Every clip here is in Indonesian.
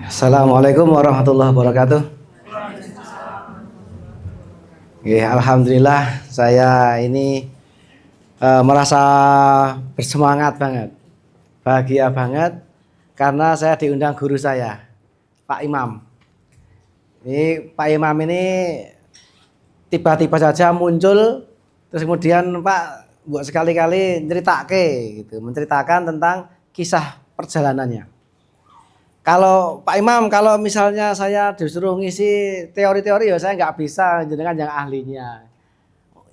Assalamualaikum warahmatullahi wabarakatuh. Alhamdulillah saya ini merasa bersemangat banget, bahagia banget karena saya diundang guru saya, Pak Imam. Ini Pak Imam ini tiba-tiba saja muncul, terus kemudian Pak buat sekali-kali menceritakan tentang kisah perjalanannya. Kalau Pak Imam, kalau misalnya saya disuruh ngisi teori-teori ya saya nggak bisa, jenengan yang ahlinya.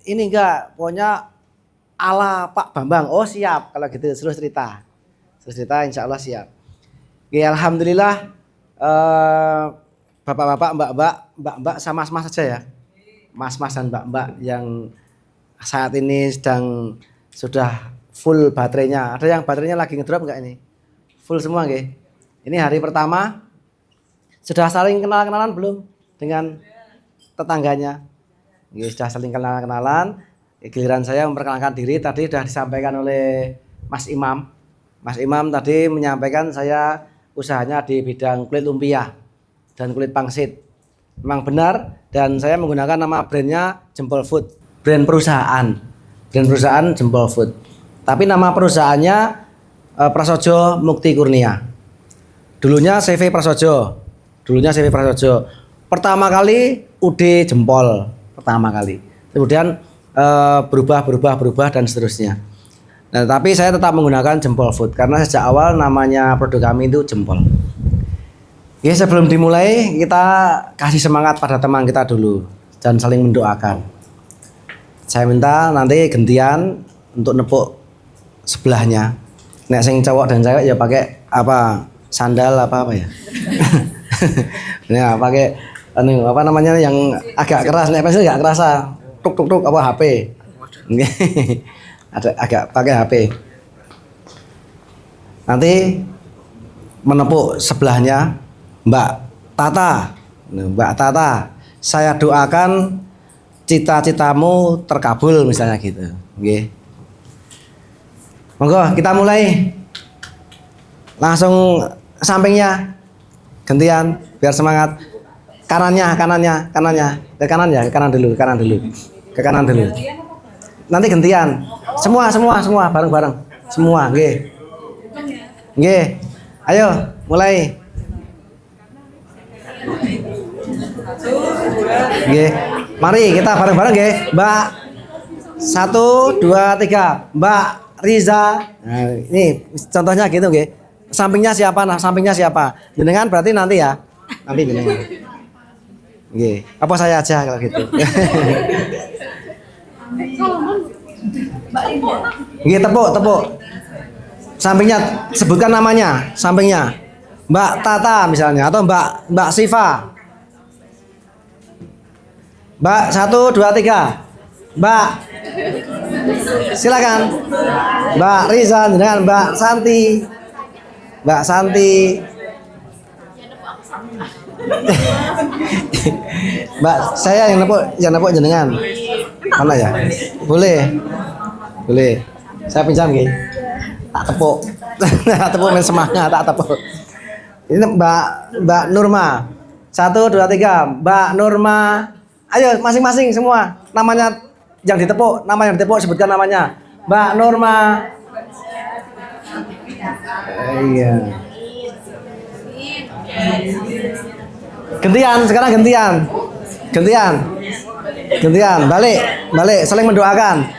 Ini enggak, pokoknya ala Pak Bambang. Oh siap, kalau gitu terus cerita insya Allah siap. Ya, alhamdulillah bapak-bapak, mbak-mbak sama mas-mas saja ya. Mas-mas dan mbak-mbak yang saat ini sudah full baterainya. Ada yang baterainya lagi ngedrop enggak ini? Full semua nggih? Ini hari pertama, sudah saling kenalan belum dengan tetangganya? Ya, sudah saling kenalan. Giliran saya memperkenalkan diri tadi sudah disampaikan oleh Mas Imam. Mas Imam tadi menyampaikan saya usahanya di bidang kulit lumpia dan kulit pangsit. Memang benar, dan saya menggunakan nama brandnya Jempol Food, brand perusahaan Jempol Food. Tapi nama perusahaannya Prasojo Mukti Kurnia. Dulunya CV Prasojo. Pertama kali UD Jempol, pertama kali. Kemudian berubah dan seterusnya. Nah, tapi saya tetap menggunakan Jempol Food karena sejak awal namanya produk kami itu Jempol. Ya, sebelum dimulai kita kasih semangat pada teman kita dulu dan saling mendoakan. Saya minta nanti gantian untuk nepuk sebelahnya. Nek sing cowok dan cewek ya pakai apa? Sandal apa ya? Ya pakai apa namanya yang agak keras, nek pensil enggak kerasa. Tuk apa HP. Ada agak pakai HP. Nanti menepuk sebelahnya Mbak Tata. Saya doakan cita-citamu terkabul misalnya gitu. Nggih. Monggo kita mulai. Langsung sampingnya gantian biar semangat. Kanannya ke kanan dulu ke kanan dulu nanti gantian semua bareng semua nggih ayo mulai nggih mari kita bareng nggih Mbak 1 2 3 Mbak Riza. Nah, ini contohnya gitu nggih. Sampingnya siapa? Jenengan berarti nanti ya. Nanti jenengan. Nggih. Apa saya aja kalau gitu. Nggih, tepuk. Sampingnya sebutkan namanya, sampingnya. Mbak Tata misalnya atau Mbak Siva. Mbak 1 2 3. Mbak. Silakan. Mbak Riza dengan Mbak Santi. Mbak, saya yang nepuk jenengan. Mana ya? Boleh. Saya pinjam nggih. Tak tepuk. Tepuk men semangat, tak tepuk. Ini Mbak Nurma. 1 2 3. Mbak Nurma. Ayo masing-masing semua. Namanya yang ditepuk sebutkan namanya. Mbak Nurma. Iya. Sekarang gantian. Balik, saling mendoakan.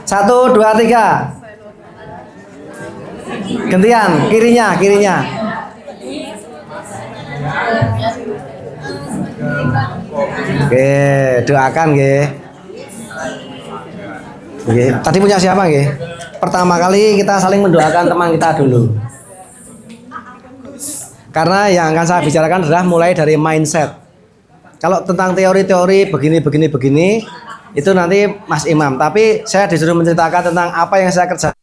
1 2 3. Gantian, kirinya. Oke, doakan nggih. Oke, tadi punya siapa nggih? Pertama kali kita saling mendoakan teman kita dulu. Karena yang akan saya bicarakan adalah mulai dari mindset. Kalau tentang teori-teori begini itu nanti Mas Imam. Tapi saya disuruh menceritakan tentang apa yang saya kerjakan.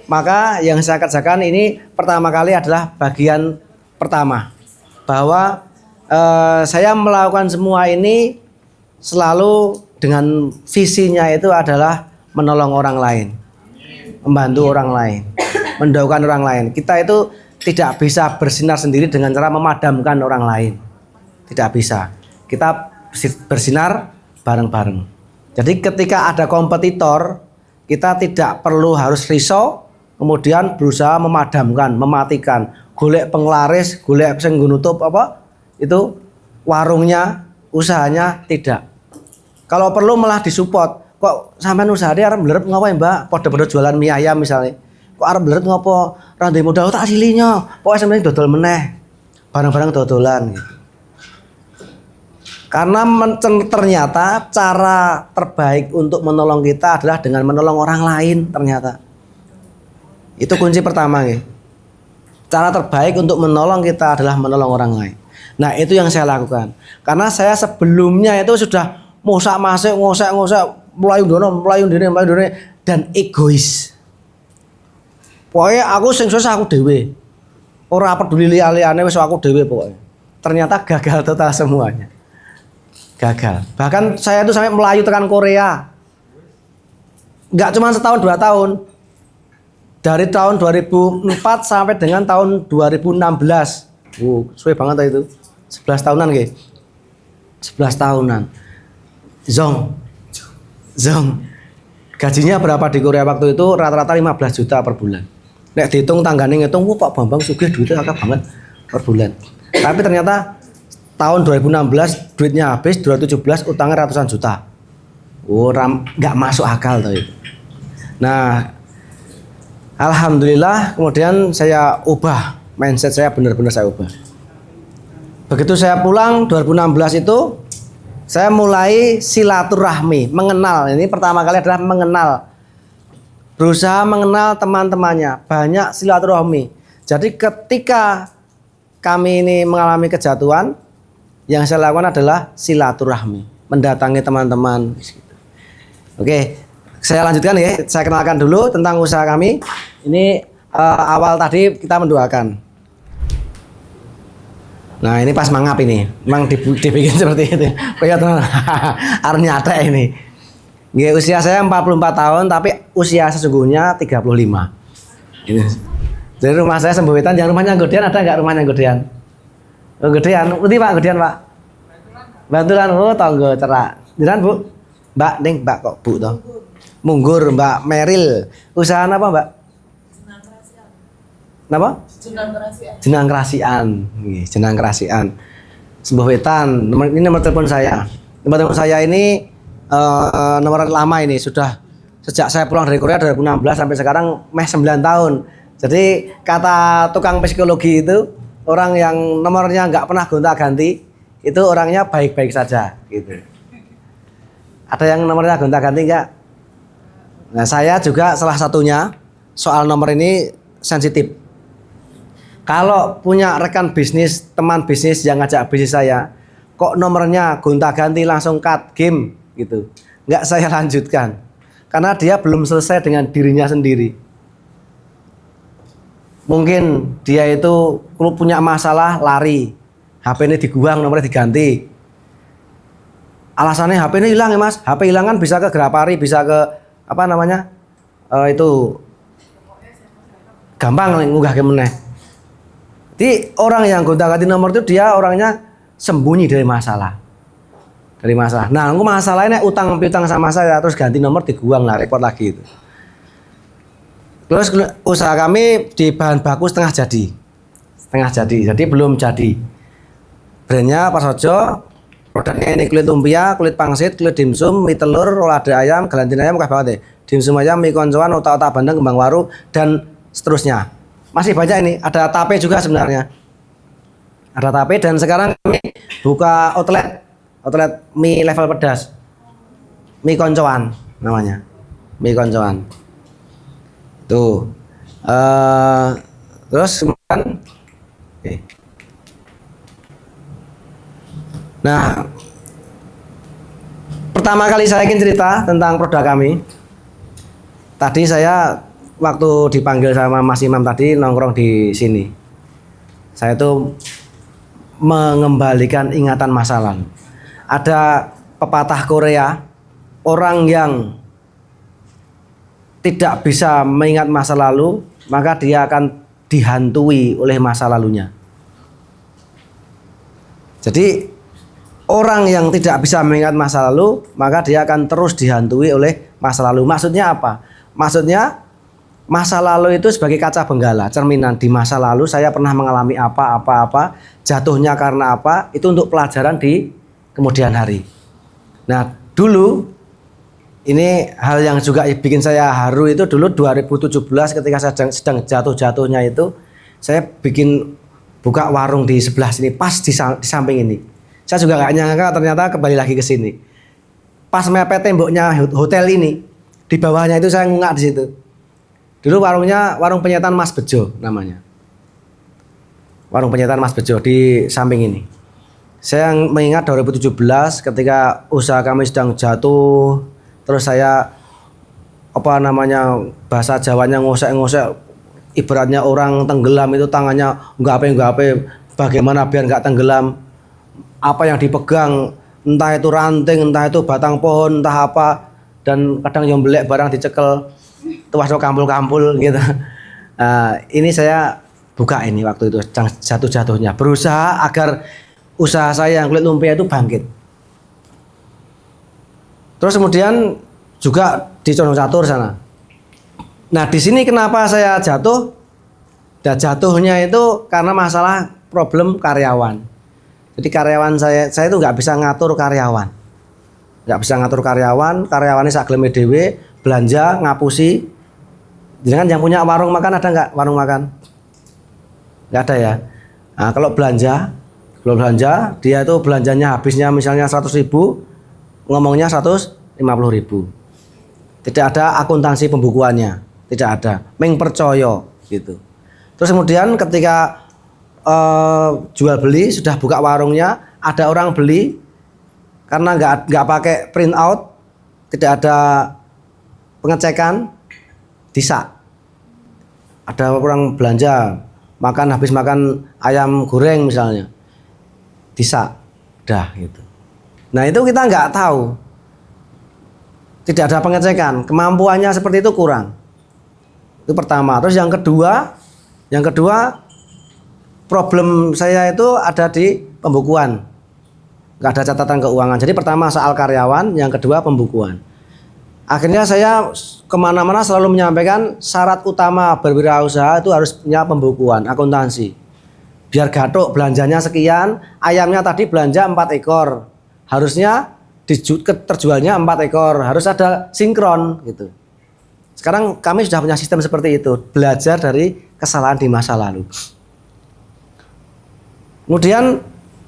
Maka yang saya kerjakan ini pertama kali adalah bagian pertama. Bahwa saya melakukan semua ini selalu dengan visinya itu adalah menolong orang lain, membantu orang lain, mendoakan orang lain. Kita itu tidak bisa bersinar sendiri dengan cara memadamkan orang lain. Tidak bisa. Kita bersinar bareng-bareng. Jadi ketika ada kompetitor, kita tidak perlu harus risau, kemudian berusaha memadamkan, mematikan, golek penglaris, golek sing nutup apa itu warungnya, usahanya, tidak. Kalau perlu malah disupport. Kok sampean usahane arep mlerep ngopo ya, Mbak? Padha-padha jualan mie ayam misalnya. Kok arep mlerep ngopo? Ra ndek modal tak asilinya. Pokoke sampeyan dodol meneh. Barang-barang dodolan gitu. Karena ternyata cara terbaik untuk menolong kita adalah dengan menolong orang lain ternyata. Itu kunci pertama ya. Cara terbaik untuk menolong kita adalah menolong orang lain. Nah, itu yang saya lakukan. Karena saya sebelumnya itu sudah ngosek, melayu dene dan egois. Pokoknya aku sing susah aku dhewe. Ora peduli liya-liyane wis aku dhewe pokoknya. Ternyata gagal total semuanya. Gagal. Bahkan saya itu sampai melayu tekan Korea. Enggak cuma setahun 2 tahun. Dari tahun 2004 sampai dengan tahun 2016. Suwe banget itu. 11 tahunan nggih. 11 tahunan. Zong. Gajinya berapa di Korea waktu itu? Rata-rata 15 juta per bulan. Nek dihitung tanggane ngitung, Pak Bambang sugih duitnya akeh banget per bulan. Tapi ternyata tahun 2016 duitnya habis, 2017 utangnya ratusan juta. Nggak masuk akal tuh itu. Nah, alhamdulillah kemudian saya ubah mindset saya, benar-benar saya ubah. Begitu saya pulang 2016 itu saya mulai silaturahmi, mengenal. Ini pertama kali adalah mengenal. Berusaha mengenal teman-temannya, banyak silaturahmi. Jadi ketika kami ini mengalami kejatuhan, yang saya lakukan adalah silaturahmi, mendatangi teman-teman. Oke, saya lanjutkan ya. Saya kenalkan dulu tentang usaha kami. Ini awal tadi kita mendoakan. Nah, ini pas mangap ini. Memang dibikin seperti itu. Kayak arep nyata ini. Nggih, usia saya 44 tahun tapi usia sesungguhnya 35. Ini. Dari rumah saya Sembowetan, yang rumahnya Gedean ada enggak rumahnya Gedean? Oh, Gedean. Pundi Pak Gedean, Pak? Bantulan. Oh, tangga cerak. Jenengan, Bu? Mbak ning Mbak kok Bu to? Munggur, Mbak Meril. Usaha apa, Mbak? Napa? Jenang Kerasian. Jenang Kerasian. Sembowetan. Ini nomor telepon saya. Nomor telepon saya ini nomor lama ini, sudah sejak saya pulang dari Korea 2016 sampai sekarang 9 tahun. Jadi kata tukang psikologi itu, orang yang nomornya nggak pernah gonta-ganti itu orangnya baik-baik saja gitu. Ada yang nomornya gonta-ganti nggak? Nah, saya juga salah satunya. Soal nomor ini sensitif. Kalau punya rekan bisnis, teman bisnis yang ngajak bisnis saya, kok nomornya gonta-ganti langsung cut game gitu, nggak saya lanjutkan karena dia belum selesai dengan dirinya sendiri. Mungkin dia itu kalau punya masalah lari, HP ini dibuang, nomornya diganti. Alasannya HP ini hilang ya Mas. HP hilang kan bisa ke Grapari, bisa ke apa namanya itu gampang ngunggah ke meneh. Jadi orang yang gonta-ganti nomor itu dia orangnya sembunyi dari masalah. Dari masalah. Nah, aku masalahnya utang piutang sama saya terus ganti nomor dibuang lah, repot lagi itu. Terus usaha kami di bahan baku setengah jadi. Setengah jadi. Jadi belum jadi. Brandnya Prasojo. Produknya ini kulit lumpia, kulit pangsit, kulit dimsum, mie telur, rolade ayam, gelantin ayam, muka banget deh. Dimsum ayam, mie koncoan, otak-otak bandeng, kembang waru, dan seterusnya. Masih banyak ini, ada tape juga sebenarnya. Ada tape dan sekarang kami buka outlet mie level pedas. Mie koncoan namanya. Mie koncoan. Tuh. Terus kemudian nah, pertama kali saya ingin cerita tentang produk kami. Tadi saya waktu dipanggil sama Mas Imam tadi nongkrong di sini. Saya tuh mengembalikan ingatan masa lalu. Ada pepatah Korea, orang yang tidak bisa mengingat masa lalu, maka dia akan dihantui oleh masa lalunya. Jadi orang yang tidak bisa mengingat masa lalu, maka dia akan terus dihantui oleh masa lalu. Maksudnya apa? Maksudnya masa lalu itu sebagai kaca benggala, cerminan. Di masa lalu saya pernah mengalami apa, jatuhnya karena apa, itu untuk pelajaran di kemudian hari. Nah, dulu ini hal yang juga bikin saya haru itu dulu 2017 ketika saya sedang jatuh-jatuhnya itu, saya buka warung di sebelah sini, pas di samping ini. Saya juga gak nyangka ternyata kembali lagi ke sini. Pas mepet temboknya hotel ini, di bawahnya itu saya ngungak di situ. Dulu warungnya warung penyetan Mas Bejo namanya. Warung penyetan Mas Bejo di samping ini. Saya mengingat 2017 ketika usaha kami sedang jatuh, terus saya bahasa Jawanya ngosek-ngosek, ibaratnya orang tenggelam itu tangannya nggak apa, bagaimana biar nggak tenggelam, apa yang dipegang, entah itu ranting, entah itu batang pohon, entah apa, dan kadang nyembelek barang dicekel, tuas kampul-kampul gitu. Ini saya buka ini waktu itu jatuh-jatuhnya, berusaha agar usaha saya yang kulit lumpia itu bangkit. Terus kemudian juga di Condong Catur sana. Nah, di sini kenapa saya jatuh? Dan jatuhnya itu karena masalah problem karyawan. Jadi karyawan saya itu nggak bisa ngatur karyawan. Nggak bisa ngatur karyawan, karyawannya sak geleme dhewe, belanja ngapusi. Jangan yang punya warung makan ada nggak warung makan? Nggak ada ya. Nah, kalau belanja dia itu belanjanya habisnya misalnya 100.000, ngomongnya 150.000. Tidak ada akuntansi pembukuannya, tidak ada. Meng percaya gitu. Terus kemudian ketika jual beli sudah buka warungnya, ada orang beli karena nggak pakai print out, tidak ada pengecekan, disak. Ada orang belanja habis makan ayam goreng misalnya, disak, dah gitu. Nah itu kita nggak tahu, tidak ada pengecekan, kemampuannya seperti itu kurang. Itu pertama. Terus yang kedua problem saya itu ada di pembukuan, nggak ada catatan keuangan. Jadi pertama soal karyawan, yang kedua pembukuan. Akhirnya saya kemana-mana selalu menyampaikan syarat utama berwirausaha itu harus punya pembukuan, akuntansi. Biar gathuk belanjanya sekian, ayamnya tadi belanja 4 ekor, harusnya terjualnya 4 ekor, harus ada sinkron gitu. Sekarang kami sudah punya sistem seperti itu, belajar dari kesalahan di masa lalu. Kemudian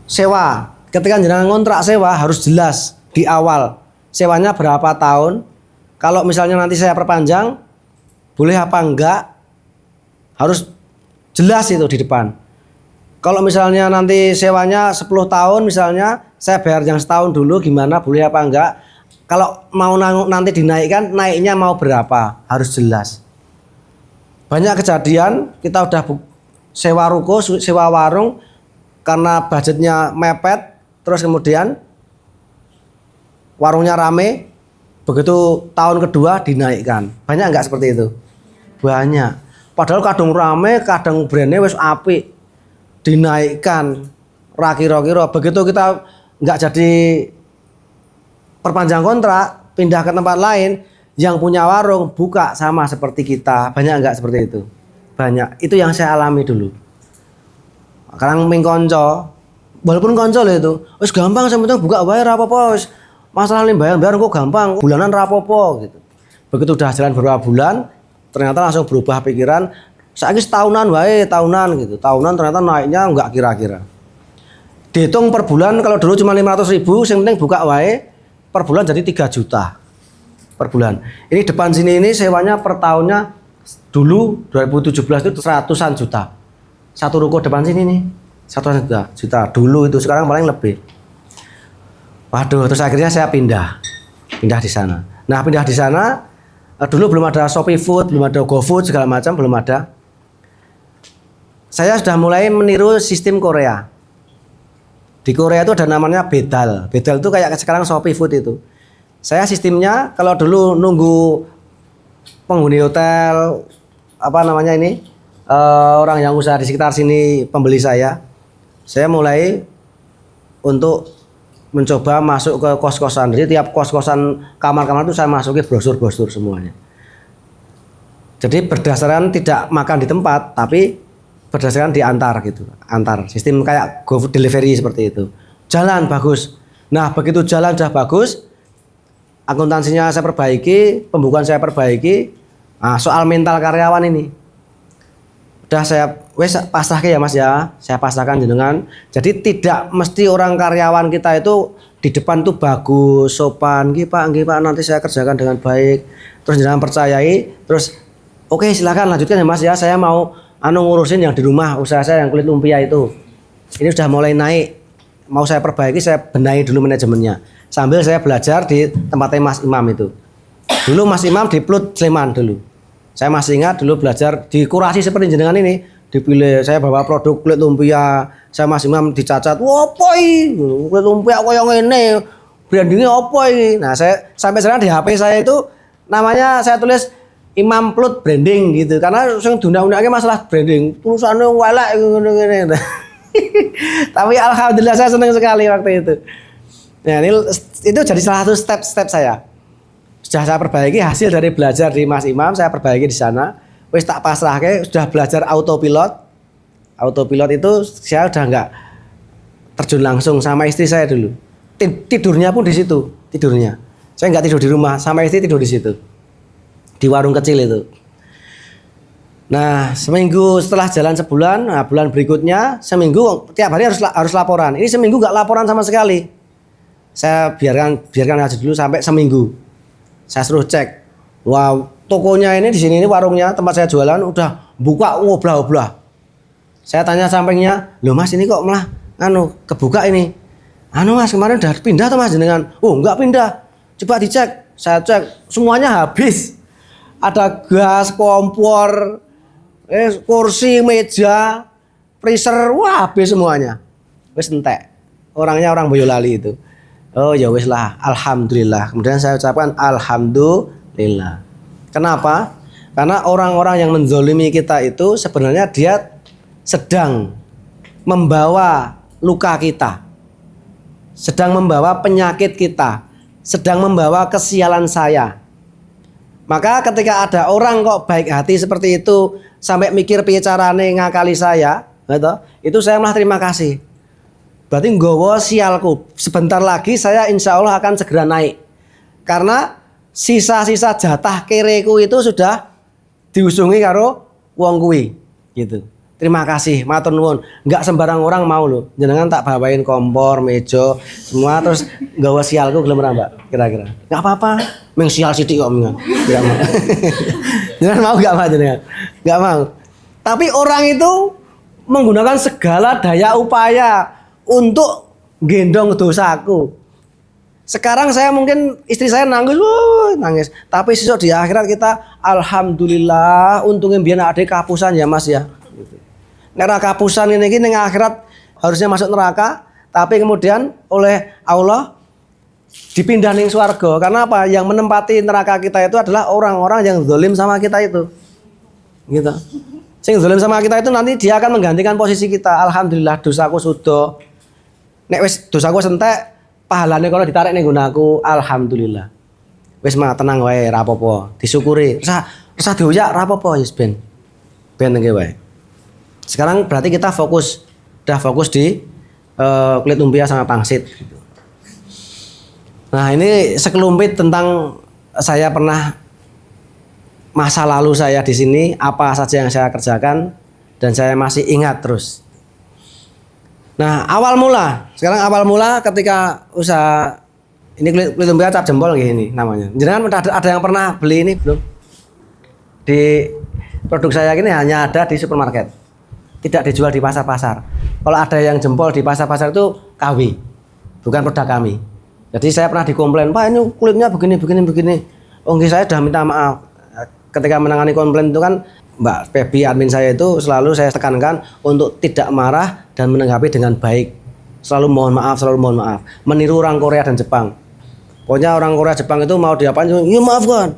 sewa, ketika jenengan kontrak sewa harus jelas di awal sewanya berapa tahun. Kalau misalnya nanti saya perpanjang, boleh apa enggak, harus jelas itu di depan. Kalau misalnya nanti sewanya 10 tahun misalnya, saya bayar yang setahun dulu gimana, boleh apa enggak. Kalau mau nanti dinaikkan, naiknya mau berapa, harus jelas. Banyak kejadian kita udah sewa ruko, sewa warung, karena budgetnya mepet, terus kemudian warungnya rame, begitu tahun kedua dinaikkan. Banyak enggak seperti itu? Banyak. Padahal kadang rame, kadang brandnya wis apik, dinaikkan ra kira-kira. Begitu kita enggak jadi perpanjang kontrak, pindah ke tempat lain, yang punya warung buka sama seperti kita. Banyak enggak seperti itu? Banyak. Itu yang saya alami dulu. Sekarang ming konco, walaupun konco lho itu, wis gampang sementing buka wae ra apa-apa wis. Masalah bayar kok gampang, bulanan ra apa-apa gitu. Begitu udah jalan beberapa bulan, ternyata langsung berubah pikiran. Saiki setahunan wae, tahunan gitu. Tahunan ternyata naiknya enggak kira-kira. Dihitung per bulan, kalau dulu cuma 500.000, yang penting buka wae, per bulan jadi 3 juta per bulan. Ini depan sini ini sewanya per tahunnya dulu 2017 itu ratusan juta. Satu ruko depan sini nih 100 juta dulu itu, sekarang paling lebih. Waduh, terus akhirnya saya pindah di sana. Nah, pindah di sana dulu belum ada Shopee Food, belum ada GoFood segala macam, belum ada. Saya sudah mulai meniru sistem Korea. Di Korea itu ada namanya bedal. Bedal itu kayak sekarang Shopee Food itu. Saya sistemnya kalau dulu nunggu penghuni hotel orang yang usaha di sekitar sini pembeli saya mulai untuk mencoba masuk ke kos-kosan. Jadi tiap kos-kosan kamar-kamar itu saya masuki brosur-brosur semuanya. Jadi berdasarkan tidak makan di tempat, tapi berdasarkan diantar gitu, antar sistem kayak GoFood delivery seperti itu. Jalan bagus. Nah begitu jalan sudah bagus, akuntansinya saya perbaiki, pembukuan saya perbaiki. Nah, soal mental karyawan ini, udah saya pasrahkan ya Mas ya, saya pasrahkan jenengan. Jadi tidak mesti orang karyawan kita itu di depan tuh bagus, sopan, nggih Pak, nanti saya kerjakan dengan baik. Terus jenengan percayai, terus oke silakan lanjutkan ya Mas ya, saya mau ngurusin yang di rumah, usaha saya yang kulit lumpia itu. Ini sudah mulai naik, mau saya perbaiki, saya benahi dulu manajemennya. Sambil saya belajar di tempatnya Mas Imam itu. Dulu Mas Imam di Plut Sleman dulu. Saya masih ingat dulu belajar di kurasi seperti jenengan ini. Dipilih, saya bawa produk kulit lumpia. Saya Mas Imam dicacat, wah apa ini? Kulit lumpia kaya ngene. Brandingnya apa ini? Nah saya sampai sekarang di HP saya itu namanya saya tulis Imam Plut Branding gitu, karena sing diundang-undangke masalah branding, tulisannya welek ngene-ngene. Tapi alhamdulillah saya senang sekali waktu itu. Nah, itu jadi salah satu step-step saya. Sudah saya perbaiki hasil dari belajar di Mas Imam, saya perbaiki di sana. Wis tak pasrahke, sudah belajar autopilot. Autopilot itu saya udah enggak terjun langsung sama istri saya dulu. Tidurnya pun di situ, tidurnya. Saya enggak tidur di rumah, sama istri tidur di situ. Di warung kecil itu. Nah seminggu setelah jalan sebulan, nah bulan berikutnya seminggu tiap hari harus laporan. Ini seminggu nggak laporan sama sekali. Saya biarkan aja dulu sampai seminggu. Saya suruh cek. Wow, tokonya ini di sini, ini warungnya tempat saya jualan udah buka ngoblah-oblah. Saya tanya sampingnya, loh Mas ini kok malah kebuka ini? Mas kemarin udah pindah tuh Mas jenengan? Oh nggak pindah. Coba dicek. Saya cek semuanya habis. Ada gas, kompor, kursi, meja, freezer, wah habis semuanya. Wis entek. Orangnya orang Boyolali itu. Oh ya wis lah, alhamdulillah. Kemudian saya ucapkan alhamdulillah. Kenapa? Karena orang-orang yang menzolimi kita itu sebenarnya dia sedang membawa luka kita, sedang membawa penyakit kita, sedang membawa kesialan saya. Maka ketika ada orang kok baik hati seperti itu sampai mikir piye carane ngakali saya, gitu, itu saya malah terima kasih. Berarti nggawa sialku. Sebentar lagi saya insya Allah akan segera naik. Karena sisa-sisa jatah kereku itu sudah diusungi karo wong kuwi, gitu. Terima kasih, matur nuwun. Enggak sembarang orang mau loh. Jenengan tak bawain kompor, meja, semua terus nggawa sialku gelem ora, Mbak? Kira-kira. Enggak apa-apa. Meng sial sithik kok mengan. Enggak mau. Jenengan mau enggak Pak jenengan? Enggak mau. Tapi orang itu menggunakan segala daya upaya untuk gendong dosaku. Sekarang saya mungkin istri saya nangis, nangis. Tapi sesuk di akhirat kita alhamdulillah untungnya biar ada kapusan ya Mas ya. Nek kapusan ini ning akhirat harusnya masuk neraka, tapi kemudian oleh Allah dipindah ning swarga. Karena apa? Yang menempati neraka kita itu adalah orang-orang yang zalim sama kita itu. Gitu. Sing zalim sama kita itu nanti dia akan menggantikan posisi kita. Alhamdulillah dosaku sudah. Nek wis dosaku entek, pahalane kalau ditarik ning nggonku, alhamdulillah. Wis mah tenang wae, ra apa-apa. Disyukuri. Rasa dioyak ra apa-apa wis ben. Ben ngene wae. Sekarang berarti kita udah fokus di kulit lumpia sama pangsit. Nah ini sekelumit tentang saya pernah masa lalu saya di sini, apa saja yang saya kerjakan dan saya masih ingat terus. Nah awal mula ketika usaha ini kulit lumpia cap jempol gini namanya. Jangan ada yang pernah beli ini belum? Di produk saya ini hanya ada di supermarket. Tidak dijual di pasar-pasar. Kalau ada yang jempol di pasar-pasar itu KW, bukan produk kami. Jadi saya pernah dikomplain, Pak ini kulitnya begini. Oh saya sudah minta maaf. Ketika menangani komplain itu kan Mbak Febi admin saya itu selalu saya tekankan untuk tidak marah dan menanggapi dengan baik. Selalu mohon maaf. Meniru orang Korea dan Jepang. Pokoknya orang Korea Jepang itu mau diapain, ya maafkan.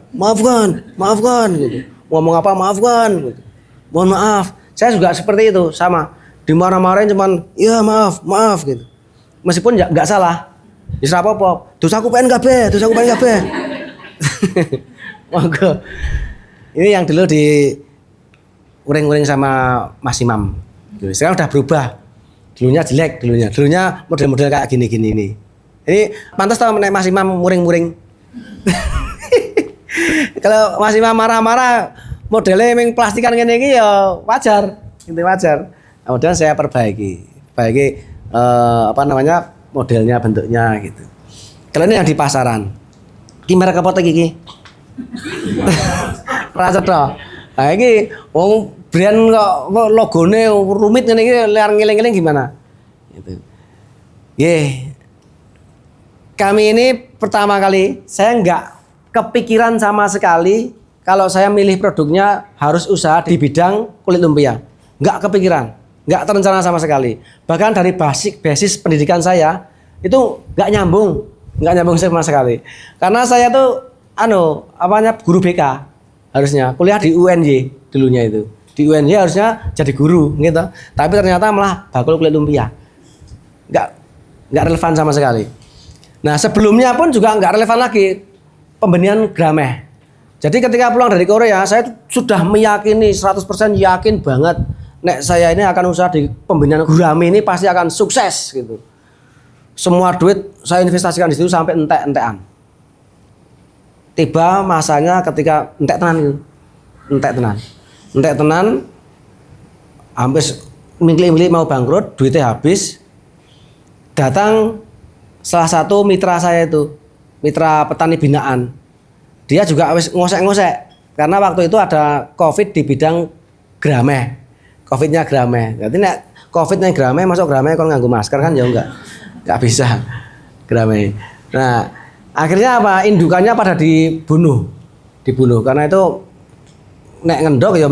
Gitu. Ngomong apa maafkan. Gitu. mohon maaf. Saya juga seperti itu, sama. Dimarah-marahin cuman, ya maaf, maaf gitu. Meskipun nggak salah. Ya apa-apa. Dosaku pengen kabeh, dosaku pengen kabeh. Monggo. Ini yang dulu di uring-uring sama Mas Imam. Sekarang udah berubah. Dulunya jelek, dulunya model-model kayak gini-gini ini. Ini pantas tau menaik Mas Imam muring-muring. Kalau Mas Imam marah-marah modelnya memang plastikan gini ya wajar, itu wajar. Kemudian saya perbaiki modelnya, bentuknya gitu. Kalau ini yang di pasaran, gimana kapot gigi? Rasa toh. Nah ini, wong brand kok logone rumit ini liar ngiling-ngiling gimana? Gitu. Kami ini pertama kali saya nggak kepikiran sama sekali kalau saya milih produknya harus usaha di bidang kulit lumpia. Nggak kepikiran, nggak terencana sama sekali. Bahkan dari basis pendidikan saya itu nggak nyambung sama sekali. Karena saya tuh guru BK harusnya kuliah di UNY dulunya itu. Di UNY harusnya jadi guru gitu. Tapi ternyata malah bakul kulit lumpia. Nggak relevan sama sekali. Nah sebelumnya pun juga nggak relevan lagi pembenihan grameh. Jadi ketika pulang dari Korea saya sudah meyakini 100% yakin banget nek saya ini akan usaha di pembenihan gurame ini pasti akan sukses gitu. Semua duit saya investasikan di situ sampai entek-entekan. Tiba masanya ketika entek tenan, hampir mingli-mingli mau bangkrut, duitnya habis. Datang salah satu mitra saya itu, mitra petani binaan. Dia juga wis ngosek-ngosek karena waktu itu ada Covid di bidang grameh. Covidnya grameh. Jadi nek Covidnya grameh, masuk grameh kon nganggo masker kan ya enggak bisa grameh. Nah, akhirnya apa? Indukannya pada dibunuh karena itu nek ngendok ya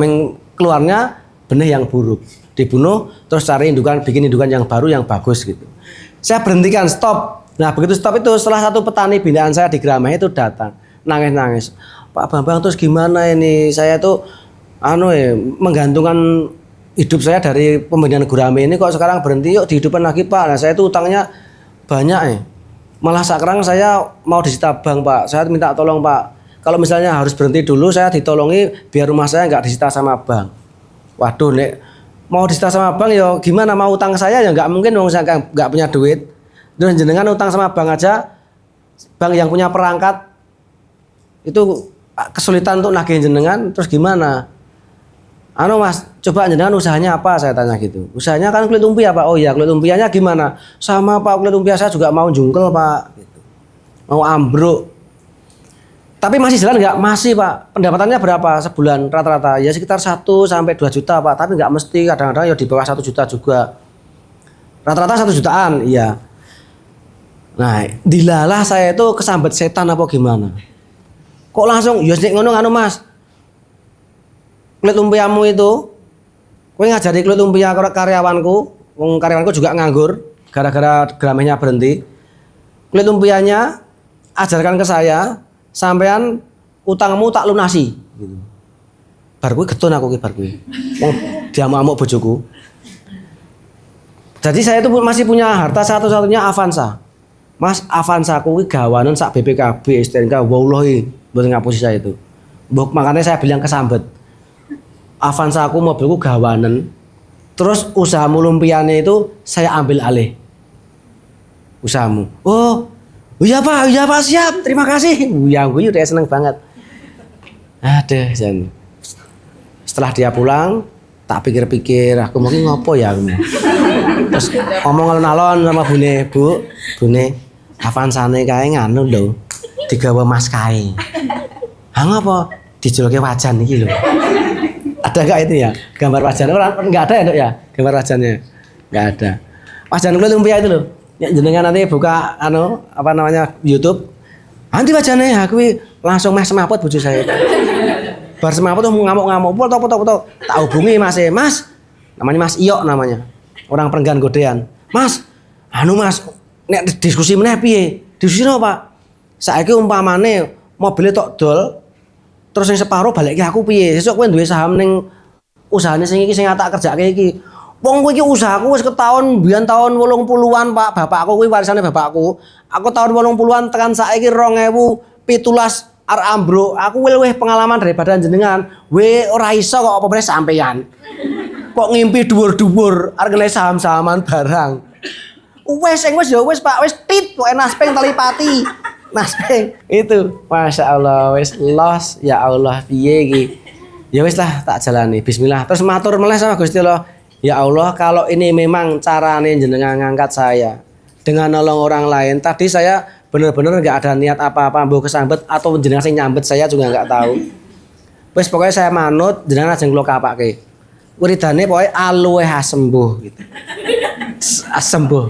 keluarnya benih yang buruk. Dibunuh terus cari bikin indukan yang baru yang bagus gitu. Saya berhentikan, stop. Nah begitu stop itu setelah satu petani binaan saya di Grameh itu datang nangis-nangis. Pak Bambang terus gimana ini? Saya tuh menggantungkan hidup saya dari pembenihan gurame ini kok sekarang berhenti, yuk dihidupkan lagi Pak. Nah saya tuh utangnya banyak Malah sekarang saya mau disita bank Pak. Saya minta tolong Pak. Kalau misalnya harus berhenti dulu saya ditolongi biar rumah saya nggak disita sama bank. Waduh nek mau disita sama bank ya gimana, mau utang saya ya nggak mungkin dong, saya nggak punya duit. Dan jenengan utang sama bank aja, bank yang punya perangkat itu kesulitan untuk nagih jenengan, terus gimana? Mas, coba jenengan usahanya apa? Saya tanya gitu. Usahanya kan kulit lumpia Pak. Oh iya, kulit lumpianya gimana? Sama Pak, kulit lumpia saya juga mau jungkel Pak. Gitu. Mau ambruk. Tapi masih jalan nggak? Masih Pak. Pendapatannya berapa sebulan rata-rata? Ya sekitar 1 sampai 2 juta Pak. Tapi nggak mesti, kadang-kadang ya di bawah 1 juta juga. Rata-rata 1 jutaan, iya. Nah, dilalah saya itu kesambet setan apa gimana? Kok langsung, ya ngono Mas. Kulit lumpiamu itu, kowe ngajari kulit lumpia karyawanku, karyawanku juga nganggur gara-gara gramehnya berhenti. Kulit lumpianya ajarkan ke saya, sampean utangmu tak lunasi. Gitu. Bar kuwi getun aku ki bar kuwi. Wong diamuk-amuk bojoku. Jadi saya itu masih punya harta satu-satunya Avanza. Mas, Avanza kuwi gawanan sak BPKB STNK wallahi mboten ngapusi saya itu. Mbok makanya saya bilang kesambet. Avanza aku mobilku gawanan. Terus usahamu lumpiane itu saya ambil alih. Usahamu. Oh, iya Pak, siap. Terima kasih. Ya gue udah seneng banget. Aduh, Jan. Setelah dia pulang, tak pikir-pikir, aku mungkin ngopo ya aku. Terus ngomong alon-alon sama Bune, Avanzane kae nganu lho, digawa mas kae. Hang apa? Dijoloke wajan iki lho. Ada enggak itu ya? Gambar wajan orang enggak ada ya, Dok ya? Gambar wajannya. Enggak ada. Wajan kulit lumpia itu loh. Ya jenengan nanti buka YouTube. Nanti wajannya aku langsung meh semaput bojo saya. Bar semaput tuh ngamuk-ngamuk, foto. Tak hubungi Mas. Namanya Mas Iyok namanya. Orang Perenggan Godean. Mas, Mas, nek diskusi meneh piye? Diskusi apa? Saiki umpamane mobilnya tok dol, terus yang separuh balik ke aku piye? Sesuk kowe duwe saham ning usahane sing iki sing tak kerjake iki. Wong kuwi iki usahaku wis ketaun biyen tahun 80-an Pak, bapakku kuwi warisane bapakku. Aku tahun 80-an tekan saiki 2017 arep ambruk. Aku luwih pengalaman daripada jenengan. Ora iso kok apa meneh sampeyan. Kok ngimpi dhuwur-dhuwur arep ngene saham-sahaman barang. Wis ya wis Pak, wis tit kok naspeng telipati. Naspeng itu. Masya Allah wis los ya Allah piye iki. Ya wis lah tak jalani. Bismillah. Terus matur meleh sama Gusti Allah. Ya Allah, kalau ini memang caranya jenengan ngangkat saya dengan nolong orang lain. Tadi saya benar-benar nggak ada niat apa-apa, mbok kesambet atau jenengan sing nyambet saya juga nggak tahu. Wes pokoknya saya manut jenengan aja nglok kapake. Wiridane pokoknya aluwe sembuh gitu. Sembuh.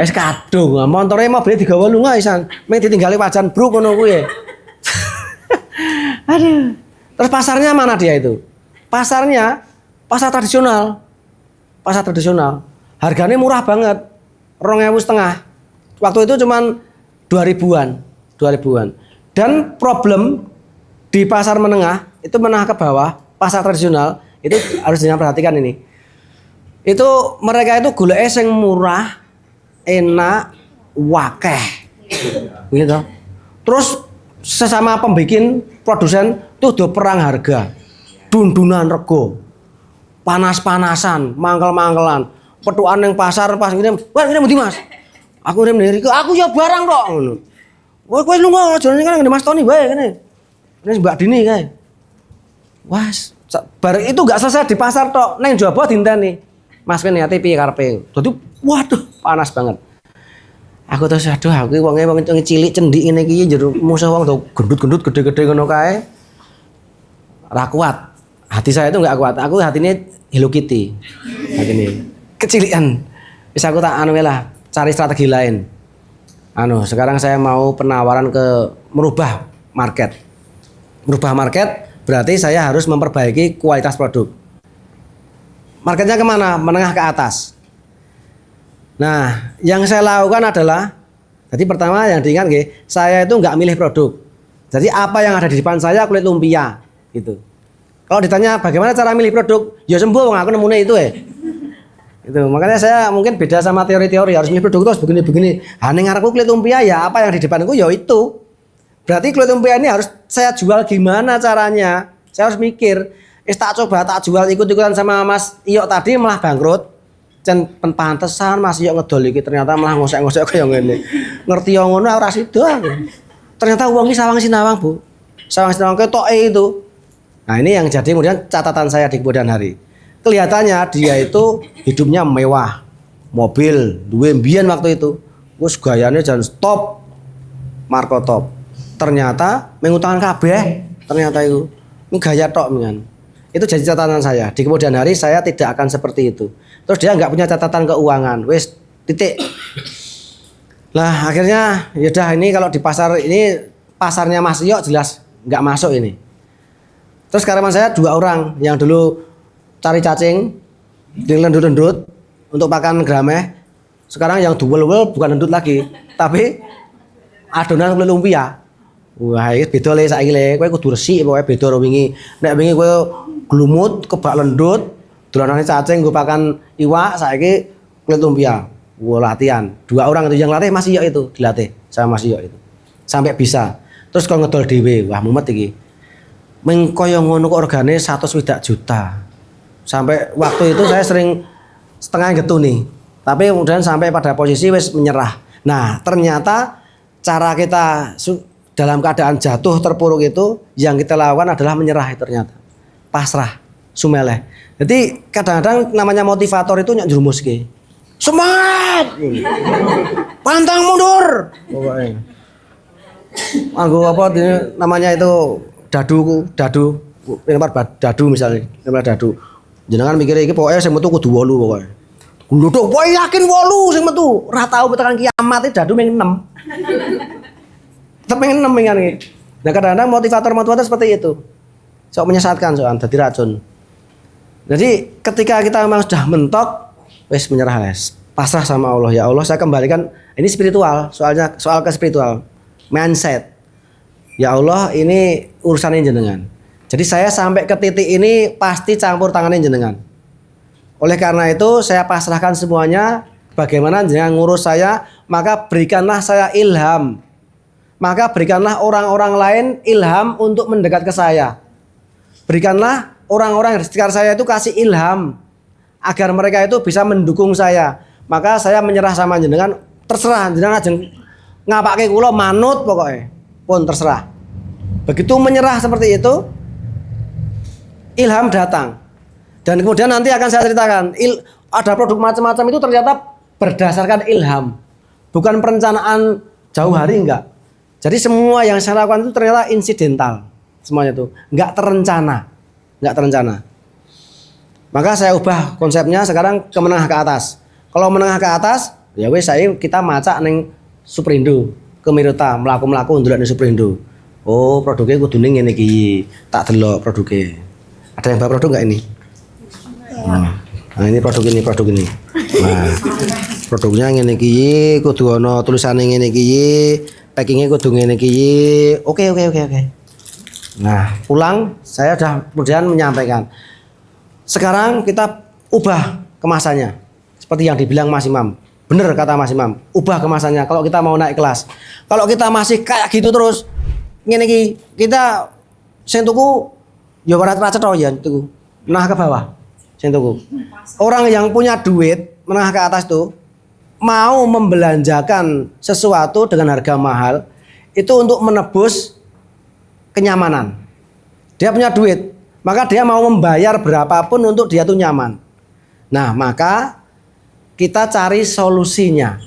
Wes kadung, montore mobil digawa lunga isan. Meng ditinggali wajan bruk ngono kuwi. Aduh. Terus pasarnya mana dia itu? Pasarnya pasar tradisional. Pasar tradisional. Harganya murah banget. 2.500. Waktu itu cuman 2000-an. Dan problem di pasar menengah, itu menengah ke bawah, pasar tradisional, itu harus diperhatikan ini. Itu mereka itu goleke sing murah, enak, wakeh. Gitu. Terus sesama pembikin produsen itu udah perang harga. Dundunan rego. Panas-panasan, mangkel-mangkelan, petukan yang pasar pas ngirim, wah ngirim di Mas. Aku ngirim dari aku ya barang kok ngono. Wah kowe lunga jane kan Mas Tony bae kene. Ini Mbak Dini kae. Wah, bareng itu enggak selesai di pasar tok, nang Jowo dinteni. Mas kene ati piye karepe? Dadi waduh panas banget. Aku terus aduh aku wong cilik cendik ngene iki jero musuh wong gendut-gendut gede-gede ngono kae. Ora kuat. Hati saya itu enggak kuat. Aku hatinya Hello Kitty. Hati kecilian. Bisa aku tak lah, cari strategi lain. Sekarang saya mau penawaran ke merubah market. Merubah market berarti saya harus memperbaiki kualitas produk. Marketnya kemana? Menengah ke atas. Nah, yang saya lakukan adalah, jadi pertama yang diingat saya itu nggak milih produk. Jadi apa yang ada di depan saya kulit lumpia, gitu. Kalau ditanya bagaimana cara milih produk, ya sembuh, aku nemune itu Itu makanya saya mungkin beda sama teori-teori harus milih produk terus begini-begini. Ning ngarepku kulit lumpia ya apa yang di depanku ya itu. Berarti kulit lumpia ini harus saya jual gimana caranya? Saya harus mikir. Tak coba tak jual ikut-ikutan sama Mas Iyo tadi malah bangkrut. Jan pantesan Mas Iyo ngedol iki ternyata malah ngosek-ngosek kaya ngene. Ngerti yo ngono ora sida. Ternyata uang iki sawang sinawang, Bu. Sawang sinawang ketoke itu. Nah ini yang jadi kemudian catatan saya di kemudian hari. Kelihatannya dia itu hidupnya mewah. Mobil, duwe mbiyen waktu itu. Wes gayane jan stop. Marko top. Ternyata mengutangan kabeh. Ternyata itu. Ini gaya tok mian. Itu jadi catatan saya. Di kemudian hari saya tidak akan seperti itu. Terus dia nggak punya catatan keuangan. Wes titik. Lah akhirnya yaudah ini kalau di pasar ini pasarnya Mas Iyo jelas nggak masuk ini. Terus karyawan saya 2 orang yang dulu cari cacing, lendut-lendut untuk pakan grameh. Sekarang yang duel-duel bukan lendut lagi, tapi adonan kulit lumpia. Wah, iki beda le saiki le. Kowe kudu resik pokoke beda karo wingi. Nek wingi kowe glumut kebak lendut, dolanane cacing nggo pakan iwak, saiki kulit lumpia. Wah, latihan. 2 orang itu yang latih Mas Iyo itu, dilatih sama Mas Iyo itu. Sampai bisa. Terus kok ngedol dhewe. Wah, mumet iki. Mengkoyo ngono kok regane 120 juta. Sampai waktu itu saya sering setengah getu nih. Tapi kemudian sampai pada posisi wis menyerah. Nah, ternyata cara kita dalam keadaan jatuh terpuruk itu yang kita lakukan adalah menyerah ternyata. Pasrah, sumeleh. Jadi kadang-kadang namanya motivator itu nyak njrumuske. Semangat. Pantang mundur. Pokoknya. Anggo apa namanya itu dadu dadu misalnya dadu jenengan mikirnya iki pokoknya sing metu kudu 8 pokoknya gluduk pokoke yakin 8 sing metu ora tau tekan kiamat dadu ming 6 tapi 6 mengan iki. Nah kadang-kadang motivator seperti itu sok menyesatkan soal dadi racun. Jadi ketika kita memang sudah mentok wis menyerah wis pasrah sama Allah. Ya Allah saya kembalikan ini spiritual soalnya soal ke spiritual mindset. Ya Allah ini urusannya jenengan. Jadi saya sampai ke titik ini pasti campur tangannya jenengan. Oleh karena itu saya pasrahkan semuanya. Bagaimana jenengan ngurus saya, maka berikanlah saya ilham. Maka berikanlah orang-orang lain ilham untuk mendekat ke saya. Berikanlah orang-orang di sekitar saya itu kasih ilham agar mereka itu bisa mendukung saya. Maka saya menyerah sama jenengan, terserah jenengan aja ngapake kula manut pokoknya. Pun terserah. Begitu menyerah seperti itu, ilham datang. Dan kemudian nanti akan saya ceritakan, ada produk macam-macam itu ternyata berdasarkan ilham. Bukan perencanaan jauh hari, enggak. Jadi semua yang saya lakukan itu ternyata insidental. Semuanya itu enggak terencana. Enggak terencana. Maka saya ubah konsepnya sekarang ke menengah ke atas. Kalau menengah ke atas, ya wes kita macak neng Superindo, ke Mirota, melaku-melaku ndelok ning Superindo. Oh, produknya kudune ngene iki. Tak delok produknya. Ada yang bawa produk enggak ini? Nah, ini produk ini. Nah, produknya ngene iki, kudu ana tulisane ngene iki, packingnya kudu ngene iki. Oke. Nah, pulang saya sudah kemudian menyampaikan. Sekarang kita ubah kemasannya. Seperti yang dibilang Mas Imam. Bener kata Mas Imam, ubah kemasannya kalau kita mau naik kelas. Kalau kita masih kayak gitu terus, ngene iki, kita sing tuku ya ora cetha ya tuku. Menengah ke bawah. Sing tuku. Orang yang punya duit menengah ke atas tuh mau membelanjakan sesuatu dengan harga mahal itu untuk menebus kenyamanan. Dia punya duit, maka dia mau membayar berapapun untuk dia tuh nyaman. Nah, maka kita cari solusinya.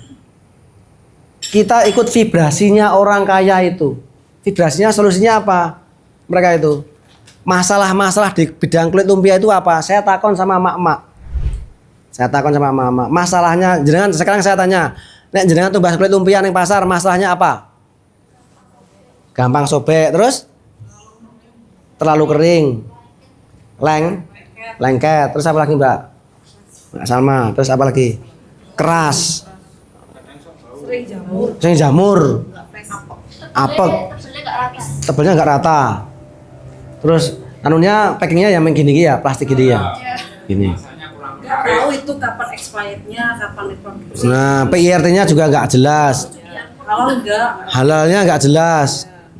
Kita ikut vibrasinya orang kaya itu. Vibrasinya solusinya apa? Mereka itu masalah-masalah di bidang kulit lumpia itu apa? Saya takon sama mak-mak. Masalahnya jenengan sekarang saya tanya, nek jenengan tumbas kulit lumpia ning pasar, masalahnya apa? Gampang sobek, terus terlalu kering, lengket, terus apa lagi Mbak? Mbak Salma, terus apa lagi? Keras, sering jamur, apek, tebelnya nggak rata, terus anunya packingnya yang gini ya, plastik gini ya, gini. Nggak tahu itu kapan expirednya, kapan diproduksi. Nah, PIRT-nya juga nggak jelas. Halal enggak? Halalnya nggak jelas.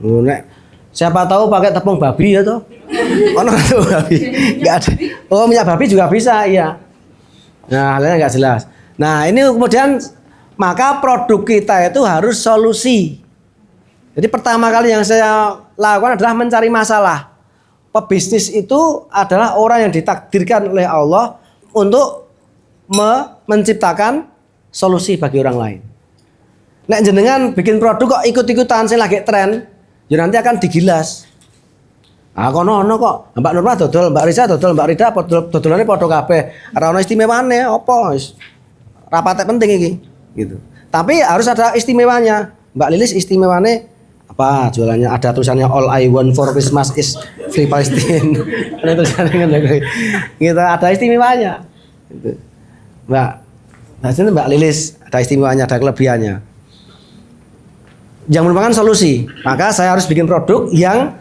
Nek siapa tahu pakai tepung babi ya toh? Ono tepung babi. Nggak ada. Oh, minyak babi juga bisa, iya. Nah, halalnya nggak jelas. Nah, ini kemudian maka produk kita itu harus solusi. Jadi pertama kali yang saya lakukan adalah mencari masalah. Pebisnis itu adalah orang yang ditakdirkan oleh Allah untuk menciptakan solusi bagi orang lain. Nek jenengan bikin produk kok ikut-ikutan sing lagi tren, ya nanti akan digilas. Ah kono ono kok, Mbak Nurma dodol, Mbak Risa dodol, Mbak Rida dodolane padha kabeh. Ora ono istimewane apa wis. Rapate penting iki, gitu. Tapi harus ada istimewanya. Mbak Lilis istimewane apa? Jualannya ada tulisannya all I want for Christmas is free Palestine. Ada tulisannya kan gitu, ada istimewanya. Gitu. Mbak Lilis ada istimewanya, ada kelebihannya. Yang merupakan solusi, maka saya harus bikin produk yang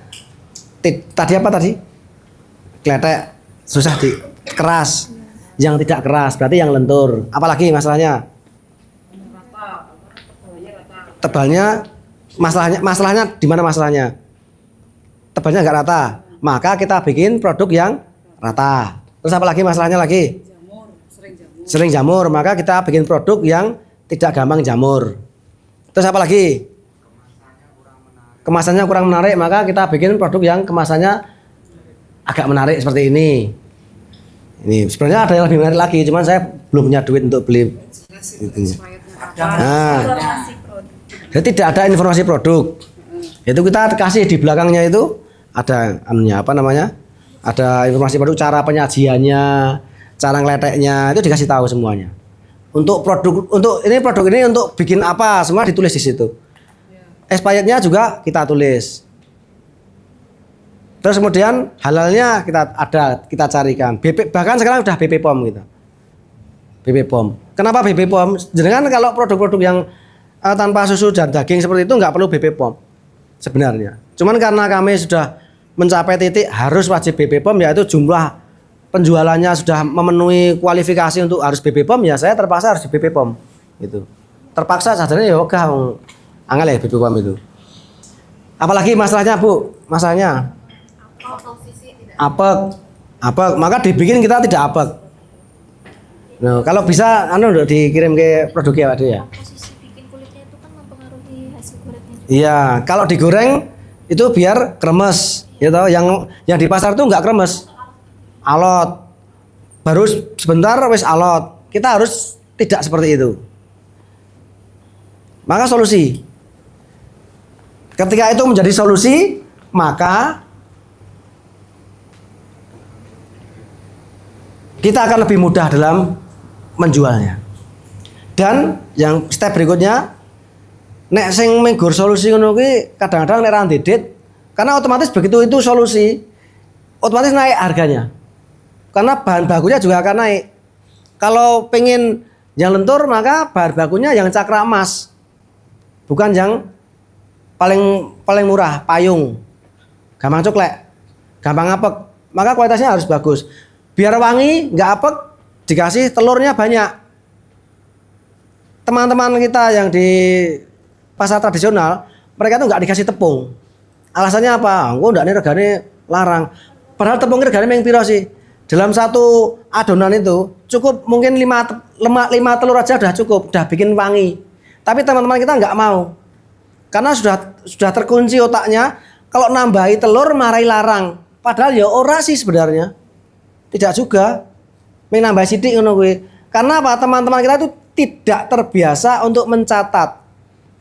tadi apa tadi? Kletek, susah keras. Yang tidak keras, berarti yang lentur. Apalagi masalahnya? Tebalnya, masalahnya di mana masalahnya? Tebalnya nggak rata, maka kita bikin produk yang rata. Terus apa lagi masalahnya lagi? Sering jamur, maka kita bikin produk yang tidak gampang jamur. Terus apa lagi? Kemasannya kurang menarik, maka kita bikin produk yang kemasannya agak menarik seperti ini. Ini sebenarnya ada yang lebih menarik lagi, cuman saya belum punya duit untuk beli. Nah, jadi tidak ada informasi produk. Itu kita kasih di belakangnya itu ada anunya apa namanya? Ada informasi produk, cara penyajiannya, cara ngeleteknya, itu dikasih tahu semuanya. Untuk produk ini untuk bikin apa, semua ditulis di situ. Expirednya juga kita tulis. Terus kemudian halalnya kita carikan. Bahkan sekarang udah BP POM gitu. BP POM. Kenapa BP POM? Jangan kalau produk-produk yang tanpa susu dan daging seperti itu nggak perlu BP POM sebenarnya. Cuman karena kami sudah mencapai titik harus wajib BP POM, yaitu jumlah penjualannya sudah memenuhi kualifikasi untuk harus BP POM, ya saya terpaksa harus di BP POM gitu. Terpaksa sadarnya ya ogah angel ya BP POM itu. Apalagi masalahnya Bu, masalahnya apek, maka dibikin kita tidak apek. Nah, kalau bisa udah dikirim ke produknya Pak De ya. Posisi bikin kulitnya itu kan mempengaruhi hasil kulitnya juga. Iya, kalau digoreng itu biar kremes, ya toh. Yang di pasar tuh nggak kremes, alot. Baru sebentar wis alot. Kita harus tidak seperti itu. Maka solusi. Ketika itu menjadi solusi, maka kita akan lebih mudah dalam menjualnya. Dan yang step berikutnya, nek sing menggur solusi ngono kuwi kadang-kadang nek ra ndedet, karena otomatis begitu itu solusi, otomatis naik harganya. Karena bahan bakunya juga akan naik. Kalau pengen yang lentur, maka bahan bakunya yang cakra emas. Bukan yang paling murah, payung. Gampang cuklek, gampang apek. Maka kualitasnya harus bagus. Biar wangi, nggak apek, dikasih telurnya banyak. Teman-teman kita yang di pasar tradisional, mereka tuh nggak dikasih tepung. Alasannya apa? Engko ndak regane larang. Padahal tepungnya regane meng piro sih? Dalam satu adonan itu cukup mungkin 5 telur aja udah cukup, udah bikin wangi. Tapi teman-teman kita nggak mau. Karena sudah terkunci otaknya, kalau nambahi telur marahi larang. Padahal ya ora sih sebenarnya. Tidak juga. Meng nambah sidik ngono kuwi. Karena apa? Teman-teman kita itu tidak terbiasa untuk mencatat,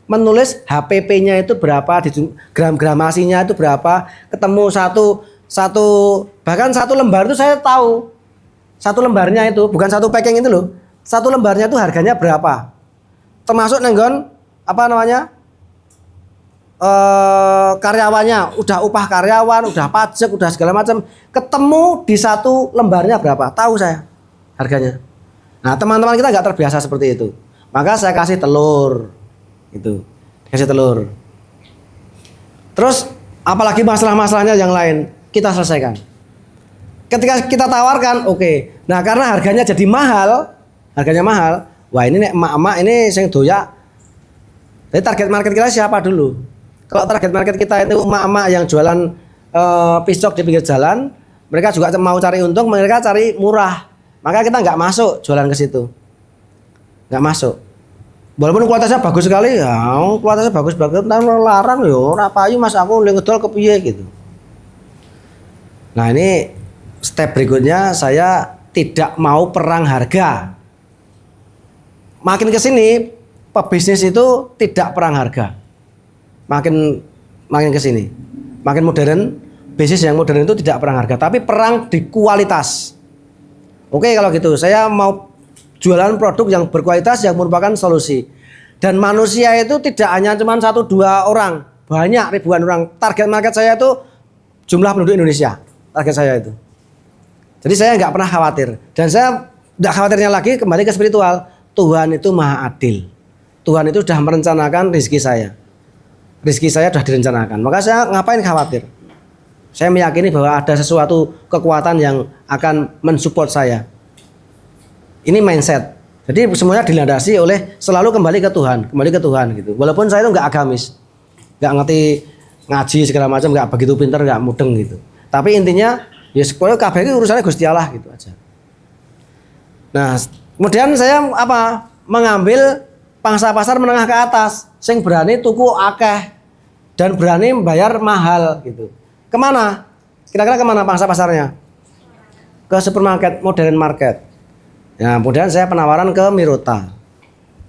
menulis HPP-nya itu berapa, gram-gramasinya itu berapa, ketemu satu bahkan satu lembar itu saya tahu, satu lembarnya itu bukan satu packing itu loh, satu lembarnya itu harganya berapa, termasuk nenggon apa namanya karyawannya, udah upah karyawan, udah pajak, udah segala macam, ketemu di satu lembarnya berapa, tahu saya harganya. Nah, teman-teman kita nggak terbiasa seperti itu. Maka saya kasih telur. Itu. Kasih telur. Terus apalagi masalah-masalahnya yang lain kita selesaikan. Ketika kita tawarkan, oke. Nah, karena harganya jadi mahal, wah ini nih emak-emak ini sing doyak. Jadi target market kita siapa dulu? Kalau target market kita itu emak-emak yang jualan piscok di pinggir jalan, mereka juga mau cari untung, mereka cari murah. Maka kita nggak masuk jualan ke situ, nggak masuk. Walaupun kualitasnya bagus sekali, ya kualitasnya bagus, tapi larang yo, ora payu mas aku ngedol kepiye gitu. Nah ini step berikutnya, saya tidak mau perang harga. Makin ke sini pebisnis itu tidak perang harga. Makin ke sini, makin modern, bisnis yang modern itu tidak perang harga, tapi perang di kualitas. Oke, kalau gitu saya mau jualan produk yang berkualitas yang merupakan solusi. Dan manusia itu tidak hanya cuma 1-2 orang, banyak ribuan orang. Target market saya itu jumlah penduduk Indonesia. Target saya itu. Jadi saya nggak pernah khawatir. Dan saya nggak khawatirnya lagi kembali ke spiritual. Tuhan itu maha adil. Tuhan itu sudah merencanakan rezeki saya. Rezeki saya sudah direncanakan. Maka saya ngapain khawatir? Saya meyakini bahwa ada sesuatu kekuatan yang akan mensupport saya. Ini mindset. Jadi semuanya dilandasi oleh selalu kembali ke Tuhan gitu. Walaupun saya itu nggak agamis, nggak ngerti ngaji segala macam, nggak begitu pintar, nggak mudeng gitu. Tapi intinya ya sekolah kabeh itu urusannya Gusti Allah gitu aja. Nah, kemudian saya mengambil pangsa pasar menengah ke atas, sing berani tuku akeh dan berani bayar mahal gitu. Kemana? Kira-kira kemana pangsa pasarnya? Ke supermarket, modern market. Nah, kemudian saya penawaran ke Mirota.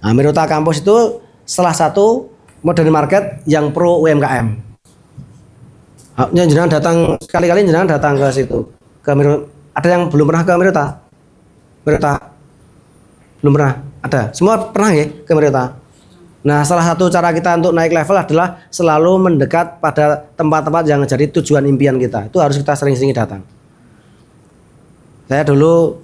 Nah, Mirota Kampus itu salah satu modern market yang pro UMKM. Jenengan datang sekali-kali, jenengan datang ke situ. Ke Mirota. Ada yang belum pernah ke Mirota? Mirota? Belum pernah? Ada? Semua pernah ya ke Mirota? Nah, salah satu cara kita untuk naik level adalah selalu mendekat pada tempat-tempat yang jadi tujuan impian kita. Itu harus kita sering-sering datang. Saya dulu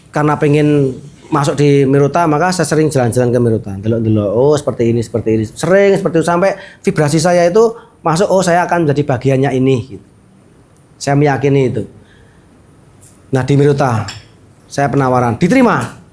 karena pengen masuk di Mirota, maka saya sering jalan-jalan ke Mirota. Delok-delok, oh seperti ini. Sering seperti itu sampai vibrasi saya itu masuk, oh saya akan menjadi bagiannya ini gitu. Saya meyakini itu. Nah di Miruta saya penawaran, diterima.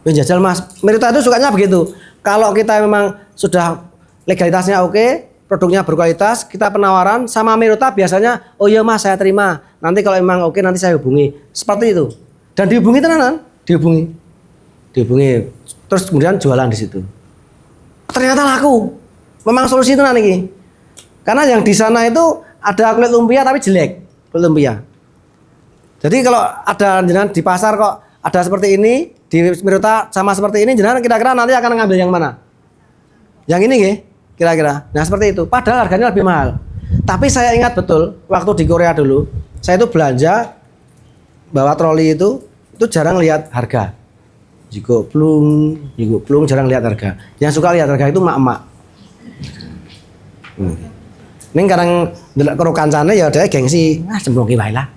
Jajal Mas, Miruta itu sukanya begitu. Kalau kita memang sudah legalitasnya oke, produknya berkualitas, kita penawaran sama Miruta biasanya, oh iya Mas saya terima. Nanti kalau memang oke nanti saya hubungi. Seperti itu. Dan dihubungi tenan, dihubungi. Terus kemudian jualan di situ. Ternyata laku. Memang solusi itu nanti. Karena yang di sana itu ada kulit lumpia tapi jelek, kulit lumpia. Jadi kalau ada jenengan di pasar kok ada seperti ini, di Miruta sama seperti ini, jenengan kira-kira nanti akan ngambil yang mana? Yang ini nggih, kira-kira. Nah, seperti itu. Padahal harganya lebih mahal. Tapi saya ingat betul waktu di Korea dulu, saya itu belanja bawa troli itu jarang lihat harga. Jiko plung jarang lihat harga. Yang suka lihat harga itu mak-mak. Ini kadang delok karo kancane ya dhek gengsi, jemplung ki wae lah.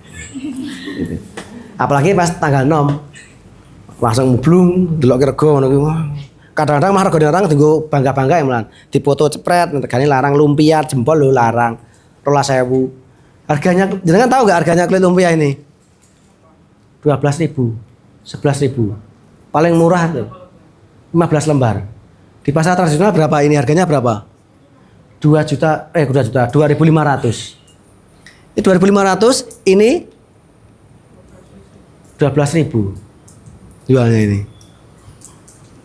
Apalagi pas tanggal 6 langsung blung delok rego ngono kuwi. Kadang-kadang mah regane orang dienggo bangga-bangga ya melan. Dipoto cepret regane larang lumpia jempol lho larang 12.000. Harganya jenengan tahu enggak harganya kulit lumpia ini? 12.000, 11.000. Paling murah tuh 15 lembar. Di pasar tradisional berapa ini harganya berapa? 2.500.000. Ini 2.500, ini 12.000 jualnya ini.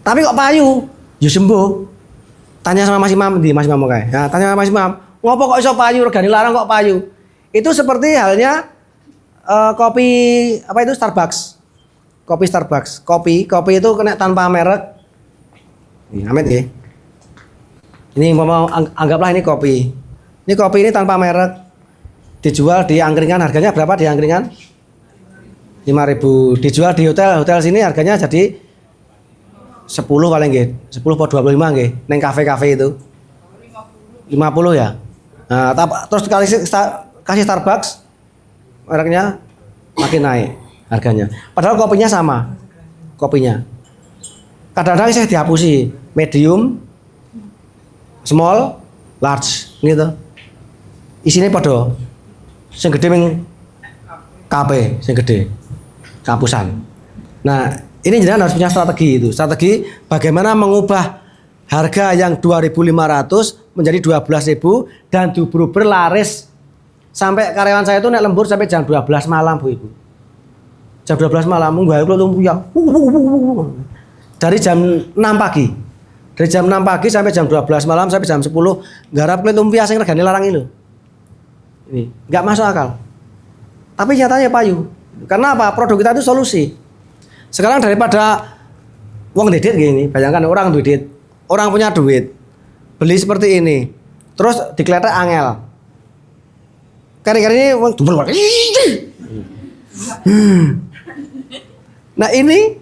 Tapi kok payu? Ya sembuh. Tanya sama Mas Imam di Mas Imam kae. Nah, tanya sama Mas Imam, ngopo kok iso payu regane larang kok payu? Itu seperti halnya kopi apa itu Starbucks. Kopi Starbucks. Kopi itu kena tanpa merek. Nih, amet nggih. Ini mau anggaplah ini kopi. Ini kopi ini tanpa merek. Dijual di angkringan harganya berapa di angkringan? 5.000. Dijual di hotel sini harganya jadi 10 paling nggih. 10 atau 25 nggih. Neng kafe-kafe itu. 50 ya. Nah, terus kasih Starbucks mereknya makin naik harganya. Padahal kopinya sama. Kopinya. Kadang-kadang saya dihapusi medium, small, large gitu. Isinya padha. Sing gede ming KP, sing gede. Kampusan. Nah, ini jenengan harus punya strategi itu. Strategi bagaimana mengubah harga yang 2.500 menjadi 12.000 dan diuber-uber laris. Sampai karyawan saya itu naik lembur sampai jam 12 malam, Bu Ibu. Jam 12 malam munggah kulit lumpia. Dari jam 6 pagi. Dari jam 6 pagi sampai jam 12 malam sampai jam 10 garap kulit lumpia sing regane larang ini. Ini enggak masuk akal. Tapi nyatanya payu. Karena apa? Produk kita itu solusi. Sekarang daripada uang dedit gini, bayangkan orang duit, orang punya duit, beli seperti ini, terus dikletek angel. Kari-kari ini uang double. Nah ini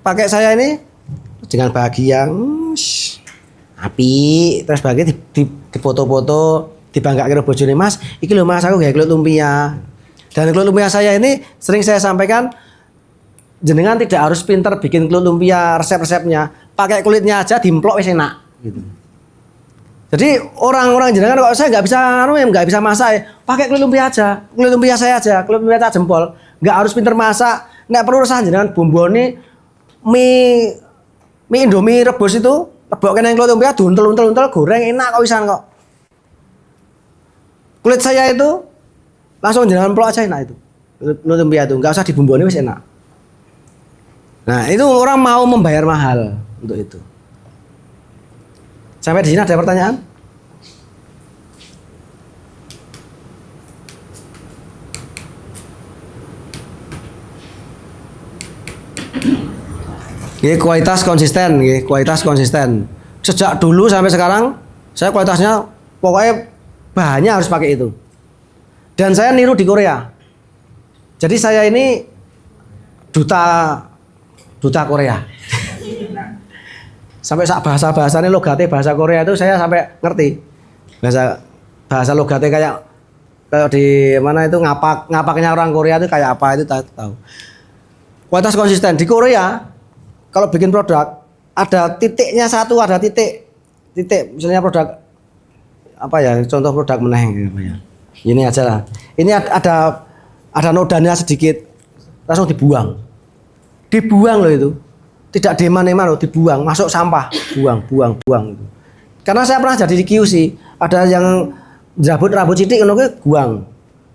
pakai saya ini dengan bahagia, api, terus bahagia di foto-foto, dibanggakan bojone Mas, iki lho Mas aku gawe kulit lumpia. Dan kulit lumpia saya ini sering saya sampaikan, jenengan tidak harus pinter bikin kulit lumpia resep-resepnya, pakai kulitnya aja dimplok wis enak gitu. Jadi orang-orang jenengan kok saya nggak bisa masak, pakai kulit lumpia aja, kulit lumpia saya aja, kulit lumpia tak jempol, nggak harus pinter masak, nggak perlu urusan jenengan bumboni mie Indomie rebus itu, lebokkan yang kulit lumpia, untel goreng enak kok wisan kok. Kulit saya itu langsung jangan plok aja enak itu. Kulit lumpia itu nggak usah dibumboni wis enak. Nah itu orang mau membayar mahal untuk itu. Sampai di sini ada pertanyaan? Kualitas konsisten. Sejak dulu sampai sekarang saya kualitasnya pokoknya bahannya harus pakai itu. Dan saya niru di Korea. Jadi saya ini duta Korea. Sampai bahasa-bahasanya logatnya bahasa Korea itu saya sampai ngerti. Bahasa logatnya kayak di mana itu ngapaknya orang Korea itu kayak apa itu tahu. Kualitas konsisten di Korea kalau bikin produk ada titiknya satu, ada titik misalnya produk apa ya contoh produk meneh gitu ya. Ini aja lah. Ini ada nodanya sedikit langsung dibuang. Dibuang loh itu. Tidak deman-eman loh, dibuang, masuk sampah, buang gitu. Karena saya pernah jadi di QC, ada yang rambut sithik ngono kuwi buang.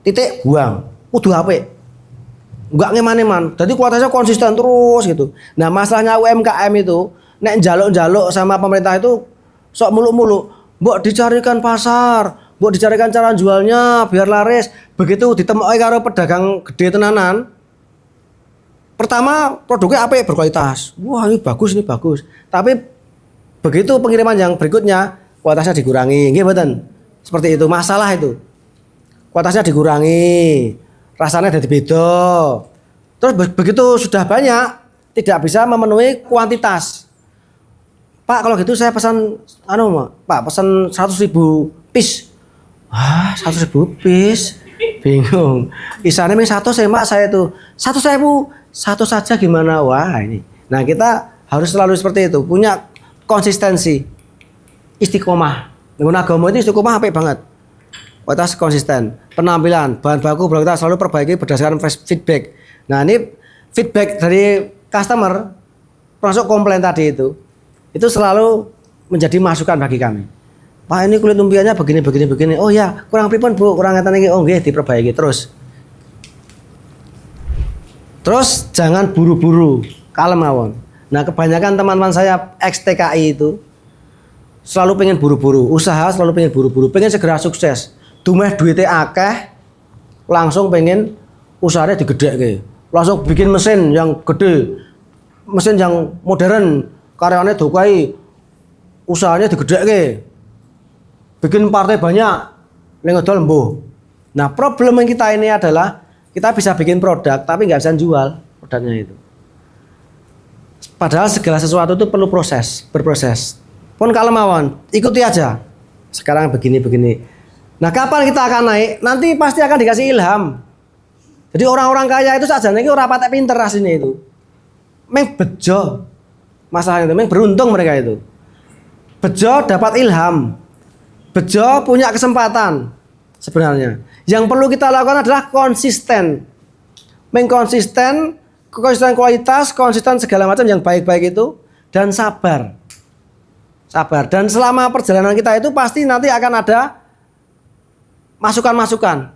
Titik buang. Kudu apik. Enggak ngeman-eman. Jadi kualitasnya konsisten terus gitu. Nah, masalahnya UMKM itu nek njaluk-njaluk sama pemerintah itu sok muluk-muluk. Mbok dicarikan pasar, mbok dicarikan cara jualnya biar laris. Begitu ditemoki karo pedagang gede tenanan. Pertama produknya apik berkualitas. Wah, ini bagus. Tapi begitu pengiriman yang berikutnya kualitasnya dikurangi. Nggih mboten? Seperti itu masalah itu. Kualitasnya dikurangi. Rasanya jadi beda. Terus begitu sudah banyak tidak bisa memenuhi kuantitas. Pak, kalau gitu saya pesan Pak, pesan 100.000 piece. Wah, 100.000 piece. Bingung. Isane ming 100 Mak saya itu. 100.000 satu saja gimana? Wah, ini. Nah, kita harus selalu seperti itu, punya konsistensi. Istiqomah. Dengan agama itu istiqomah apik banget. Kualitas konsisten, penampilan, bahan baku kita selalu perbaiki berdasarkan feedback. Nah, ini feedback dari customer termasuk komplain tadi itu selalu menjadi masukan bagi kami. Pak, ini kulit lumpianya begini. Oh ya, kurang pripun Bu, kurang ngeten iki. Oh nggih, diperbaiki terus. Terus jangan buru-buru, kalem mawon. Nah, kebanyakan teman-teman saya ex TKI itu selalu pengen buru-buru, usaha selalu pengen buru-buru, pengen segera sukses. Dumeh duitnya akeh, langsung pengen usahanya digedhekke. Langsung bikin mesin yang gede, mesin yang modern, karyawannya dokai, usahanya digedhekke. Bikin partai banyak, ning ngedol mbuh. Nah, problem yang kita ini adalah kita bisa bikin produk tapi nggak bisa jual produknya itu. Padahal segala sesuatu itu perlu berproses. Pun kalem mawon, ikuti aja. Sekarang begini. Nah, kapan kita akan naik? Nanti pasti akan dikasih ilham. Jadi orang-orang kaya itu saja nih ora patek pinter asline itu. Meng bejo. Masalahnya itu meng beruntung mereka itu. Bejo dapat ilham. Bejo punya kesempatan sebenarnya. Yang perlu kita lakukan adalah konsisten. Konsisten kualitas, konsisten segala macam yang baik-baik itu dan sabar. Dan selama perjalanan kita itu pasti nanti akan ada masukan-masukan.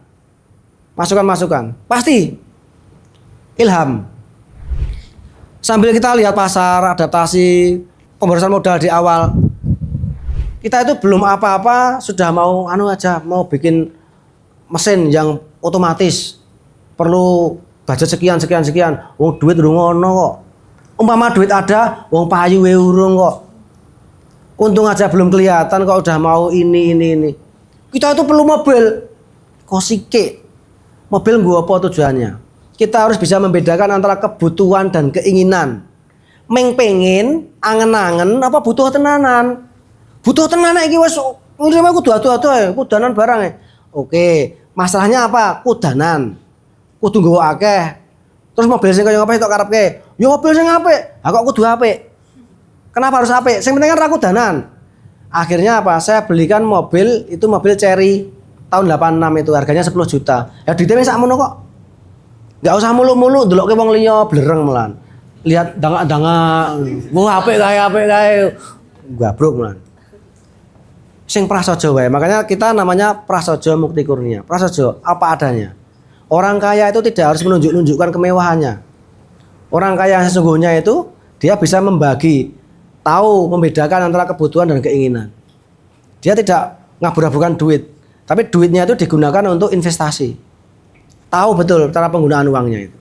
Pasti ilham. Sambil kita lihat pasar, adaptasi, pemborosan modal di awal. Kita itu belum apa-apa sudah mau mau bikin mesin yang otomatis. Perlu budget sekian. Wong duit urung ono kok. Umpama duit ada, wong payu wae urung kok. Untung aja belum kelihatan kok udah mau ini. Kita itu perlu mobil. Kosike. Mobil nggo apa tujuannya? Kita harus bisa membedakan antara kebutuhan dan keinginan. Meng pengen, angen-angen apa butuh tenanan? Butuh tenanan iki wis kudu adu-adu ae, kudanan barang e. Oke, masalahnya apa? Kudanan. Kudu nggawa akeh. Terus mobil sing kaya ngapa tok karepke? Ya mobil sing apik. Kok kudu apik? Kenapa harus apik? Sing penting kan ra kudanan. Akhirnya apa? Saya belikan mobil, itu mobil Cherry tahun 86 itu harganya 10 juta. Ya duitnya sakmono kok. Enggak usah mulu-mulu ndelokke wong liya blereng melan. Lihat dangak-dangak. Wah, apik kae. Gabruk melan. Sing prasaja wae. Makanya kita namanya prasaja mukti kurnia. Prasaja apa adanya. Orang kaya itu tidak harus menunjukkan kemewahannya. Orang kaya yang sesungguhnya itu dia bisa membagi, tahu membedakan antara kebutuhan dan keinginan. Dia tidak ngabur-aburkan duit, tapi duitnya itu digunakan untuk investasi. Tahu betul cara penggunaan uangnya itu.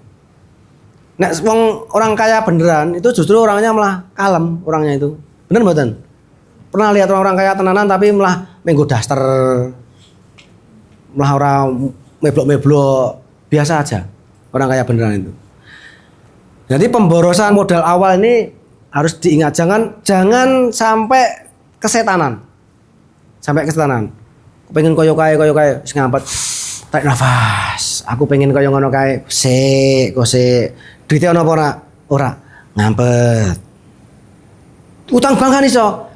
Nek orang kaya beneran itu justru orangnya malah kalem orangnya itu. Bener mboten? Pernah lihat orang kaya tenanan tapi malah menggo daster. Malah orang meblok-meblok, biasa aja orang kaya beneran itu. Jadi pemborosan modal awal ini harus diingat, jangan sampai kesetanan. Pengen koyo kae sing ngampet tarik nafas. Aku pengen koyo ngono kae. Sik. Duite ono apa ora? Ora. Ngampet. Utang bank kan iso.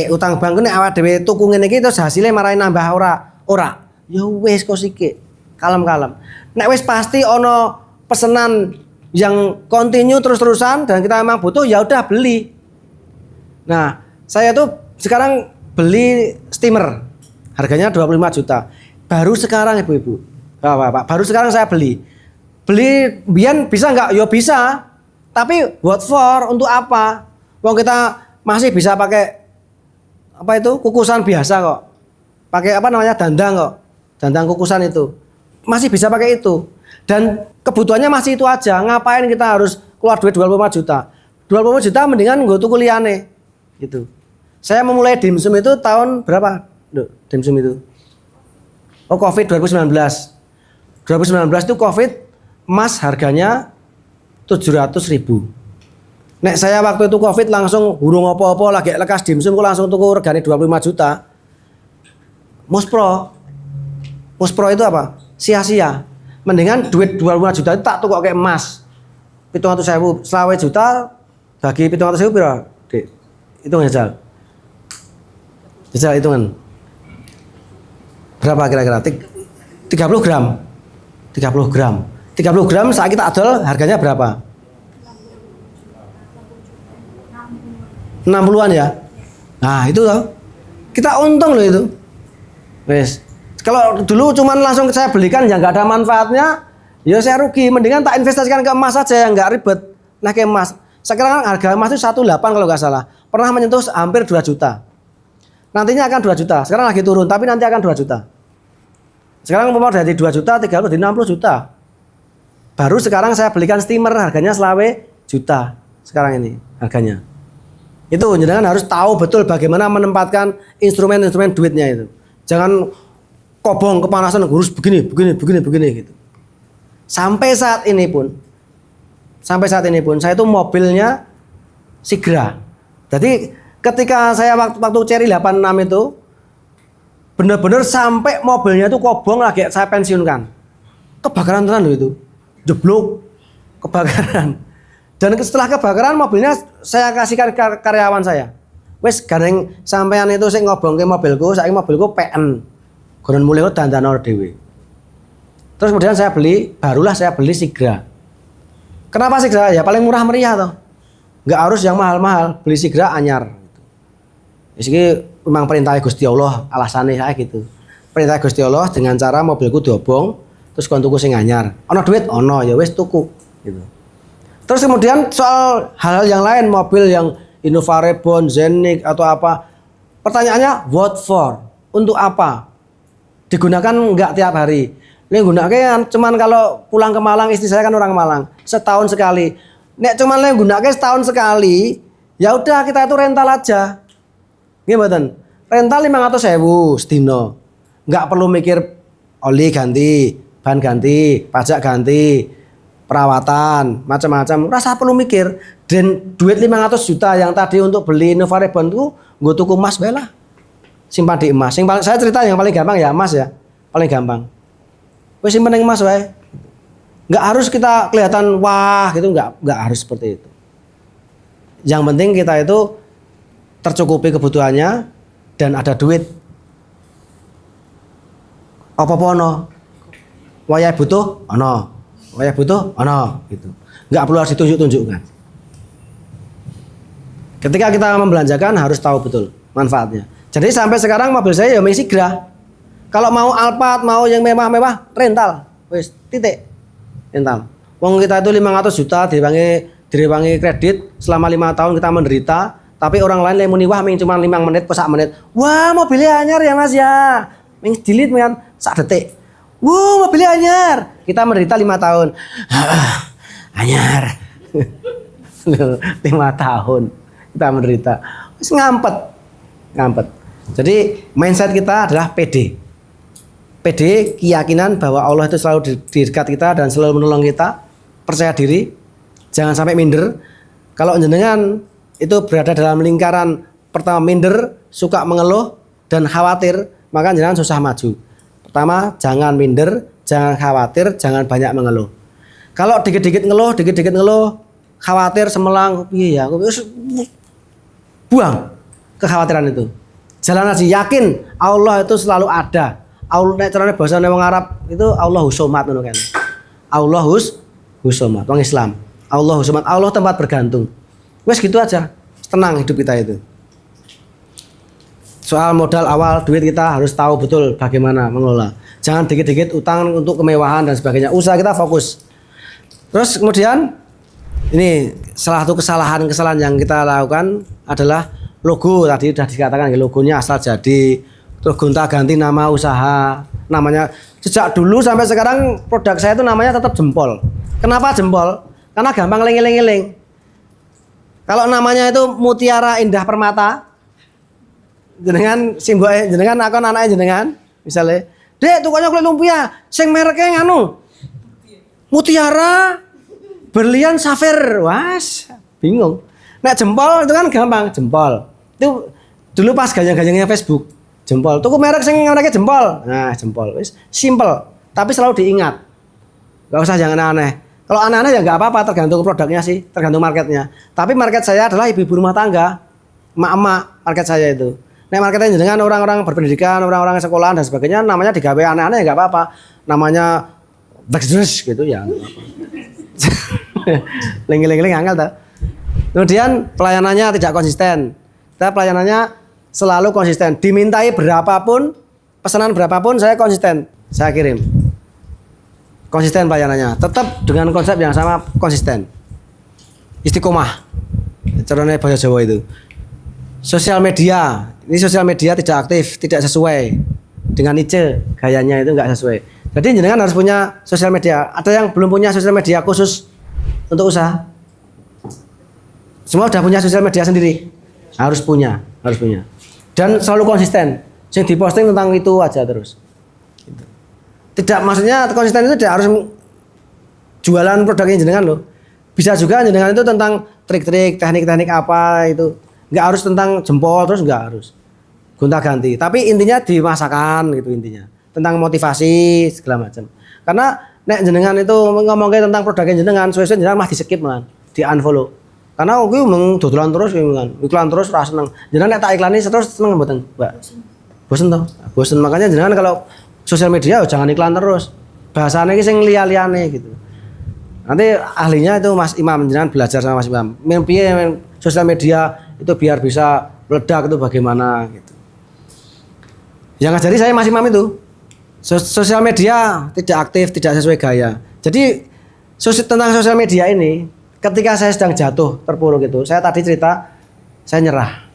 Utang bank ku nek awak dhewe tuku ngene iki terus hasilnya marahi nambah ora? Ora. Ya wis kok sithik. Kalem-kalem. Nek wis pasti ono pesanan yang continue terus-terusan dan kita memang butuh ya udah beli. Nah, saya tuh sekarang beli steamer. Harganya 25 juta. Baru sekarang ibu-ibu. Bapak, baru sekarang saya beli. Beli biyen bisa enggak? Ya bisa. Tapi what for? Untuk apa? Wong kita masih bisa pakai apa itu? Kukusan biasa kok. Pakai apa namanya? Dandang kok. Dandang kukusan itu. Masih bisa pakai itu. Dan kebutuhannya masih itu aja. Ngapain kita harus keluar duit 25 juta? 25 juta mendingan gue tuh kuliahnya. Gitu. Saya memulai dimsum itu tahun berapa? Dimsum itu. Oh, Covid 2019. 2019 itu Covid, emas harganya 700.000. Nek saya waktu itu Covid langsung hurung apa-apa lagi lekas dimsum aku langsung tuku regane 25 juta. Muspro. Muspro itu apa? Sia-sia. Mendingan duit 25 juta itu tak tuku kayak emas. 700.000, 20 juta bagi 700.000 piro? Dik. Hitung jajal. Jajal hitungan. Berapa kira-kira? 30 gram. 30 gram. 30 gram saat kita adol harganya berapa? 60-an ya. Nah, itu loh. Kita untung loh itu. Wes. Kalau dulu cuman langsung saya belikan yang enggak ada manfaatnya, ya saya rugi. Mendingan tak investasikan ke emas saja yang enggak ribet. Nah, ke emas. Sekarang harga emas itu 18 kalau enggak salah. Pernah menyentuh hampir 2 juta. Nantinya akan 2 juta. Sekarang lagi turun, tapi nanti akan 2 juta. Sekarang umpama dari 2 juta, 30, 60 juta. Baru sekarang saya belikan steamer harganya selawe juta. Sekarang ini harganya. Itu jangan harus tahu betul bagaimana menempatkan instrumen-instrumen duitnya itu. Jangan kobong kepanasan ngurus begini gitu. Sampai saat ini pun saya itu mobilnya Sigra. Jadi ketika saya waktu Cherry 86 itu benar-benar sampai mobilnya itu kobong lagi saya pensiunkan. Kebakaran tenan loh itu. Jeblok kebakaran. Dan setelah kebakaran mobilnya saya kasihkan ke karyawan saya. Wes gareng sampean itu sing ngobongke mobilku, saiki mobilku PN. Gonon mulih kok dandano dhewe. Terus kemudian barulah saya beli Sigra. Kenapa Sigra? Ya paling murah meriah toh. Enggak harus yang mahal-mahal, beli Sigra anyar gitu. Iki memang perintah Gusti Allah, alasannya saya gitu. Perintah Gusti Allah dengan cara mobilku diobong, terus kon tuku sing anyar. Ono duit, ono ya wis tuku gitu. Terus kemudian soal hal-hal yang lain, mobil yang Innova Reborn, Zenik atau apa. Pertanyaannya what for? Untuk apa? Digunakan enggak tiap hari. Ini gunakan cuman kalau pulang ke Malang, istri saya kan orang Malang, setahun sekali. Nek cuman gunakan setahun sekali, ya udah kita itu rental aja. Nggih mboten. Rental 500.000 sedina. Enggak perlu mikir oli ganti, ban ganti, pajak ganti, perawatan, macam-macam. Rasa perlu mikir. Dan duit 500 juta yang tadi untuk beli Innova Reborn itu gue tuku emas bela. Simpan di emas. Yang paling saya cerita yang paling gampang ya emas ya. Paling gampang. Wes simpen yang emas wae. Enggak harus kita kelihatan wah gitu, enggak harus seperti itu. Yang penting kita itu tercukupi kebutuhannya dan ada duit. Apa-apa ono. Wayah butuh ono. Wayah butuh ono gitu. Enggak perlu harus ditunjuk-tunjukkan. Ketika kita membelanjakan harus tahu betul manfaatnya. Jadi sampai sekarang mobil saya ya masih Sigra. Kalau mau Alphard, mau yang mewah-mewah, rental. Wis, titik. Rental. Wong kita itu 500 juta direwangi kredit selama 5 tahun kita menderita, tapi orang lain yang muni wah ming cuma 5 menit, pesak menit. Wah, mobilnya anyar ya Mas ya. Ming delete men sak detik. Wah, mobilnya anyar. Kita menderita 5 tahun. Anyar. 5 tahun kita menderita. Wis ngampet. Jadi mindset kita adalah PD, keyakinan bahwa Allah itu selalu di dekat kita dan selalu menolong kita. Percaya diri, jangan sampai minder. Kalau jenengan itu berada dalam lingkaran pertama minder, suka mengeluh dan khawatir, maka jenengan susah maju. Pertama, jangan minder, jangan khawatir, jangan banyak mengeluh. Kalau dikit-dikit ngeluh, khawatir, semelang, iya, buang. kekhawatiran itu. Jalan aja yakin Allah itu selalu ada. Allah nek carane bahasa wong Arab itu Allahus Somad ngono kan. Allahus Somad wong Islam. Allahus Somad, Allah tempat bergantung. Wes gitu aja. Tenang hidup kita itu. Soal modal awal duit kita harus tahu betul bagaimana mengelola. Jangan dikit-dikit utang untuk kemewahan dan sebagainya. Usaha kita fokus. Terus kemudian ini salah satu kesalahan yang kita lakukan adalah logo. Tadi sudah dikatakan logonya asal jadi, terus gonta-ganti nama usaha. Namanya sejak dulu sampai sekarang produk saya itu namanya tetap Jempol. Kenapa Jempol? Karena gampang eling-eling. Kalau namanya itu Mutiara Indah Permata, jenengan simbol jenengan akon anaknya jenengan, misalnya, "Dek, tukangnya kulit lumpia, sing mereknya nganu. Mutiara Berlian Safir." Was, bingung. Nek Jempol itu kan gampang, Jempol. Itu dulu pas ganyang-ganyangnya Facebook, Jempol. Tuku merek sing mereknya Jempol. Nah, Jempol. Wis simple, tapi selalu diingat. Enggak usah jangan aneh. Kalau aneh-aneh ya nggak apa-apa, tergantung produknya sih, tergantung marketnya. Tapi market saya adalah ibu-ibu rumah tangga, emak-emak market saya itu. Nah marketnya dengan orang-orang berpendidikan, orang-orang sekolahan dan sebagainya, namanya digawe aneh-aneh ya nggak apa-apa. Namanya backstreet gitu ya. Ling-ling angel tak. Kemudian pelayanannya tidak konsisten. Kita pelayanannya selalu konsisten. Dimintai berapapun, pesanan berapapun saya konsisten, saya kirim. Konsisten pelayanannya, tetap dengan konsep yang sama, konsisten. Istiqomah. Caranya bahasa Jawa itu. Sosial media, ini sosial media tidak aktif, tidak sesuai dengan niche, gayanya itu enggak sesuai. Jadi jenengan harus punya sosial media. Ada yang belum punya sosial media khusus untuk usaha? Semua udah punya sosial media sendiri. Harus punya. Dan selalu konsisten. Yang diposting tentang itu aja terus. Tidak, maksudnya konsisten itu tidak harus jualan produknya jenengan loh. Bisa juga jenengan itu tentang trik-trik, teknik-teknik apa itu. Nggak harus tentang Jempol terus, nggak harus gonta-ganti. Tapi intinya dimasakan gitu intinya. Tentang motivasi segala macam. Karena nek jenengan itu ngomongin tentang produknya jenengan, sesuai jenengan mah di-skip malah, di-unfollow. Karena aku mung dodolan terus iklan terus ra seneng. Jenengan nek tak iklani terus seneng mboten, Mbak? Bosen toh? Bosen, makanya jenengan kalau sosial media jangan iklan terus. Bahasanya ini sing liya-liyane gitu. Nanti ahlinya itu Mas Imam, jangan belajar sama Mas Imam. Piye sosial media itu biar bisa meledak itu bagaimana gitu. Yang ngajari saya Mas Imam itu. Sosial media tidak aktif, tidak sesuai gaya. Jadi tentang sosial media ini, ketika saya sedang jatuh terpuruk itu, saya tadi cerita saya nyerah.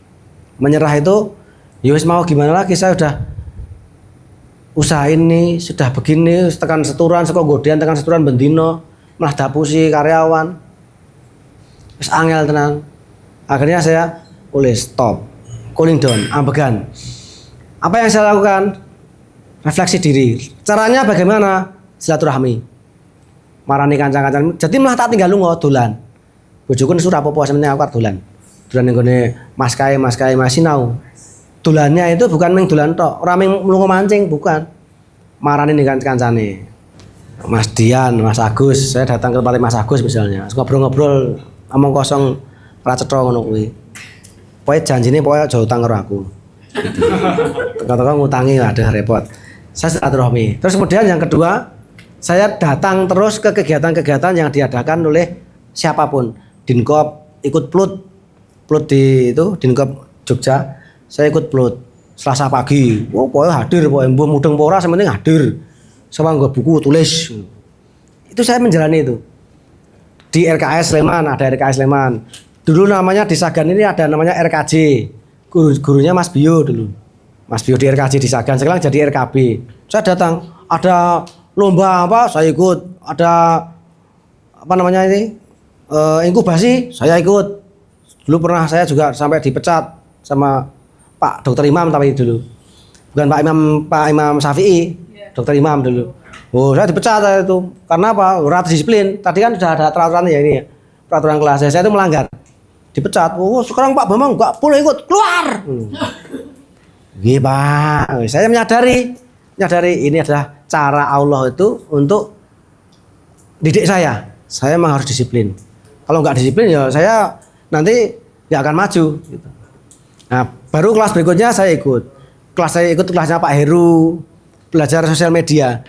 Menyerah itu, ya wis mau gimana lagi, saya udah usaha ini sudah begini, tekan seturan, seko godean tekan seturan bendino, malah dapusi karyawan. Wis angel tenang. Akhirnya saya stop, cooling down, ambegan. Apa yang saya lakukan? Refleksi diri. Caranya bagaimana? Silaturahmi. Marani kancang-kancang. Jadi malah tak tinggal lunga dolan. Bojoku nesu rapopo sementing aku arep dolan. Dolan ning gone Mas Kae sinau. Dolannya itu bukan ming dolan tok, ora ming mlungu mancing, bukan. Marani ning kancane. Mas Dian, Mas Agus, saya datang ke tempat Mas Agus misalnya. Ngobrol-ngobrol, omong kosong ora cetha ngono kuwi. Pokoke janjine pokoke aja utang karo aku. Kata-kata ngutangi ada repot. Saya silaturahmi. Terus kemudian yang kedua, saya datang terus ke kegiatan-kegiatan yang diadakan oleh siapapun. Dinkop ikut plut di itu Dinkop Jogja. Saya ikut plut Selasa pagi. Oh, pokoknya hadir, pokoknya mbuh mudeng pora sementing hadir. Sama nggo buku tulis. Itu saya menjalani itu. Di RKS Sleman, ada RKS Sleman. Dulu namanya di Sagan ini ada namanya RKJ. Gurunya Mas Bio dulu. Mas Bio di RKJ di Sagan, sekarang jadi RKB. Saya datang, ada lomba apa, saya ikut. Ada apa namanya ini? Inkubasi, saya ikut. Dulu pernah saya juga sampai dipecat sama Pak Dokter Imam tapi dulu. Bukan Pak Imam Syafi'i, Dokter Imam dulu. Oh, saya dipecat itu. Karena apa? Ora disiplin. Tadi kan sudah ada peraturan ya ini ya. Peraturan kelas saya itu melanggar. Dipecat. Oh, sekarang Pak Bambang enggak boleh ikut, keluar. Nggih, Pak. Saya menyadari ini adalah cara Allah itu untuk didik saya. Saya memang harus disiplin. Kalau enggak disiplin ya saya nanti enggak akan maju gitu. Nah, baru kelas berikutnya saya ikut. Kelasnya Pak Heru, belajar sosial media.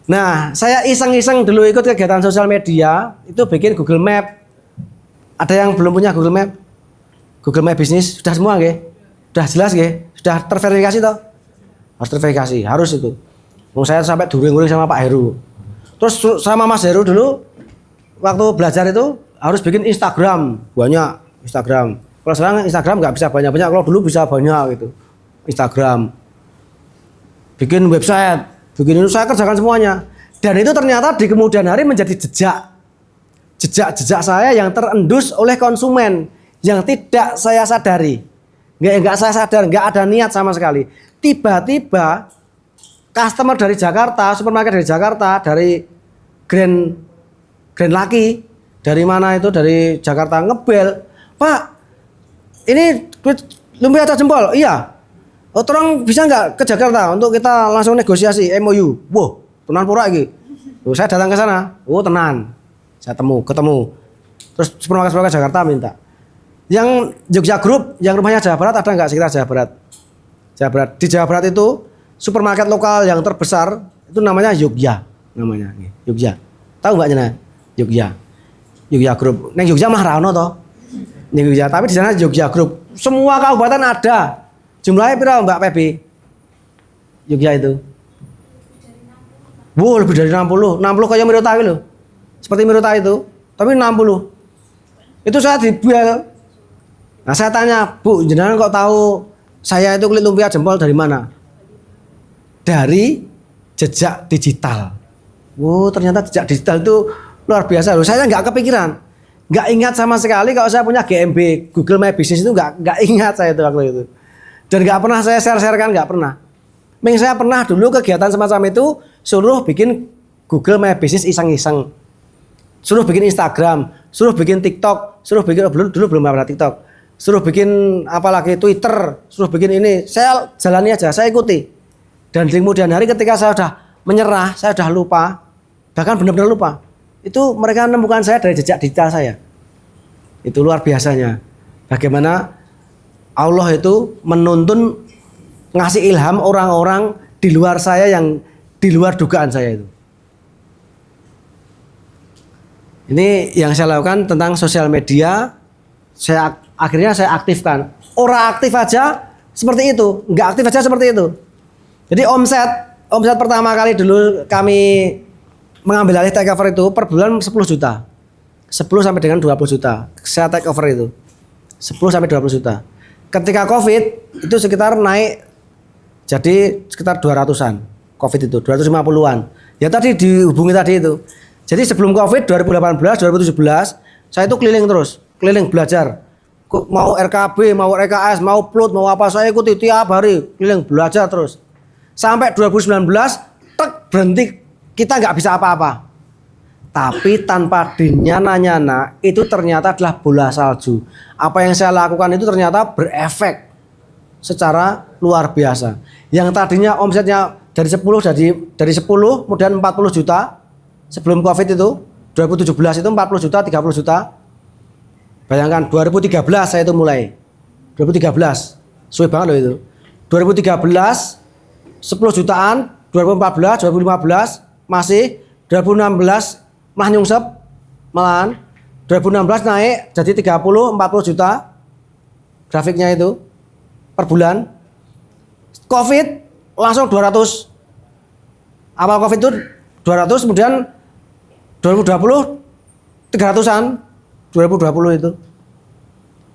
Nah, saya iseng-iseng dulu ikut kegiatan sosial media, itu bikin Google Map. Ada yang belum punya Google Map? Google Map bisnis sudah semua nggih? Sudah jelas nggih? Sudah terverifikasi toh? Harus terverifikasi, harus itu. Saya sampai during-during sama Pak Heru. Terus sama Mas Heru dulu waktu belajar itu harus bikin Instagram, banyak Instagram. Kalau sekarang Instagram nggak bisa banyak-banyak, kalau dulu bisa banyak gitu. Instagram, bikin website, bikin itu saya kerjakan semuanya. Dan itu ternyata di kemudian hari menjadi jejak saya yang terendus oleh konsumen yang tidak saya sadari. Nggak saya sadar, nggak ada niat sama sekali. Tiba-tiba customer dari Jakarta, supermarket dari Jakarta, dari Grand Lucky, dari mana itu, dari Jakarta ngebel, Pak, ini lumpia atas jempol, iya. Oh, tolong bisa nggak ke Jakarta untuk kita langsung negosiasi MOU. Wah, tenan pura lagi. Saya datang ke sana, oh tenan, saya ketemu. Terus supermarket Jakarta minta. Yang Jogja Group, yang rumahnya Jawa Barat ada nggak sekitar Jawa Barat? Jawa Barat. Di Jawa Barat itu supermarket lokal yang terbesar itu namanya Jogja, namanya Jogja. Tahu nggak Jena? Jogja Group. Neng Jogja mah rano toh. Neng Jogja, tapi di sana Jogja Group. Semua kabupaten ada. Jumlahnya berapa Mbak Pebi? Jogja itu. Wow, lebih dari 60. 60 kayak Miruta loh. Seperti Miruta itu, tapi 60. Itu saya dibuat. Nah, saya tanya, Bu, jenengan kok tahu saya itu kulit lumpia jempol dari mana? Dari jejak digital. Wow, ternyata jejak digital itu luar biasa loh. Saya nggak kepikiran, nggak ingat sama sekali kalau saya punya GMB Google My Business itu nggak ingat saya itu waktu itu. Dan nggak pernah saya share-sharekan, nggak pernah. Saya pernah dulu kegiatan semacam itu suruh bikin Google My Business iseng-iseng, suruh bikin Instagram, suruh bikin TikTok, suruh bikin dulu belum ada TikTok. Suruh bikin apalagi Twitter, suruh bikin ini, saya jalani aja, saya ikuti. Dan di kemudian hari ketika saya sudah menyerah, saya sudah lupa, bahkan benar-benar lupa. Itu mereka menemukan saya dari jejak digital saya. Itu luar biasanya. Bagaimana Allah itu menuntun, ngasih ilham orang-orang di luar saya yang di luar dugaan saya itu. Ini yang saya lakukan tentang sosial media. Akhirnya saya aktifkan. Orang aktif aja seperti itu, nggak aktif aja seperti itu. Jadi omset pertama kali dulu kami mengambil alih take over itu per bulan 10 juta. 10 sampai dengan 20 juta. Saya take over itu. 10 sampai 20 juta. Ketika Covid itu sekitar naik jadi sekitar 200-an. Covid itu 250-an. Ya tadi dihubungi tadi itu. Jadi sebelum Covid 2018, 2017 saya itu keliling belajar. Mau RKB, mau RKS, mau plot, mau apa saya ikuti tiap hari keliling belajar terus. Sampai 2019 berhenti, kita nggak bisa apa-apa. Tapi tanpa dinyana-nyana itu ternyata adalah bola salju. Apa yang saya lakukan itu ternyata berefek secara luar biasa. Yang tadinya omsetnya dari 10 kemudian 40 juta sebelum Covid itu 2017 itu 40 juta, 30 juta. Bayangkan 2013 saya itu mulai. 2013. Suwe banget loh itu. 2013 10 jutaan, 2014, 2015 masih, 2016 malah nyungsep malahan. 2016 naik jadi 30, 40 juta. Grafiknya itu per bulan. Covid langsung 200. Awal Covid itu 200, kemudian 2020 300-an. 2020 itu.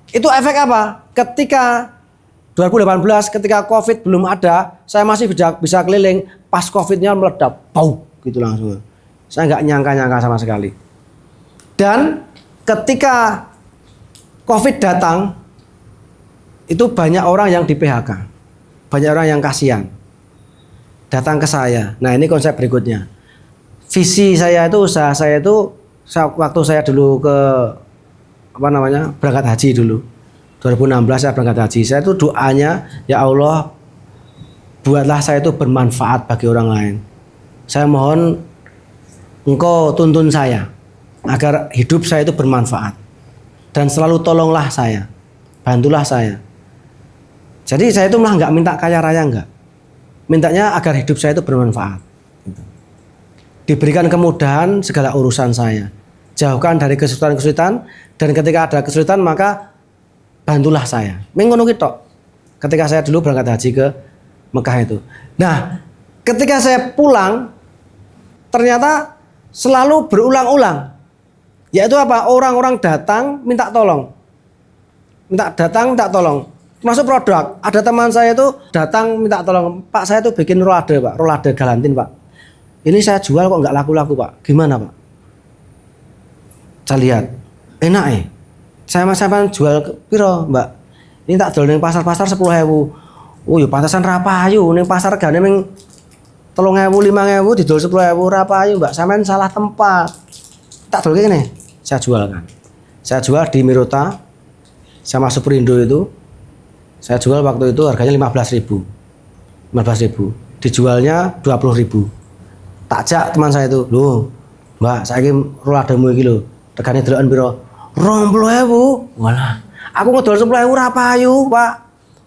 Itu efek apa? Ketika 2018 ketika Covid belum ada, saya masih bisa keliling, pas Covidnya meledak, bau gitu langsung. Saya nggak nyangka sama sekali. Dan ketika Covid datang, itu banyak orang yang di PHK, banyak orang yang kasihan, datang ke saya. Nah ini konsep berikutnya. Visi saya itu, usaha saya itu, waktu saya dulu ke berangkat haji dulu 2016 saya berangkat haji, saya itu doanya, ya Allah buatlah saya itu bermanfaat bagi orang lain. Saya mohon Engkau tuntun saya agar hidup saya itu bermanfaat, dan selalu tolonglah saya, bantulah saya. Jadi saya itu malah nggak minta kaya raya, nggak. Mintanya agar hidup saya itu bermanfaat. Gitu. Diberikan kemudahan segala urusan saya. Jauhkan dari kesulitan-kesulitan, dan ketika ada kesulitan maka bantulah saya. Mengono tok. Ketika saya dulu berangkat haji ke Mekah itu. Nah, ketika saya pulang ternyata selalu berulang-ulang. Yaitu apa? Orang-orang datang minta tolong. Minta tolong. Masuk produk. Ada teman saya itu datang minta tolong. Pak, saya tuh bikin rolade, Pak. Rolade galantin, Pak. Ini saya jual kok nggak laku-laku, Pak. Gimana, Pak? Saya lihat. Enak ya. Saya jual ke piro, Mbak? Ini tak jual ning pasar-pasar 10.000. Oh, ya pantasan ra payu ning pasar regane ming 3.000 5.000 didol 10.000 ra payu, Mbak. Sampean salah tempat. Tak dol kene. Saya jualkan. Saya jual di Mirota sama Superindo itu. Saya jual waktu itu harganya 15.000. 15.000. Dijualnya 20.000. Tak jak teman saya itu. Loh, Mbak, saiki rolademu iki lho. Regane deloken piro? 20.000. Walah, aku ngedol 10.000 ra payu, Pak.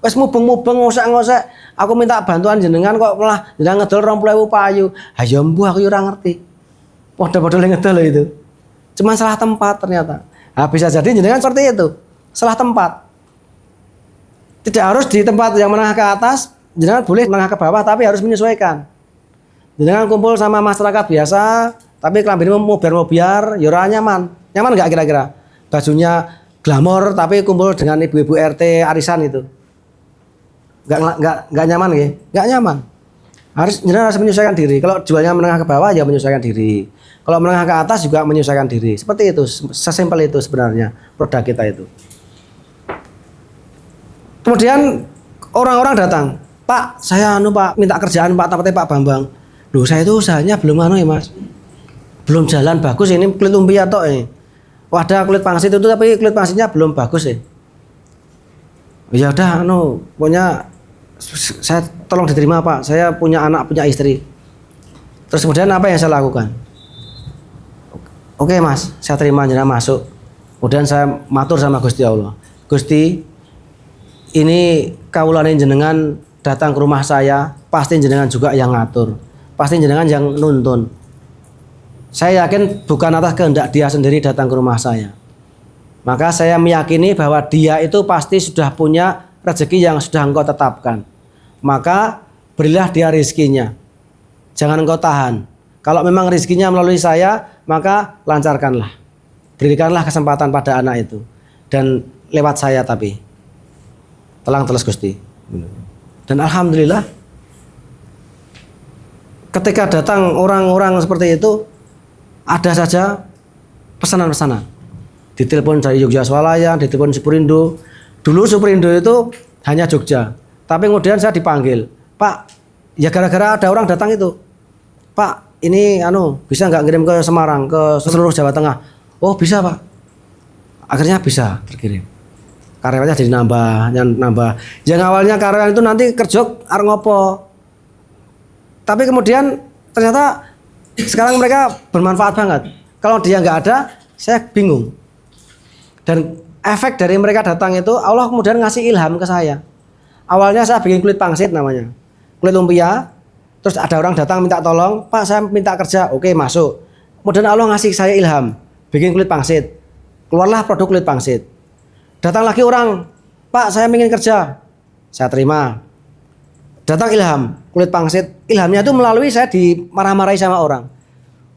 Wes mubeng-mubeng ngosek-ngosek. Aku minta bantuan jenengan kok malah jenengan ngedol 20.000 payu. Ha ya mbuh aku ora ngerti. Padha-padha ngedol itu. Cuma salah tempat ternyata. Nah, bisa jadi jenengan seperti itu. Salah tempat. Tidak harus di tempat yang menengah ke atas, jenengan boleh menengah ke bawah tapi harus menyesuaikan. Jenengan kumpul sama masyarakat biasa, tapi kelambine mobiar-mobiar, ya ora nyaman. Nyaman enggak kira-kira? Bajunya glamor tapi kumpul dengan ibu-ibu RT arisan itu. Enggak nyaman nggih? Enggak nyaman. Jenengan harus menyesuaikan diri. Kalau jualnya menengah ke bawah ya menyesuaikan diri. Kalau menengah ke atas juga menyesuaikan diri. Seperti itu, sesimpel itu sebenarnya produk kita itu. Kemudian orang-orang datang, Pak, saya Pak minta kerjaan Pak, tapi Pak Bambang. Loh, saya itu usahanya belum ya Mas. Belum jalan bagus ini kulit lumpia tok ini. Wadah kulit pangsit itu tapi kulit pangsitnya belum bagus ya. Ya udah pokoknya saya tolong diterima Pak. Saya punya anak, punya istri. Terus kemudian apa yang saya lakukan? Oke Mas, saya terima jenengan masuk. Kemudian saya matur sama Gusti Allah. Gusti, ini kawulane jenengan datang ke rumah saya, pasti jenengan juga yang ngatur. Pasti jenengan yang nuntun. Saya yakin bukan atas kehendak dia sendiri datang ke rumah saya. Maka saya meyakini bahwa dia itu pasti sudah punya rezeki yang sudah engkau tetapkan. Maka berilah dia rezekinya. Jangan engkau tahan. Kalau memang rezekinya melalui saya, maka lancarkanlah. Berikanlah kesempatan pada anak itu. Dan lewat saya tapi. Telang teles Gusti. Dan alhamdulillah ketika datang orang-orang seperti itu ada saja pesanan-pesanan. Ditelepon dari Jogja Swalayan, ditelepon Superindo. Dulu Superindo itu hanya Jogja. Tapi kemudian saya dipanggil, Pak, ya gara-gara ada orang datang itu. Pak, ini bisa nggak ngirim ke Semarang, ke seluruh Jawa Tengah? Oh bisa Pak. Akhirnya bisa terkirim. Karyawannya jadi nambah. Yang awalnya karyawan itu nanti kerjok arep ngopo. Tapi kemudian ternyata sekarang mereka bermanfaat banget. Kalau dia nggak ada, saya bingung. Dan efek dari mereka datang itu Allah kemudian ngasih ilham ke saya. Awalnya saya bikin kulit pangsit namanya, kulit lumpia. Terus ada orang datang minta tolong, Pak saya minta kerja, oke masuk. Kemudian Allah ngasih saya ilham, bikin kulit pangsit. Keluarlah produk kulit pangsit. Datang lagi orang, Pak saya ingin kerja, saya terima. Datang ilham, kulit pangsit. Ilhamnya itu melalui saya dimarah-marahi sama orang.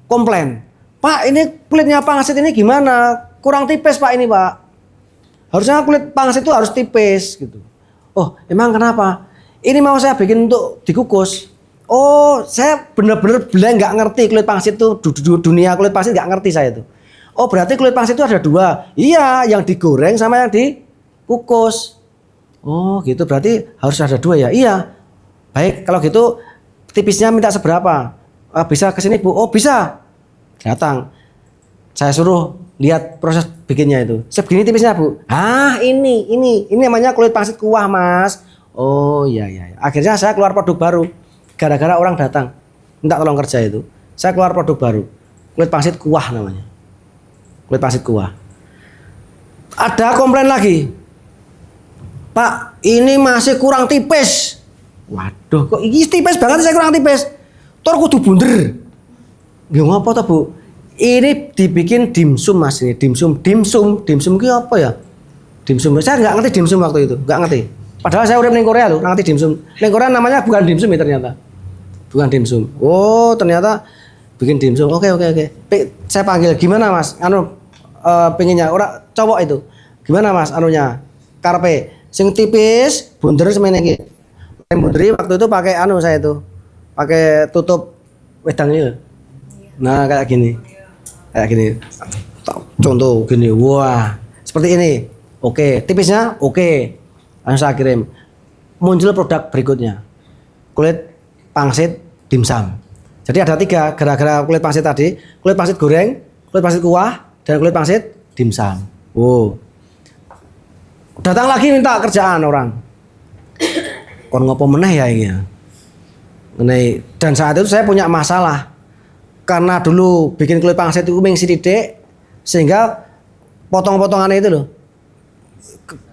Komplain, Pak ini kulitnya pangsit ini gimana? Kurang tipis Pak ini Pak. Harusnya kulit pangsit itu harus tipis gitu. Oh emang kenapa? Ini mau saya bikin untuk dikukus. Oh saya benar-benar nggak ngerti kulit pangsit itu, dunia kulit pangsit nggak ngerti saya itu. Oh berarti kulit pangsit itu ada dua. Iya, yang digoreng sama yang dikukus. Oh gitu, berarti harus ada dua ya. Iya. Baik, kalau gitu tipisnya minta seberapa? Bisa kesini Bu? Oh bisa. Datang. Saya suruh lihat proses bikinnya itu. Segini tipisnya Bu. Ini namanya kulit pangsit kuah Mas. Oh iya. Akhirnya saya keluar produk baru. Gara-gara orang datang minta tolong kerja itu, saya keluar produk baru. Kulit pangsit kuah namanya. Kulit pangsit kuah. Ada komplain lagi. Pak, ini masih kurang tipis. Waduh, kok ini tipis banget saya kurang tipis. Tur kudu bunder. Nggih ngapa to, Bu? Ini dibikin dimsum Mas ini, dimsum ki apa ya? Dimsum. Saya nggak ngerti dimsum waktu itu, nggak ngerti. Padahal saya udah ning Korea loh, nggak ngerti dimsum. Ning Korea namanya bukan dimsum ya ternyata. Bukan dimsum. Oh, ternyata bikin dimsum. Oke. Saya panggil, gimana Mas? Pengennya ora cowok itu. Gimana Mas anunya? Karepe sing tipis, bunder semene iki. Bunderi waktu itu pakai saya itu. Pakai tutup wedang ini. Nah, kayak gini. Kayak gini. Contoh gini. Wah, seperti ini. Oke, tipisnya oke. Langsung saya kirim. Muncul produk berikutnya. Kulit pangsit dimsum. Jadi ada 3 gara-gara kulit pangsit tadi, kulit pangsit goreng, kulit pangsit kuah, dan kulit pangsit dimsum. Wow. Datang lagi minta kerjaan orang. Kon ngopo meneh ya ini ya. Dan saat itu saya punya masalah. Karena dulu bikin kulit pangsit itu ming sithik sehingga potong-potongannya itu loh.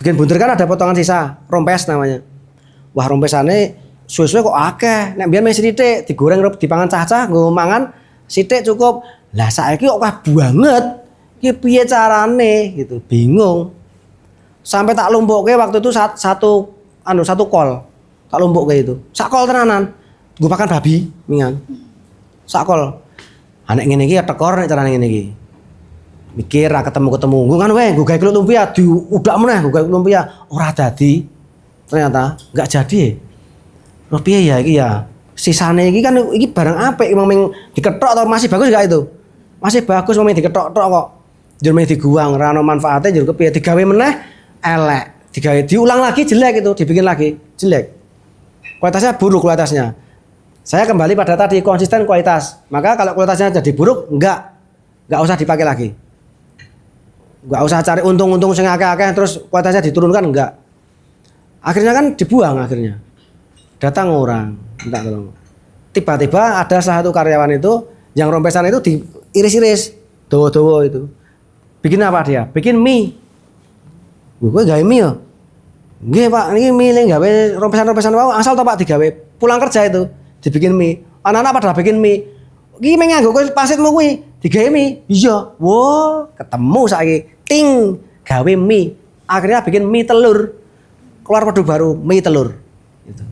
Bikin bunder kan ada potongan sisa, rompes namanya. Wah, rompesane suwe-suwe kok akeh. Nek biyen ming sithik digoreng dipangan cah-cah nggo mangan sithik cukup. Lah saiki kok akeh banget. Iki piye carane gitu, bingung. Sampai tak lumpukke waktu itu satu kol. Tak lumpukke itu. Sak kol tenanan. Gue makan babi mingan. Sak kol. Anek ngene iki tekor nek carane ngene iki. Mikir ra ketemu-ketemu. Gue kan gue gawe kulit lumpia diudak meneh, gue gawe lumpia ora dadi. Ternyata enggak jadi. Lho piye ya iki ya? Sisane iki kan iki barang apik mung diketok atau masih bagus enggak itu? Masih bagus mung diketok-tok kok. Njur mung diguang ra ono manfaate njur kepiye digawe meneh elek. Digawe diulang lagi jelek itu, dibikin lagi jelek. Kualitasnya buruk kualitasnya. Saya kembali pada tadi konsisten kualitas. Maka kalau kualitasnya jadi buruk enggak usah dipakai lagi. Enggak usah cari untung-untung sing akeh-akeh terus kualitasnya diturunkan enggak. Akhirnya kan dibuang akhirnya. Datang orang minta tolong. Tiba-tiba ada salah satu karyawan itu yang rompesan itu diiris-iris, dawa-dawa itu. Bikin apa dia? Bikin mie. Gue gawe mie ya. Nggih Pak, ini mie ning gawe rompesan-rompesan wae asal to Pak digawe. Pulang kerja itu dibikin mie. Anak-anak pada bikin mie. Iki meng nganggo pasitmu kuwi, digawe mie. Iya. Wow, ketemu saiki. Ting, gawe mie. Akhirnya bikin mie telur. Keluar produk baru, mie telur. Gitu.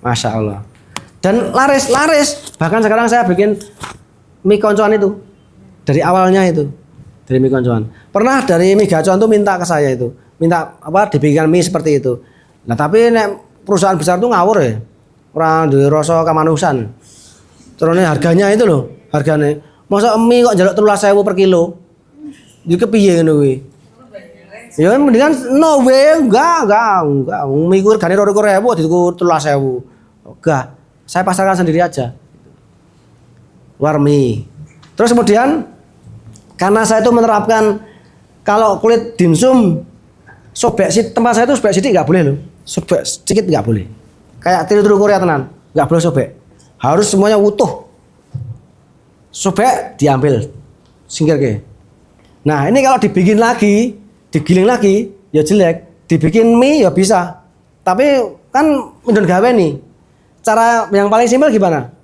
Masya Allah. Dan laris. Bahkan sekarang saya bikin mie koncoan itu. Dari awalnya itu. Dari mie koncoan. Pernah dari mie gacoan tuh minta ke saya itu. Minta dibikinkan mie seperti itu. Nah tapi nek perusahaan besar tuh ngawur ya. Orang duwe rasa kamanusan. Terus harganya itu loh, harganya. Masa mie kok njaluk 13.000 per kilo. Iki kepiye ngono kuwi? Ya mendingan no way, enggak. Mie ku regane 22.000 diku 13.000. Enggak. Saya pasarkan sendiri aja. Luar mie. Terus kemudian karena saya itu menerapkan kalau kulit dimsum sobek sih tempat saya itu sobek sedikit nggak boleh loh, sobek sedikit nggak boleh. Kayak tiru-tiru Korea tenan, nggak boleh sobek. Harus semuanya utuh. Sobek diambil, singkir ke. Nah ini kalau dibikin lagi, digiling lagi, ya jelek. Dibikin mie ya bisa, tapi kan menurut gawe nih. Cara yang paling simpel gimana?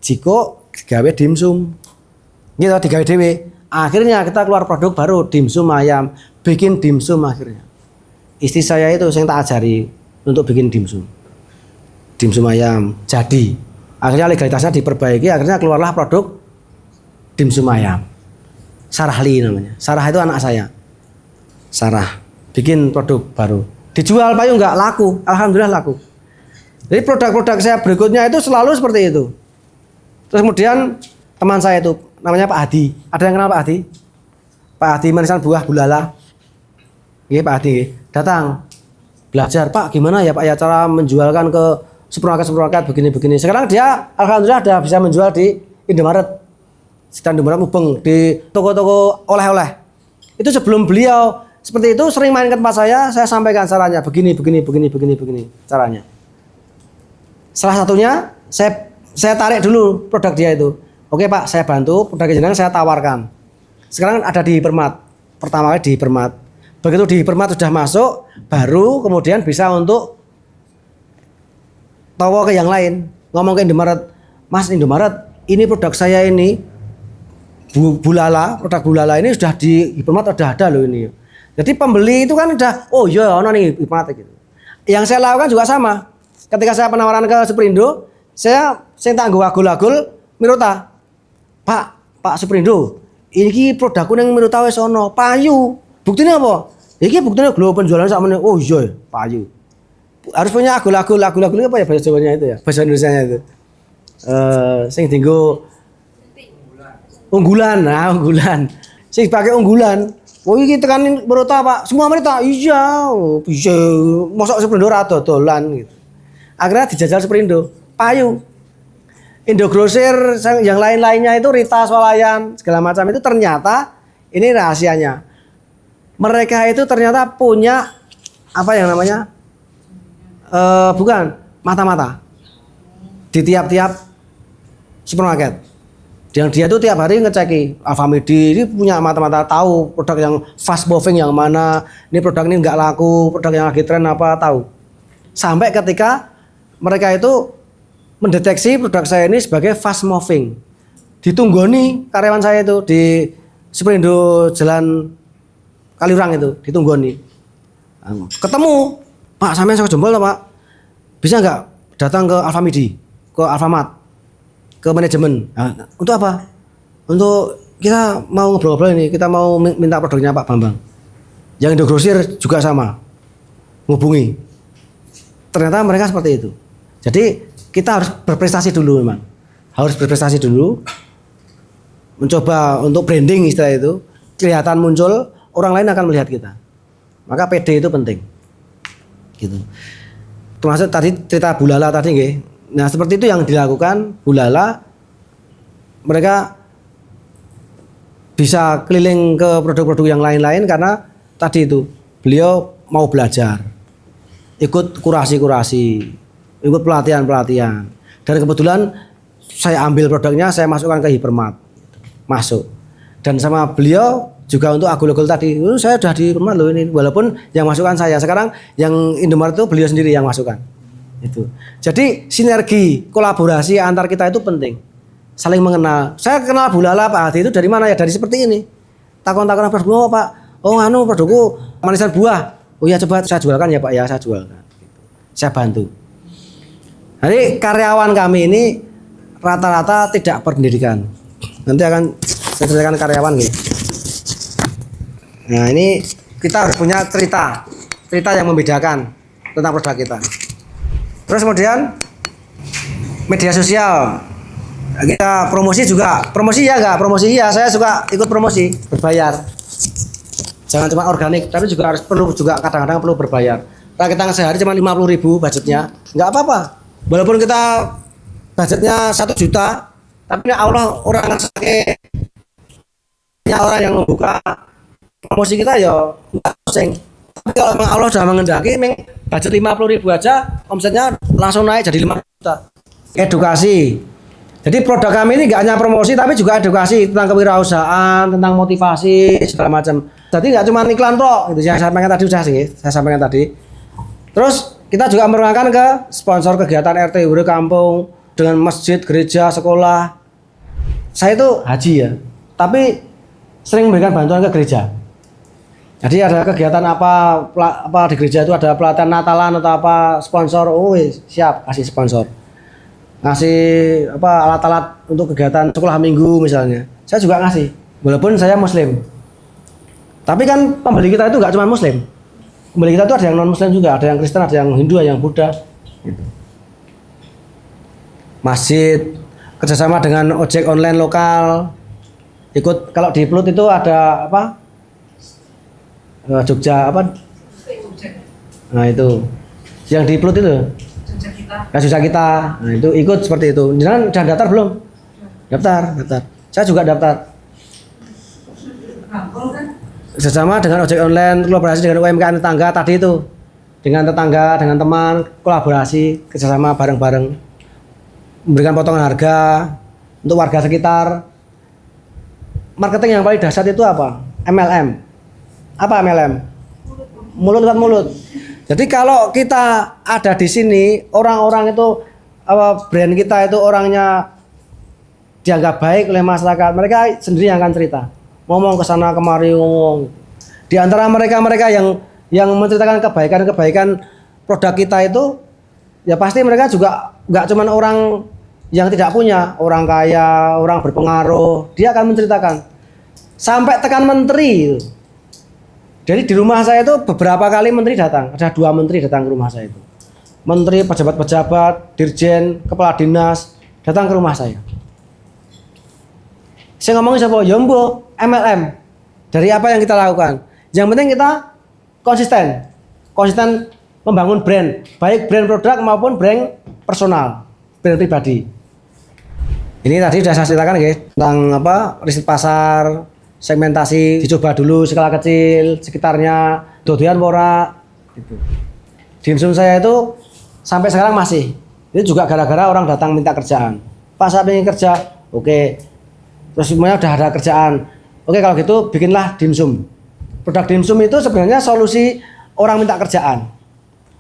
Jiko digawe dimsum, gitu digawe dewe. Akhirnya kita keluar produk baru dimsum ayam, bikin dimsum akhirnya. Istri saya itu yang tak ajari untuk bikin dimsum ayam jadi. Akhirnya legalitasnya diperbaiki, akhirnya keluarlah produk dimsum ayam. Sarahli namanya. Sarah itu anak saya. Sarah bikin produk baru. Dijual payung nggak laku, alhamdulillah laku. Jadi produk-produk saya berikutnya itu selalu seperti itu. Terus kemudian teman saya itu namanya Pak Hadi. Ada yang kenal Pak Hadi? Pak Hadi manisan buah bulala. Iya Pak Hadi. Datang belajar Pak gimana ya Pak ya cara menjualkan ke supermarket begini. Sekarang dia alhamdulillah sudah bisa menjual di Indomaret. Stand Indomaret Mubeng di toko-toko oleh-oleh. Itu sebelum beliau seperti itu sering main ke tempat saya sampaikan caranya begini caranya. Salah satunya saya tarik dulu produk dia itu. Oke Pak, saya bantu, produk jenengan saya tawarkan. Sekarang ada di Hipermat. Pertama kali di Hipermat. Begitu di Hypermart sudah masuk, baru kemudian bisa untuk tawa ke yang lain. Ngomong ke Indomaret, Mas Indomaret, ini produk saya ini Bulala, produk Bulala ini sudah di Hypermart sudah ada loh ini. Jadi pembeli itu kan udah, oh iya ono nih Hypermart gitu. Yang saya lakukan juga sama. Ketika saya penawaran ke Superindo, saya tangguh agul-agul Mirota. Pak Superindo, ini produkku yang Mirota wis ono, payu. Buktinya apa? Iki buktinya global penjualan sama nih. Oh iya, payu. Harus punya agul-agul apa ya bahasa Jawanya itu ya? Bahasa Indonesianya itu. Sing dinggo unggulan. Nah, unggulan. Sing pakai unggulan. Oh iki tekanin Mirota, Pak. Semua Mirota. Iya, bisa mosok Superindo ra dodolan gitu. Akhirnya dijajal Superindo, payu. Indogrosir yang lain-lainnya itu Rita Swalayan segala macam itu ternyata ini rahasianya. Mereka itu ternyata punya apa yang namanya bukan mata-mata di tiap-tiap supermarket. Yang dia tuh tiap hari ngeceki Alfamidi ini punya mata-mata tahu produk yang fast moving yang mana, ini produk ini nggak laku, produk yang lagi tren apa tahu. Sampai ketika mereka itu mendeteksi produk saya ini sebagai fast moving. Ditunggoni karyawan saya itu di Superindo Jalan Kaliurang itu, ditunggoni. Ketemu, Pak, sampean saya jempol Pak. Bisa nggak datang ke Alfamidi, ke Alfamart, ke manajemen. Nah, untuk apa? Untuk kita mau ngobrol-ngobrol ini, kita mau minta produknya Pak Bambang. Yang Indogrosir juga sama. Hubungi. Ternyata mereka seperti itu. Jadi kita harus berprestasi dulu memang. Harus berprestasi dulu. Mencoba untuk branding istilah itu. Kelihatan muncul, orang lain akan melihat kita. Maka PD itu penting. Gitu. Termasuk tadi cerita Bulala tadi nggih. Nah, seperti itu yang dilakukan Bulala. Mereka bisa keliling ke produk-produk yang lain-lain karena tadi itu beliau mau belajar. Ikut kurasi-kurasi. Ikut pelatihan-pelatihan. Dan kebetulan saya ambil produknya, saya masukkan ke Hypermart. Masuk. Dan sama beliau juga untuk agul-agul tadi, saya sudah di Hypermart loh ini. Walaupun yang masukkan saya. Sekarang yang Indomaret itu beliau sendiri yang masukkan. Itu. Jadi sinergi, kolaborasi antar kita itu penting. Saling mengenal. Saya kenal Bulala Pak Hadi itu dari mana ya? Dari seperti ini. Takon-takon produk, oh Pak, oh anu produkku manisan buah. Oh ya coba saya jualkan ya Pak ya, saya jualkan. Saya bantu. Jadi karyawan kami ini rata-rata tidak berpendidikan. Nanti akan saya ceritakan karyawan gitu. Nah ini kita harus punya cerita yang membedakan tentang produk kita. Terus kemudian media sosial kita promosi juga. Promosi ya enggak? Promosi ya, saya suka ikut promosi berbayar. Jangan cuma organik, tapi juga harus perlu juga kadang-kadang perlu berbayar. Nah, kita sehari cuma 50.000 budgetnya, nggak apa-apa. Walaupun kita budgetnya 1 juta, tapi Allah orang yang membuka promosi kita ya nggak pusing. Tapi kalau memang Allah sudah mengendaki, budget 50.000 aja, omsetnya langsung naik jadi 5 juta. Edukasi. Jadi produk kami ini nggak hanya promosi, tapi juga edukasi tentang kewirausahaan, tentang motivasi segala macam. Jadi nggak cuma iklan kok, itu yang saya sampaikan tadi sudah sih, saya sampaikan tadi. Terus kita juga meruangkan ke sponsor kegiatan RT RW kampung dengan masjid, gereja, sekolah. Saya itu haji ya, tapi sering memberikan bantuan ke gereja. Jadi ada kegiatan apa di gereja itu ada pelatihan Natalan atau apa sponsor, oh siap kasih sponsor. Ngasih apa alat-alat untuk kegiatan sekolah minggu misalnya. Saya juga ngasih, walaupun saya Muslim. Tapi kan pembeli kita itu nggak cuma Muslim. Pembeli kita itu ada yang non Muslim juga, ada yang Kristen, ada yang Hindu, ada yang Buddha. Gitu. Masjid, kerjasama dengan ojek online lokal. Ikut kalau di Plut itu ada apa? Jogja apa? Nah itu, yang di Plut itu. Jogja kita. Nah itu ikut seperti itu. Jangan udah daftar belum? Daftar. Saya juga daftar. Kerjasama dengan ojek online, kolaborasi dengan UMKM tetangga tadi itu, dengan tetangga, dengan teman, kolaborasi, kerjasama bareng-bareng, memberikan potongan harga untuk warga sekitar. Marketing yang paling dahsyat itu apa? MLM. Apa MLM? mulut lewat mulut. Jadi kalau kita ada di sini, orang-orang itu brand kita itu orangnya dianggap baik oleh masyarakat, mereka sendiri yang akan cerita. Ngomong ke sana kemari ngomong. Di antara mereka-mereka yang menceritakan kebaikan-kebaikan produk kita itu, ya pasti mereka juga nggak cuman orang yang tidak punya, orang kaya, orang berpengaruh, dia akan menceritakan. Sampai tekan menteri. Jadi di rumah saya itu beberapa kali menteri datang, ada 2 menteri datang ke rumah saya itu. Menteri, pejabat-pejabat, dirjen, kepala dinas datang ke rumah saya. Saya ngomongin siapa? Ya mbok, MLM. Dari apa yang kita lakukan? Yang penting kita konsisten membangun brand, baik brand produk maupun brand personal, brand pribadi. Ini tadi sudah saya ceritakan guys tentang riset pasar, segmentasi, dicoba dulu skala kecil, sekitarnya, dodoyan ora gitu. Dimsum saya itu sampai sekarang masih. Itu juga gara-gara orang datang minta kerjaan. Pak saya pengen kerja, oke. Terus semuanya udah ada kerjaan. Oke kalau gitu bikinlah dimsum. Produk dimsum itu sebenarnya solusi orang minta kerjaan.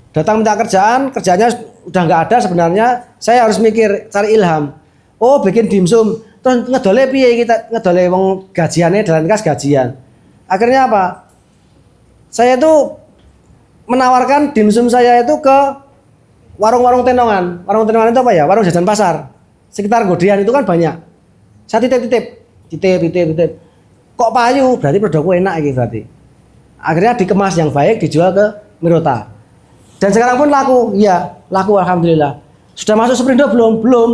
Datang minta kerjaan, kerjanya udah nggak ada sebenarnya. Saya harus mikir, cari ilham. Oh bikin dimsum, terus ngedole piye kita ngedole wong gajiannya dalam kas gajian. Akhirnya apa? Saya itu menawarkan dimsum saya itu ke warung-warung tenongan. Warung tenongan itu apa ya? Warung jajan pasar. Sekitar Godian itu kan banyak. Saya titip. Kok payu? Berarti produkku enak gitu berarti. Akhirnya dikemas yang baik dijual ke Mirota. Dan sekarang pun laku. Iya, laku alhamdulillah. Sudah masuk Superindo belum? Belum.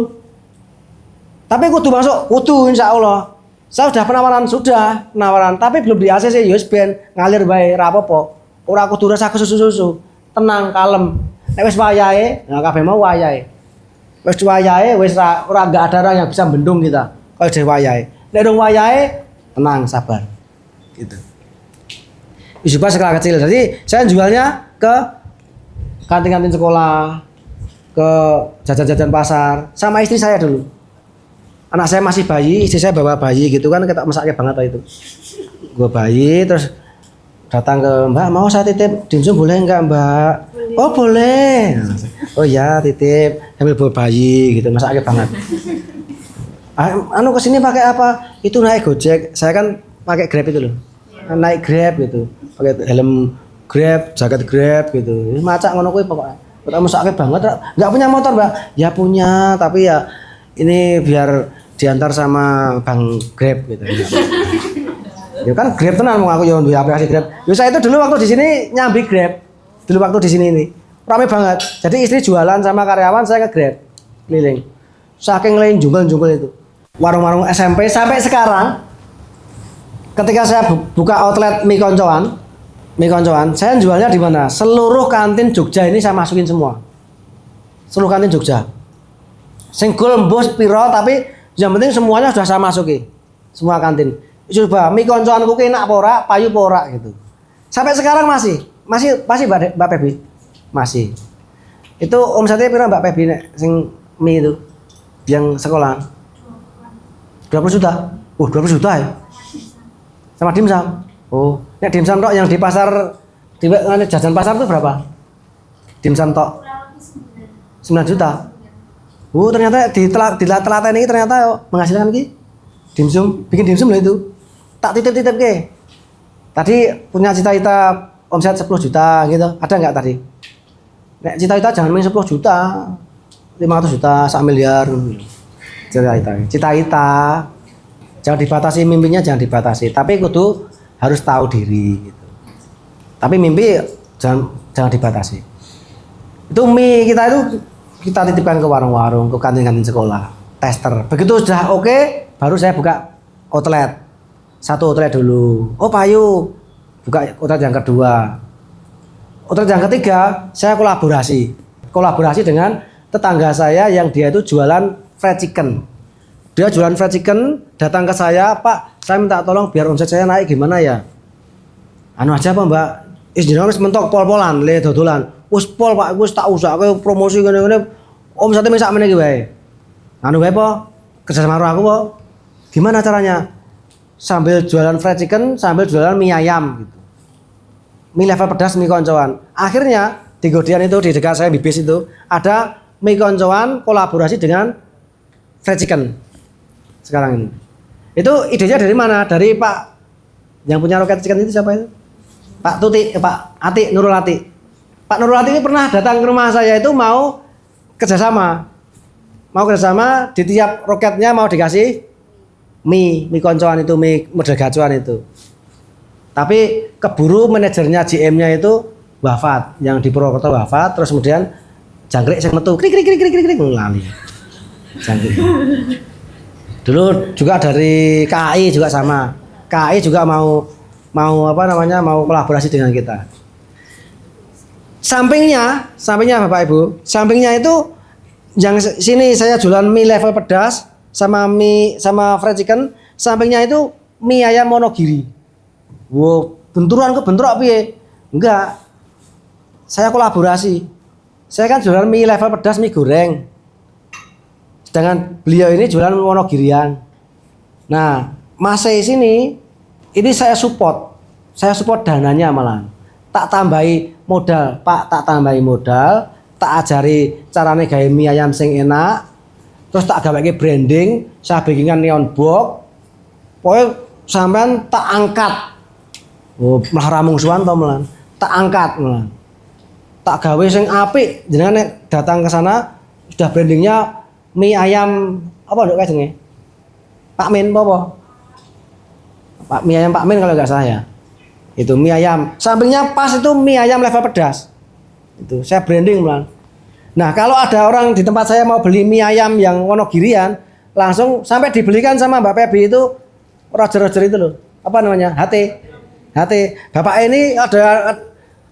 Tapi kudu insya Allah. Saya sudah penawaran, tapi belum di ACC, yus ben ngalir bae, ra apa-apa. Ora kudu rasa kesusu-susu. Tenang, kalem. Nek wis wayahe, nah kabeh mau wayahe. Wis wayahe, wis ora enggak ada orang yang bisa bendung kita. Kalau dhewe wayahe. Nek dong wayahe, tenang, sabar. Gitu. Juga skala kecil. Jadi saya jualnya ke kantin-kantin sekolah, ke jajan-jajan pasar, sama istri saya dulu. Anak saya masih bayi, istri saya bawa bayi gitu kan, kita mesaknya banget itu. Gue bayi terus datang ke Mbak, mau saya titip dimsum boleh enggak Mbak? Boleh. Oh boleh. Oh ya titip, sambil bawa bayi gitu, mesaknya banget. Anu kesini pakai apa? Itu naik Gojek, saya kan pakai Grab itu loh. Naik Grab gitu, pakai helm Grab, jaket Grab gitu. Macak ngono kuwi pokoknya. Kita mesaknya banget, enggak punya motor Mbak? Ya punya, tapi ya ini biar diantar sama Bang Grab gitu. Ya kan Grab tenan mau aku yo duwe aplikasi Grab. Yo saya itu dulu waktu di sini nyambi Grab. Dulu waktu di sini ini ramai banget. Jadi istri jualan sama karyawan, saya ke Grab keliling. Saking lain jungkel-jungkel itu. Warung-warung SMP sampai sekarang ketika saya buka outlet mie koncoan, saya jualnya di mana? Seluruh kantin Jogja ini saya masukin semua. Seluruh kantin Jogja. Singgul mbus piro tapi yang penting semuanya sudah saya masuki. Semua kantin. Coba mie koncoanku enak apa ora, payu apa ora gitu. Sampai sekarang masih Mbak Pebi. Masih. Itu omsetnya piro Mbak Pebi nek sing mie itu yang sekolah? 20 juta. 20 juta ya. Sama dimsum. Oh, nek dimsum tok yang di pasar di jajan pasar itu berapa? Dimsum tok 9 juta. Oh ternyata di telaten ini ternyata menghasilkan ki dimsum, bikin dimsum lah itu. Tak titip ke. Tadi punya cita-cita omset 10 juta gitu. Ada nggak tadi? Nek cita-cita jangan main 10 juta, 500 juta, 1 miliar. Cita-cita. Jangan dibatasi mimpinya, jangan dibatasi. Tapi kudu harus tahu diri gitu. Tapi mimpi jangan dibatasi. Itu mie kita titipkan ke warung-warung, ke kantin-kantin sekolah, tester. Begitu sudah oke, baru saya buka outlet. Satu outlet dulu. Oh payu, buka outlet yang kedua. Outlet yang ketiga, saya kolaborasi dengan tetangga saya yang dia itu jualan fried chicken. Dia jualan fried chicken, datang ke saya, Pak, saya minta tolong biar omset saya naik gimana ya? Anu aja apa Mbak? Jenengan wis mentok pol-polan, le dodolan. Wis pol Pak, wis tak usahake promosi ngene-ngene. Omsete sak meneh iki wae. Anu wae po, kerja sama aku po. Gimana caranya? Sambil jualan fried chicken, sambil jualan mie ayam gitu. mie level pedas mie koncoan. Akhirnya di Godian itu di dekat saya di bis itu ada mie koncoan kolaborasi dengan fried chicken sekarang ini. Itu idenya dari mana? Dari Pak yang punya Rocket Chicken itu siapa itu? Pak Tuti, Pak Ati, Nurul Ati. Pak Nurul Ati ini pernah datang ke rumah saya itu mau kerjasama. Mau kerjasama di tiap roketnya mau dikasih mie koncoan itu, mie model gacuan itu. Tapi keburu manajernya GM-nya itu wafat, yang di Purwokerto wafat, terus kemudian jangkrik sing metu krik lali. Jangkrik. Dulu juga dari KAI juga sama. KAI juga mau kolaborasi dengan kita. Sampingnya Bapak Ibu, sampingnya itu yang sini saya jualan mie level pedas sama fried chicken, sampingnya itu mie ayam Monogiri. Wow, benturan piye? Enggak. Saya kolaborasi. Saya kan jualan mie level pedas, mie goreng. Sedangkan beliau ini jualan Wonogirian. Nah, Mas sini ini saya support dananya malah. Tak tambahi modal, Pak, tak ajari carane gawe mie ayam sing enak. Terus tak gaweke branding, saya bikinkan neon box. Pokoknya sampean tak angkat. Oh, malah ramungsuhan to malah. Tak angkat malah. Tak gawe sing apik, jenengan nek datang ke sana sudah brandingnya mie ayam apa nduk kajenge? Pak Min apa? Mie ayam Pak Min kalau enggak salah ya. Itu mie ayam. Sampingnya pas itu mie ayam level pedas. Itu saya branding malah. Nah, kalau ada orang di tempat saya mau beli mie ayam yang Wonogirian, langsung sampai dibelikan sama Mbak Pebi itu Roger itu loh. Apa namanya? HT. Bapak ini ada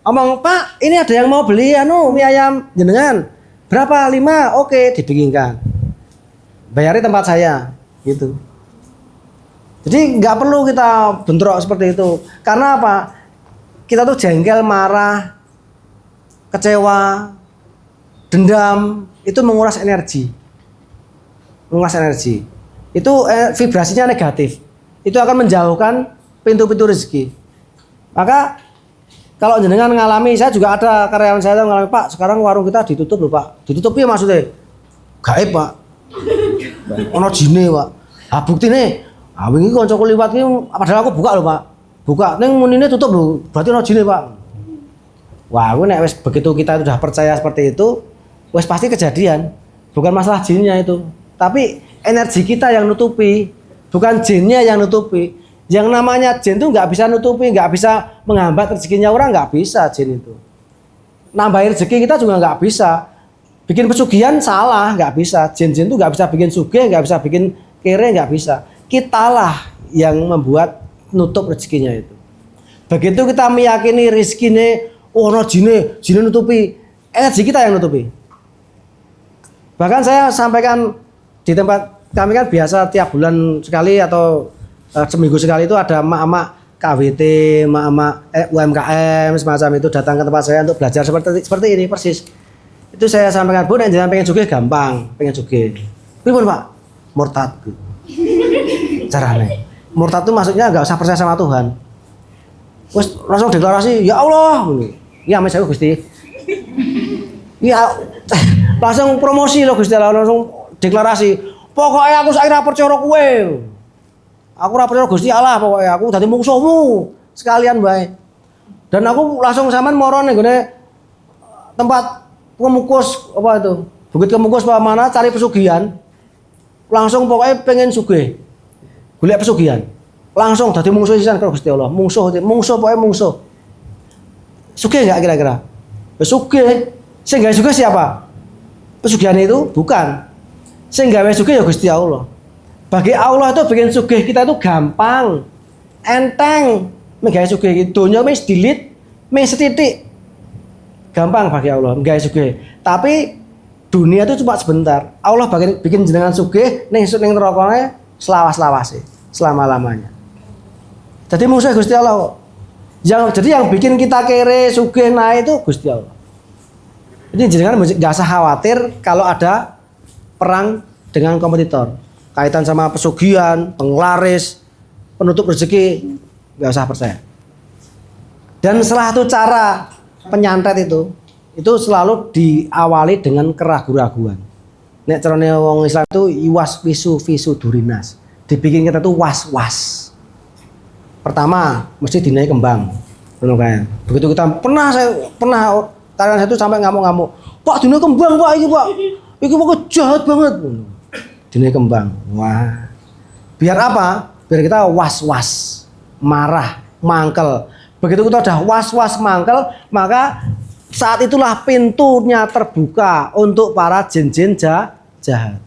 ngomong, "Pak, ini ada yang mau beli mie ayam jenengan. Berapa? 5? Oke, dibikinkan. Bayari tempat saya." Gitu. Jadi nggak perlu kita bentrok seperti itu. Karena apa? Kita tuh jengkel, marah, kecewa, dendam, itu menguras energi. Itu vibrasinya negatif. Itu akan menjauhkan pintu-pintu rezeki. Maka kalau jenengan ngalami, saya juga ada karyawan saya yang ngalami, "Pak, sekarang warung kita ditutup loh, Pak." "Ditutup ya maksudnya?" "Gaib, Pak." "Ono jine, Pak." "Ah, buktine, wingi kancaku liwat ki padahal aku buka loh, Pak. Buka ning munine tutup loh. Berarti ono jine, Pak." Wah, nek wis begitu kita sudah percaya seperti itu, wis pasti kejadian. Bukan masalah jinnya itu, tapi energi kita yang nutupi, bukan jinnya yang nutupi. Yang namanya jin itu nggak bisa nutupi, nggak bisa menghambat rezekinya orang, nggak bisa jin itu. Nambahin rezeki kita juga nggak bisa. Bikin pesugihan salah, nggak bisa. Jin-jin itu nggak bisa bikin sugih, nggak bisa bikin kere, nggak bisa. Kitalah yang membuat nutup rezekinya itu. Begitu kita meyakini rezekinya, no jin nutupi, energi kita yang nutupi. Bahkan saya sampaikan di tempat kami kan biasa tiap bulan sekali atau seminggu sekali itu ada emak-emak KWT, emak-emak UMKM semacam itu datang ke tempat saya untuk belajar seperti ini persis. Itu saya sampaikan, "Bu, nek jenengan pengen sugih gampang, pengen sugih. Pripun, Pak?" "Murtad." Carane. Murtad itu maksudnya enggak usah percaya sama Tuhan. Terus langsung deklarasi, "Ya Allah." "Ya mes aku Gusti." Ya langsung promosi loh Gusti Allah, langsung deklarasi. "Pokoknya aku saiki ra percaya kowe. Aku ora percaya Gusti Allah, pokoknya aku dadi musuhmu sekalian bae." Dan aku langsung sampean moro ning gone tempat Kemukus apa itu? Bukit Kemukus apa mana cari pesugihan. Langsung pokoknya pengen sugih. Golek pesugihan. Langsung dadi musuh sisan karo Gusti Allah. Musuh pokoknya musuh. Sugih enggak kira-kira? Sugih. Sing gawe sugih siapa? Pesugihan itu bukan. Sing gawe sugih ya Gusti Allah. Bagi Allah itu bikin sugih kita itu gampang, enteng. Menggawe sugih iki donya wis dilit, wis setitik. Gampang bagi Allah menggawe sugih. Tapi dunia itu cuma sebentar. Allah bikin jenengan sugih ning nerakane selawas-lawase, selama-lamanya. Jadi musuh Gusti Allah kok. Jadi yang bikin kita kere sugih naik itu Gusti Allah. Jadi jenengan enggak usah khawatir kalau ada perang dengan kompetitor. Kaitan sama pesugihan, penglaris, penutup rezeki, nggak usah percaya. Dan salah satu cara penyantet itu selalu diawali dengan keraguan-raguan. Nek carane wong Islam itu iwas wisu visu durinas. Dibikin kita tuh was-was. Pertama, mesti dinai kembang. Ngono kan. Begitu kita pernah karena saya itu sampai ngamuk-ngamuk. Pak dinai kembang Pak iki Pak. Iki kok jahat banget. Dinai kembang. Wah. Biar apa? Biar kita was-was, marah, mangkel. Begitu kita udah was-was mangkel, maka saat itulah pintunya terbuka untuk para jin-jin jahat.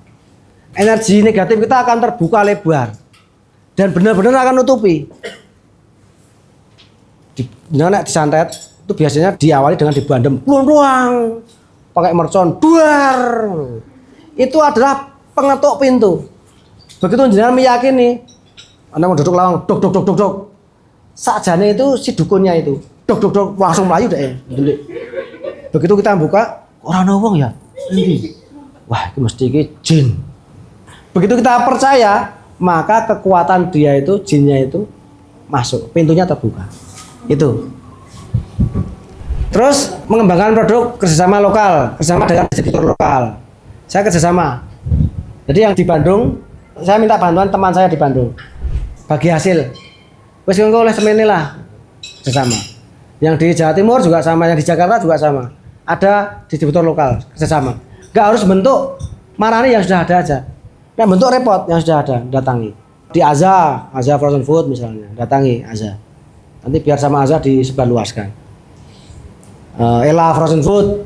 Energi negatif kita akan terbuka lebar dan benar-benar akan nutupi. Nek disantet itu biasanya diawali dengan dibandem ruang pakai mercon duar. Itu adalah pengetuk pintu. Begitu jenengan meyakini Anda mau duduk lawang dok dok dok dok dok. Sakjane itu si dukunnya itu dok dok dok langsung melayu deh. Begitu kita buka orang wong ya. Endi? Wah, itu mesti iki jin. Begitu kita percaya, maka kekuatan dia itu jinnya itu masuk, pintunya terbuka. Itu. Terus mengembangkan produk kerjasama lokal, kerjasama dengan distributor lokal. Saya kerjasama. Jadi yang di Bandung, saya minta bantuan teman saya di Bandung. Bagi hasil. Wes engko oleh semene lah. Kerjasama. Yang di Jawa Timur juga sama, yang di Jakarta juga sama. Ada distributor lokal, kerjasama. Enggak harus bentuk marani yang sudah ada aja. Nah, bentuk repot yang sudah ada, datangi. Di Aza Frozen Food misalnya, datangi Aza. Nanti biar sama Aza disebarluaskan. Ella Frozen Food.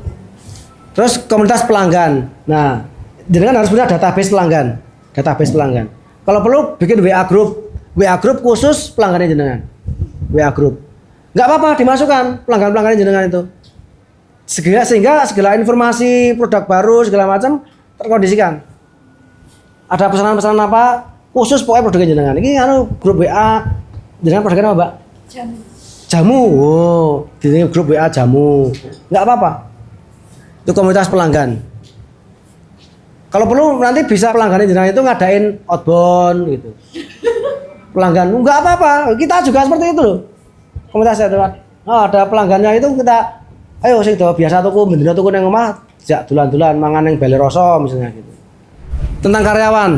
Terus komunitas pelanggan. Nah, jenengan harus punya database pelanggan. Kalau perlu bikin WA group khusus pelanggannya jenengan. WA group. Enggak apa-apa dimasukkan pelanggan-pelanggan jenengan itu. Sehingga segala informasi produk baru segala macam terkondisikan. Ada pesanan-pesanan apa khusus pokoknya produknya jenengan. Ini grup WA jenengan produknya apa, Mbak? Jamu. Oh, di grup WA jamu. Enggak apa-apa. Itu komunitas pelanggan. Kalau perlu nanti bisa pelanggan jenengan itu ngadain outbound gitu. Pelanggan enggak apa-apa. Kita juga seperti itu loh. Komunitas itu kan. Oh, ada pelanggannya itu kita ayo sing biasa tuku bendina tuku nang omah jak dulan-dulan mangan ning Bale Roso misalnya gitu. Tentang karyawan,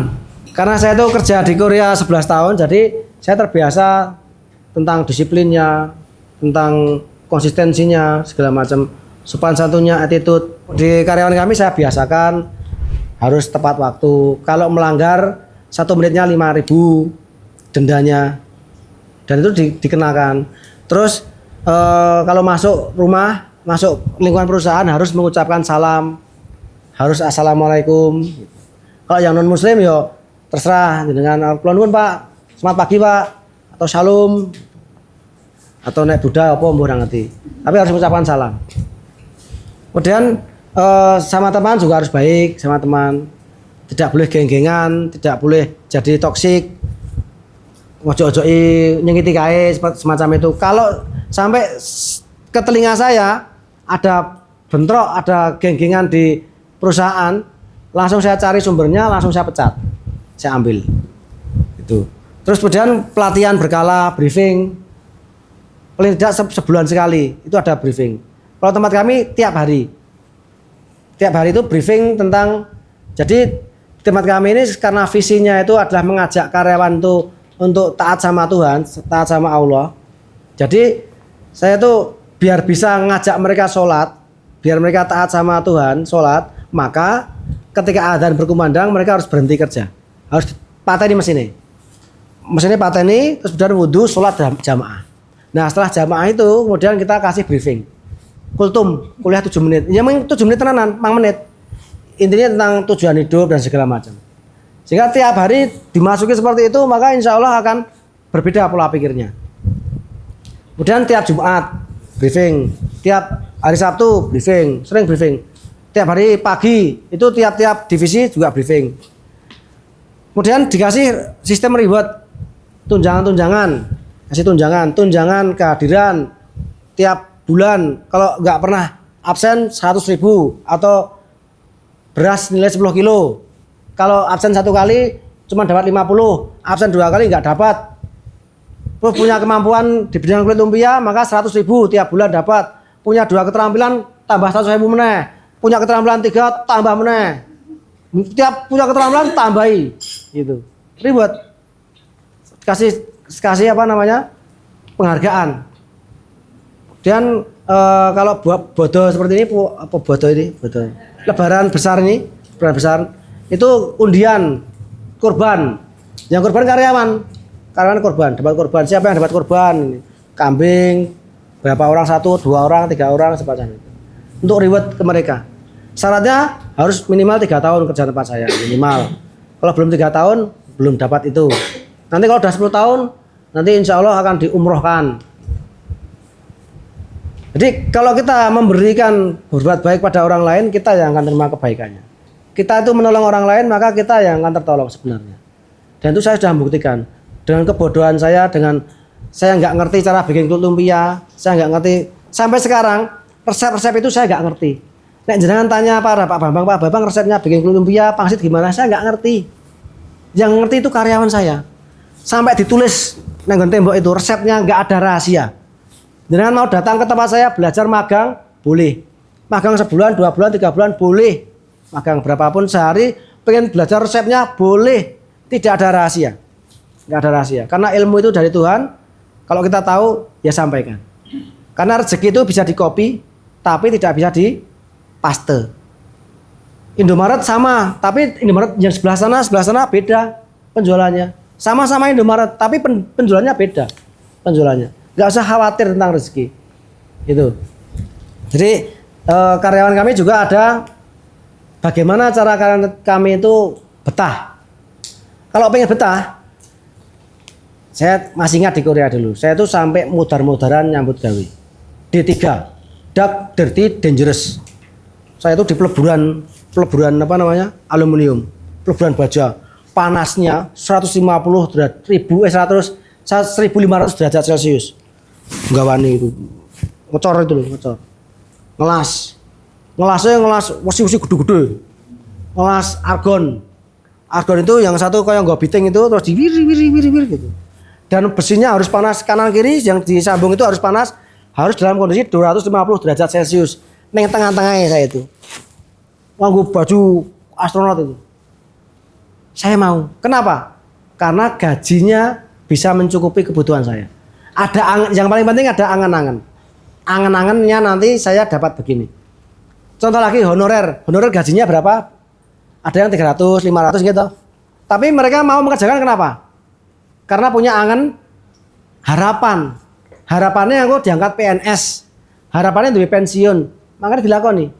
karena saya itu kerja di Korea 11 tahun, jadi saya terbiasa tentang disiplinnya, tentang konsistensinya, segala macam, sopan santunnya, attitude. Di karyawan kami saya biasakan harus tepat waktu. Kalau melanggar 1 menitnya 5.000 dendanya, dan itu dikenakan. Terus kalau masuk rumah, masuk lingkungan perusahaan harus mengucapkan salam, harus assalamualaikum. Kalau yang non muslim yo terserah dengan kula nuwun Pak, selamat pagi Pak, atau shalom, atau nek Buddha apa mbuh ora ngerti. Tapi harus mengucapkan salam. Kemudian sama teman juga harus baik sama teman. Tidak boleh geng-gengan, tidak boleh jadi toksik. Ojo-ojoki nyengiti kae semacam itu. Kalau sampai ke telinga saya ada bentrok, ada geng-gengan di perusahaan, langsung saya cari sumbernya, langsung saya pecat, saya ambil. Itu. Terus kemudian pelatihan berkala, briefing, paling tidak sebulan sekali itu ada briefing. Kalau tempat kami tiap hari itu briefing tentang. Jadi tempat kami ini karena visinya itu adalah mengajak karyawan itu untuk taat sama Tuhan, taat sama Allah. Jadi saya tuh biar bisa ngajak mereka sholat, biar mereka taat sama Tuhan, sholat, maka ketika adzan berkumandang mereka harus berhenti kerja, harus pateni mesinnya pateni, terus kemudian wudhu, sholat jamaah. Nah setelah jamaah itu kemudian kita kasih briefing, kultum, kuliah 7 menit, ya 7 menit tenanan, 4 menit, intinya tentang tujuan hidup dan segala macam. Sehingga tiap hari dimasuki seperti itu, maka insya Allah akan berbeda pola pikirnya. Kemudian tiap Jumat briefing, tiap hari Sabtu briefing, sering briefing. Tiap hari pagi itu tiap-tiap divisi juga briefing. Kemudian dikasih sistem reward, tunjangan, kasih tunjangan kehadiran tiap bulan. Kalau nggak pernah absen 100.000 atau beras nilai 10 kilo. Kalau absen 1 kali cuma dapat 50, absen 2 kali nggak dapat Terus punya kemampuan di bidang kulit lumpia, maka 100.000 tiap bulan dapat. Punya 2 keterampilan, tambah 100.000 meneh. Punya keterampilan 3, tambah meneh. Tiap punya keterampilan tambahi, gitu. Ribet. Kasih apa namanya? Penghargaan. Dan kalau buat bodoh seperti ini, apa bodoh ini? Bodoh. Lebaran besar ini, lebaran besar itu undian korban. Yang korban karyawan korban, dapat korban. Siapa yang dapat korban? Kambing, berapa orang, 1, 2 orang, 3 orang, semacam itu. Untuk reward ke mereka. Syaratnya harus minimal 3 tahun kerja tempat saya, minimal. Kalau belum 3 tahun, belum dapat itu. Nanti kalau udah 10 tahun, nanti insya Allah akan diumrohkan. Jadi kalau kita memberikan berbuat baik pada orang lain, kita yang akan terima kebaikannya. Kita itu menolong orang lain, maka kita yang akan tertolong sebenarnya. Dan itu saya sudah membuktikan. Dengan kebodohan saya, dengan saya nggak ngerti cara bikin kulit lumpia, saya nggak ngerti. Sampai sekarang, resep-resep itu saya nggak ngerti. Nek jenengan tanya Pak Bambang resepnya bikin kulit lumpia, pangsit gimana, saya nggak ngerti. Yang ngerti itu karyawan saya. Sampai ditulis nenggon tembok itu, resepnya nggak ada rahasia. Jenengan mau datang ke tempat saya belajar magang, boleh. Magang sebulan, 2 bulan, 3 bulan, boleh. Magang berapapun sehari, pengen belajar resepnya, boleh. Tidak ada rahasia. Nggak ada rahasia. Karena ilmu itu dari Tuhan. Kalau kita tahu, ya sampaikan. Karena rezeki itu bisa dikopi, tapi tidak bisa dipaste. Indomaret sama, tapi Indomaret yang sebelah sana beda penjualannya. Sama-sama Indomaret, tapi penjualannya beda. Penjualannya. Nggak usah khawatir tentang rezeki. Itu. Jadi karyawan kami juga ada bagaimana cara karyawan kami itu betah. Kalau pengen betah, saya masih ingat di Korea dulu. Saya tuh sampai mudar-mudaran nyambut gawe. D3, Dark, Dirty, Dangerous. Saya itu di peleburan apa namanya? Aluminium, peleburan baja. Panasnya 150 derajat, 1.500 derajat Celcius. Enggak wani itu. Ngecor itu loh, ngecor. Ngelasnya wesi gede-gede. Ngelas argon. Argon itu yang satu kayak nggak biting itu terus diwir gitu. Dan besinya harus panas kanan kiri, yang disambung itu harus panas, harus dalam kondisi 250 derajat Celcius. Neng tengah-tengahnya saya itu. Nganggo baju astronot itu. Saya mau. Kenapa? Karena gajinya bisa mencukupi kebutuhan saya. Yang paling penting ada angan-angan. Angan-angannya nanti saya dapat begini. Contoh lagi honorer gajinya berapa? Ada yang 300, 500 gitu. Tapi mereka mau mengerjakan kenapa? Karena punya angan harapan. Harapannya aku diangkat PNS. Harapannya duwe pensiun. Makanya dilakoni.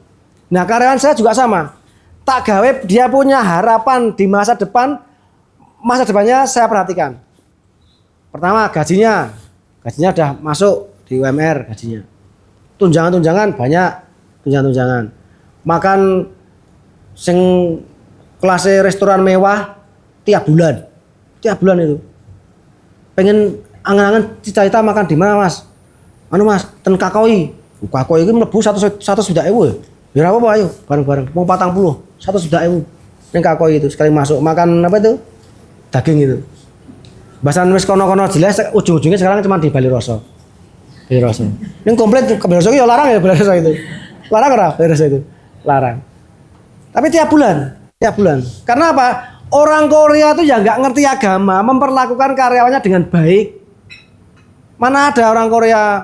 Nah, karyawan saya juga sama. Tak gawe dia punya harapan di masa depan. Masa depannya saya perhatikan. Pertama, gajinya udah masuk di UMR gajinya. Tunjangan-tunjangan banyak, tunjangan-tunjangan. Makan sing kelas restoran mewah tiap bulan itu. Pengen angan-angan cita-cita makan di mana Mas? Mas, ten Kakoi itu mlebu 100.000. Ya apa ayo bareng-bareng mau 40 100.000 ning Kakoi itu sekali masuk makan apa itu? Daging itu. Bahasan wis kono-kono jelas ujung-ujungnya sekarang cuma di Bali Roso. Ini komplit ke Bali Roso ya larang ya Bali Roso itu. Larang ora Bali Roso itu? Larang. Tapi tiap bulan. Karena apa? Orang Korea itu ya nggak ngerti agama, memperlakukan karyawannya dengan baik. Mana ada orang Korea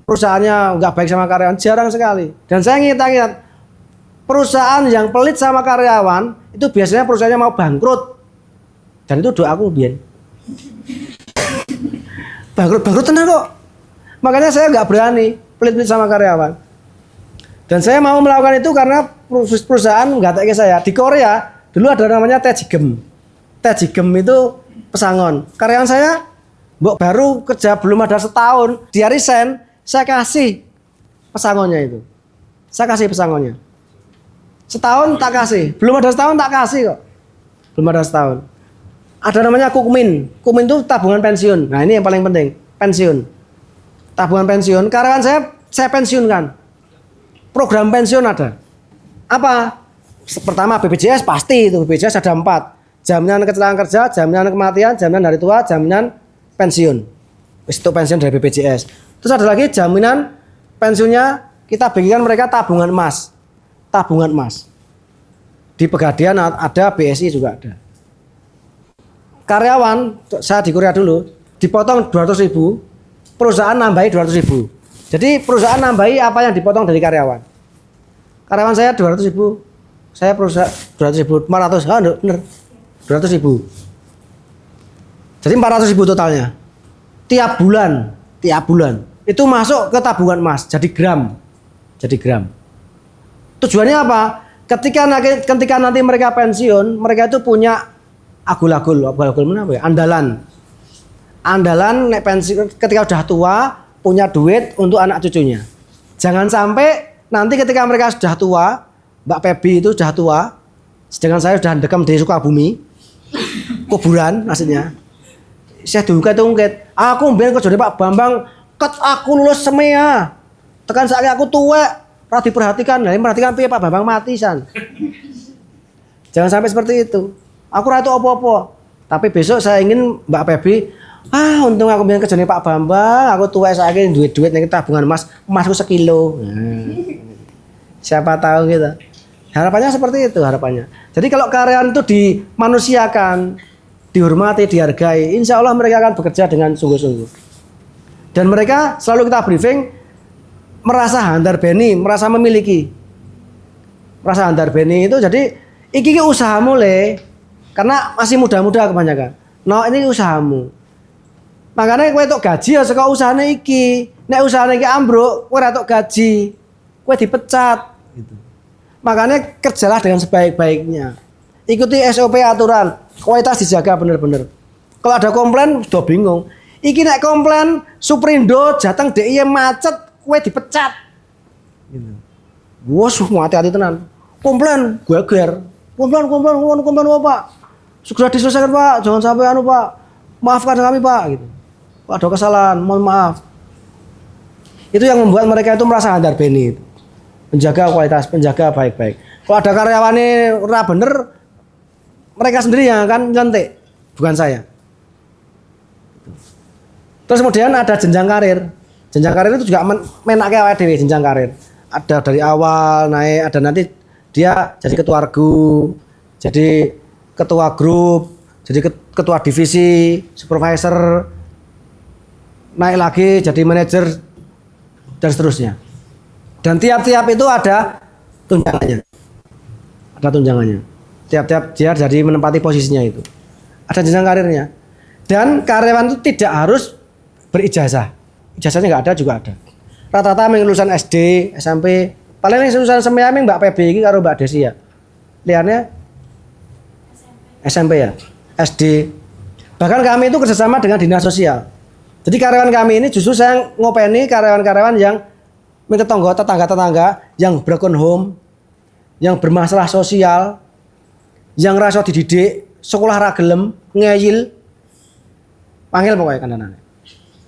perusahaannya nggak baik sama karyawan? Jarang sekali. Dan saya ingat perusahaan yang pelit sama karyawan itu biasanya perusahaannya mau bangkrut. Dan itu doaku biyen. Bangkrut tenang kok. Makanya saya nggak berani pelit-pelit sama karyawan. Dan saya mau melakukan itu karena perusahaan nggak tahu saya. Di Korea dulu ada namanya Tejigem. Tejigem itu pesangon. Karyawan saya baru kerja belum ada setahun, dia resign, saya kasih pesangonnya itu. Saya kasih pesangonnya. Setahun tak kasih, belum ada setahun tak kasih kok. Belum ada setahun. Ada namanya Kukmin. Kukmin itu tabungan pensiun. Nah, ini yang paling penting, pensiun. Tabungan pensiun, karyawan saya pensiunkan. Program pensiun ada. Apa? Pertama BPJS pasti itu, BPJS ada 4. Jaminan kecelakaan kerja, jaminan kematian, jaminan hari tua, jaminan pensiun. Itu pensiun dari BPJS. Terus ada lagi jaminan pensiunnya kita bagikan mereka tabungan emas. Tabungan emas. Di Pegadaian ada, BSI juga ada. Karyawan, saya di Korea dulu, dipotong 200.000, perusahaan nambahi 200.000. Jadi perusahaan nambahi apa yang dipotong dari karyawan. Karyawan saya 200.000, saya perusahaan 200.000, 400, bener, 200.000. Jadi 400.000 totalnya. Tiap bulan itu masuk ke tabungan emas, jadi gram. Tujuannya apa? Ketika nanti mereka pensiun, mereka itu punya agul-agul mana apa ya? Andalan nek pensiun ketika udah tua punya duit untuk anak cucunya. Jangan sampai nanti ketika mereka sudah tua, Mbak Pebi itu sudah tua, sedangkan saya sudah ndekam di Sukabumi, kuburan maksudnya. Saya diungkit, aku mbiyen kerjane Pak Bambang, ket aku lulus semea. Tekan saiki aku tuwek, ora diperhatikan. Lah perhatikan piye Pak Bambang mati san. Jangan sampai seperti itu. Aku ora itu apa-apa. Tapi besok saya ingin Mbak Pebi, untung aku mbiyen kerjane Pak Bambang, aku tuwek saiki duit-duit ning tabungan emasku sekilo. Siapa tahu gitu. Harapannya seperti itu harapannya. Jadi kalau karyawan itu dimanusiakan, dihormati, dihargai, insya Allah mereka akan bekerja dengan sungguh-sungguh. Dan mereka selalu kita briefing merasa handar beni, merasa memiliki. Merasa handar beni itu jadi iki usaha mulai karena masih muda-muda kebanyakan. No, ini usahamu. Makanya kowe tok gaji ya saka usahane iki. Nek usahane iki ambruk, kowe ora tok gaji. Kowe dipecat gitu. Makanya kerjalah dengan sebaik-baiknya. Ikuti SOP aturan, kualitas dijaga bener-bener. Kalau ada komplain, sudah bingung. Iki nek komplain, Suprindo jateng DIY macet, kue dipecat. Gitu. Wah, hati-hati tenan. Komplain, geger. Komplain apa? Segera diselesaikan Pak, jangan sampai Pak. Maafkan kami Pak. Gitu. Pak ada kesalahan, mohon maaf. Itu yang membuat mereka itu merasa handar beni. Menjaga kualitas, menjaga baik-baik. Kalau ada karyawannya ora bener, mereka sendiri yang akan nyelentik, bukan saya. Terus kemudian ada jenjang karir. Jenjang karir itu juga menake awake dhewe jenjang karir. Ada dari awal naik, ada nanti dia jadi ketua regu, jadi ketua grup, jadi ketua divisi, supervisor, naik lagi jadi manajer dan seterusnya. Dan tiap-tiap itu ada tunjangannya. Ada tunjangannya. Tiap-tiap dia jadi menempati posisinya itu. Ada jenjang karirnya. Dan karyawan itu tidak harus berijazah. Ijazahnya nggak ada juga ada. Rata-rata lulusan SD, SMP, paling lulusan semea Mbak PB ini karo Mbak Desi ya. Lihatnya SMP ya, SD. Bahkan kami itu kerjasama dengan dinas sosial. Jadi karyawan kami ini justru saya ngopeni karyawan-karyawan yang tetangga-tetangga yang broken home, yang bermasalah sosial, yang rasa dididik, sekolah ragelem, ngeyil, panggil pokoknya kandanannya.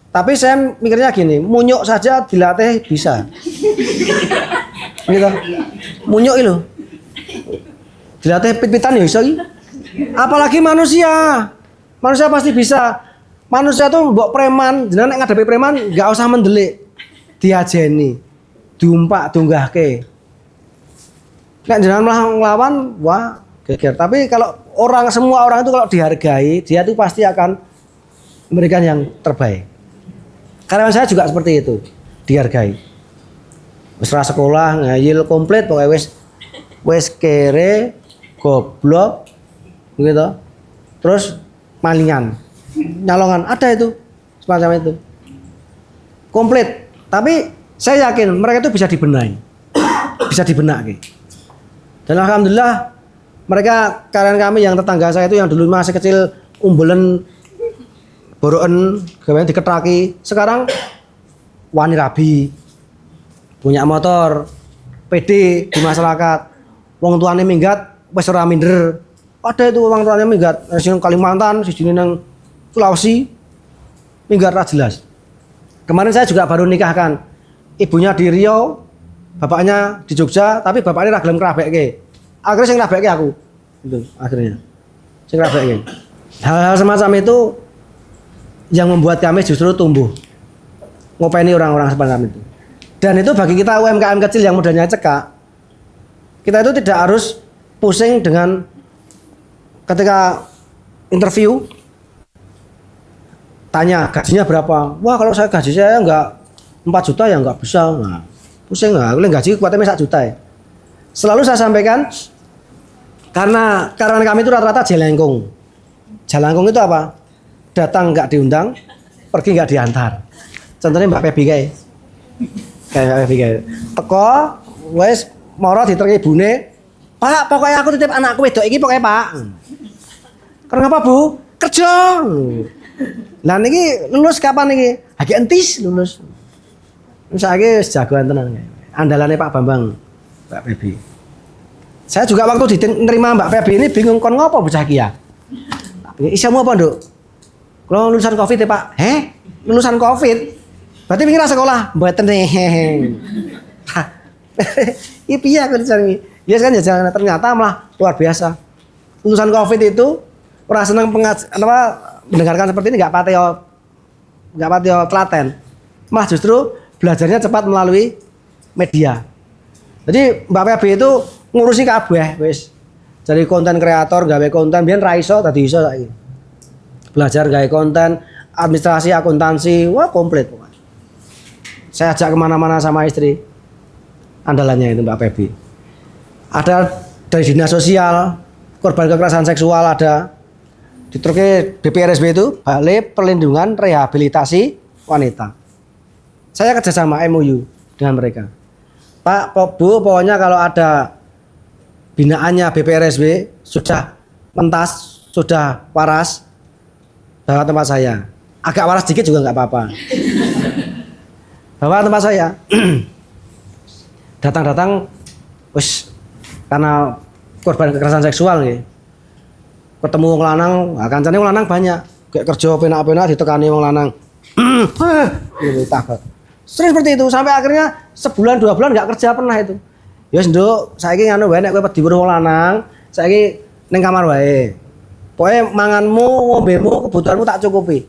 Tapi saya mikirnya gini, munyuk saja dilatih bisa. Gitu. Munyuk itu. Dilatih pit-pitan ya bisa. Apalagi manusia. Manusia pasti bisa. Manusia tuh mbok preman, jenengan nek ngadepi preman enggak usah mendelik. Diajeni. Diumpak dunggahke. Nek jenengan malah nglawan, wah geger. Tapi kalau semua orang itu kalau dihargai, dia tuh pasti akan memberikan yang terbaik. Karyawan saya juga seperti itu, dihargai. Wis ra sekolah, ngayil komplit pokoknya wis kere, goblok gitu. Terus malingan, nyalongan, ada itu semacam itu. Komplit. Tapi saya yakin mereka itu bisa dibenahi. Bisa dibenaki. Dan alhamdulillah mereka karyawan kami yang tetangga saya itu yang dulu masih kecil umbelan boroen gawean diketraki, sekarang wani rabi, punya motor, pede di masyarakat. Wong tuane minggat wis ora minder. Ada itu wong tuane minggat sing Kalimantan, sijine nang Sulawesi. Minggat ra jelas. Kemarin saya juga baru nikahkan. Ibunya di Riau, bapaknya di Jogja, tapi bapaknya ra gelem krabekke. Akhirnya sing krabekke aku. Itu akhirnya. Sing krabekke. Hal-hal semacam itu yang membuat kami justru tumbuh. Ngopeni orang-orang seperti kami itu. Dan itu bagi kita UMKM kecil yang modalnya cekak, kita itu tidak harus pusing dengan ketika interview tanya gajinya berapa. Wah, kalau gaji saya enggak 4 juta ya enggak bisa. Nah, pusing enggak? Aku gaji kuatnya 1 juta ya. Selalu saya sampaikan karena karyawan kami itu rata-rata jelengkung. Jelengkung itu apa? Datang enggak diundang, pergi enggak diantar. Contohnya Mbak Pebi kayak Mbak Pebi kayak teko wes moro diterke ibune. Pak, pokoknya aku titip anakku wedok iki pokoknya Pak. Karena apa Bu? Kerja. Nah niki lulus kapan niki? Lagi entis lulus. Saiki wis jagoan tenan. Andalane Pak Bambang, Mbak Pebi. Saya juga waktu diterima Mbak Pebi ini bingung kon ngopo bocah iki ya. Isamu apa, Nduk? Kalau lulusan Covid ya, Pak. Lulusan Covid. Berarti pengen sekolah mboten nih. Iki piye aku dicari. Ya kan jalan ternyata malah luar biasa. Lulusan Covid itu ora seneng mendengarkan seperti ini enggak patio telaten. Malah justru belajarnya cepat melalui media. Jadi Mbak PB itu ngurusi kabeh wis. Jadi konten kreator, gawe konten biyen ra iso dadi iso saiki. Belajar gawe konten, administrasi, akuntansi, wah komplit. Saya ajak kemana-mana sama istri. Andalannya itu Mbak Pebi. Ada dari dinas sosial, korban kekerasan seksual ada. Di Turki BPRSB itu Balai Perlindungan Rehabilitasi Wanita. Saya kerjasama MOU dengan mereka. Pak, Bu, pokoknya kalau ada binaannya BPRSB sudah pentas, sudah waras, bawa tempat saya. Agak waras dikit juga nggak apa-apa. Bawa tempat saya. Datang-datang, wis karena korban kekerasan seksual ya. Ketemu wong lanang, kancane wong lanang banyak. Kayak kerja penak-penak ditekani wong lanang. Gitu takut. Sering seperti itu sampai akhirnya sebulan 2 bulan nggak kerja pernah itu. Ya wis Nduk, saiki ngono wae nek kowe wedi weruh wong lanang, saiki ning kamar wae. Pokoke manganmu, ngombemu, kebutuhanmu tak cukupi.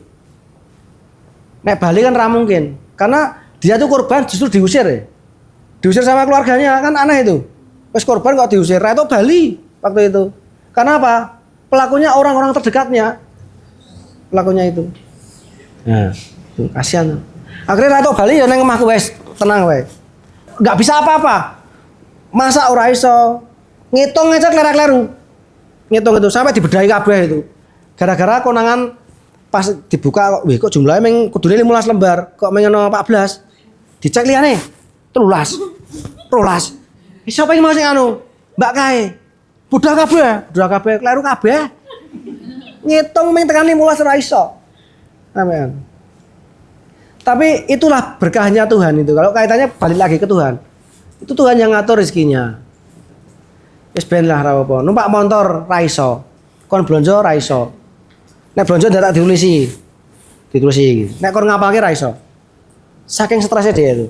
Nek bali kan ra mungkin. Karena dia tuh korban justru diusir ya. Diusir sama keluarganya kan aneh itu. Wis korban kok diusir, ra itu bali waktu itu. Karena apa? Pelakunya orang-orang terdekatnya. Pelakunya itu. Nah, itu kasihan. Akhirnya Rato Bali ya neng omahku wes, tenang wes. Enggak bisa apa-apa. Masa ora iso ngitung aja kleru-kleru. Ngitung itu sampai dibedahi kabeh itu. Gara-gara konangan pas dibuka kok jumlahnya meng kudune 15 lembar, kok meng ono 14. Dicek liyane 13. 12. Siapa yang mau sing anu? Mbak kae. Budal kabeh, kleru kabeh. Ngitung meng tekan 15 ora iso. Amin. Tapi itulah berkahnya Tuhan itu. Kalau kaitannya balik lagi ke Tuhan. Itu Tuhan yang ngatur rezekinya. Wis ben lah ra apa. Numpak motor ra iso. Kon blonjo ra iso. Nek blonjo ndak ditulisi. Nek kon ngapalke ra iso. Saking stresnya dia itu.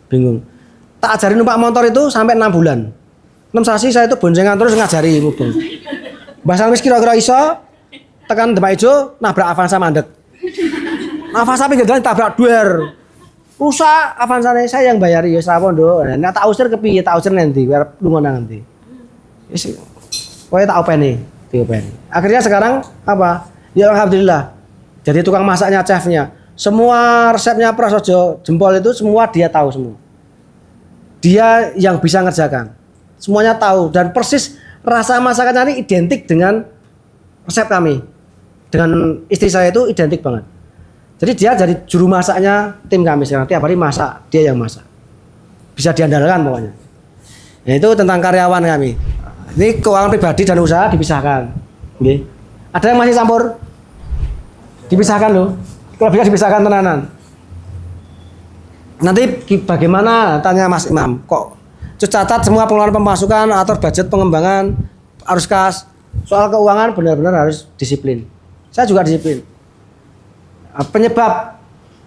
Bingung. Tak ajarin numpak motor itu sampai 6 bulan. 6 sasi saya itu boncengan terus ngajari mubeng. Bahasa wis kira-kira iso tekan Demak Ijo nabrak Avanza mandek. Avanza pinggir jalan tabrak duer. Rusak Avanzane saya yang bayari ya sapa nduk. Nek tak usir kepiye tak usir nanti biar lunga nanti. Wis kowe tak openi, diopeni. Akhirnya sekarang apa? Ya alhamdulillah. Jadi tukang masaknya, chefnya. Semua resepnya Prasojo Jempol itu semua dia tahu semua. Dia yang bisa ngerjakan. Semuanya tahu dan persis rasa masakannya ini identik dengan resep kami. Dengan istri saya itu identik banget. Jadi dia jadi juru masaknya tim kami sekarang. Tiap hari masak, dia yang masak. Bisa diandalkan pokoknya. Nah, itu tentang karyawan kami. Ini keuangan pribadi dan usaha dipisahkan. Oke. Ada yang masih campur? Dipisahkan loh. Kalau bisa dipisahkan tenanan. Nanti bagaimana tanya Mas Imam? Kok catat semua pengeluaran pemasukan, atur budget pengembangan, harus kas. Soal keuangan benar-benar harus disiplin. Saya juga disiplin. Penyebab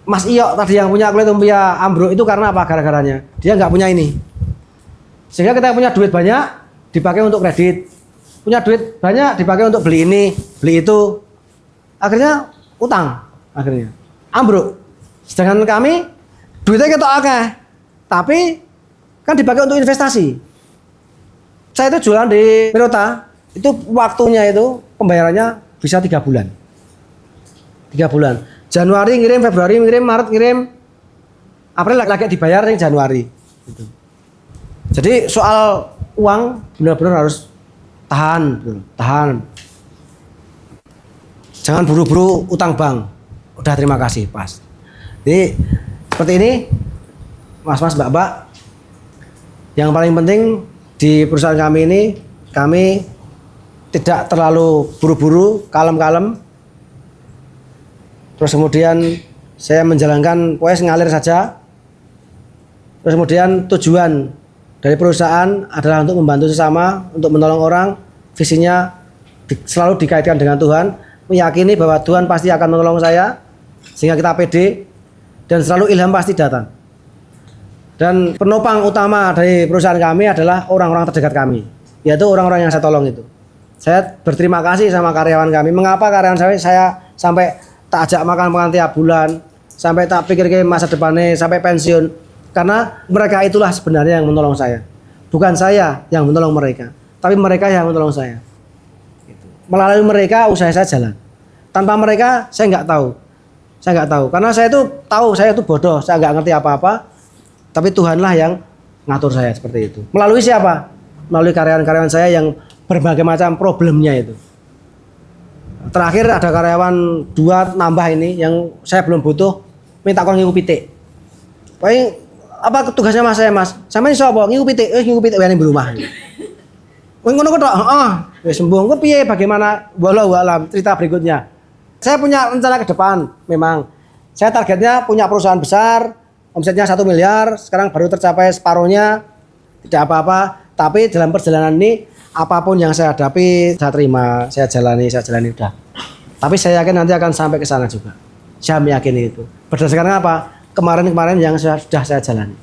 Mas Iyo tadi yang punya kulit lumpia ambruk itu karena apa? Gara-garanya dia nggak punya ini, sehingga kita punya duit banyak dipakai untuk kredit, punya duit banyak dipakai untuk beli ini, beli itu, akhirnya utang. akhirnya ambruk. Sedangkan kami duitnya ketok akeh, tapi kan dipakai untuk investasi. Saya itu jualan di Mirota, itu waktunya itu pembayarannya bisa 3 bulan. 3 bulan. Januari ngirim, Februari ngirim, Maret ngirim, April lagi dibayar yang Januari. Gitu. Jadi soal uang benar-benar harus tahan, tahan. Jangan buru-buru utang bank. Udah terima kasih pas. Jadi seperti ini, mas-mas, mbak-mbak. Yang paling penting di perusahaan kami ini, kami tidak terlalu buru-buru, kalem-kalem. Terus kemudian saya menjalankan pokoknya ngalir saja. Terus kemudian tujuan dari perusahaan adalah untuk membantu sesama, untuk menolong orang. Visinya selalu dikaitkan dengan Tuhan, meyakini bahwa Tuhan pasti akan menolong saya, sehingga kita pede dan selalu ilham pasti datang. Dan penopang utama dari perusahaan kami adalah orang-orang terdekat kami, yaitu orang-orang yang saya tolong itu. Saya berterima kasih sama karyawan kami. Mengapa karyawan saya sampai tak ajak makan tiap bulan, sampai tak pikir ke masa depannya, sampai pensiun. Karena mereka itulah sebenarnya yang menolong saya. Bukan saya yang menolong mereka, tapi mereka yang menolong saya. Melalui mereka usaha saya jalan. Tanpa mereka saya nggak tahu. Saya nggak tahu. Karena saya itu tahu saya itu bodoh, saya nggak ngerti apa-apa. Tapi Tuhanlah yang ngatur saya seperti itu. Melalui siapa? Melalui karyawan-karyawan saya yang berbagai macam problemnya itu. Terakhir ada karyawan 2 nambah ini yang saya belum butuh, minta kon ngiku pitik. Paling apa tugasnya mas saya mas? Sampeyan iso apa? Ngiku pitik wene di rumah. Wong ngono kok tok, heeh. Wis sembuh. Engko piye bagaimana walau alam cerita berikutnya. Saya punya rencana ke depan memang. Saya targetnya punya perusahaan besar, omsetnya 1 miliar, sekarang baru tercapai separuhnya. Tidak apa-apa, tapi dalam perjalanan ini apapun yang saya hadapi, saya terima, saya jalani udah. Tapi saya yakin nanti akan sampai ke sana juga. Saya meyakini itu. Berdasarkan apa? Kemarin-kemarin yang sudah saya jalani.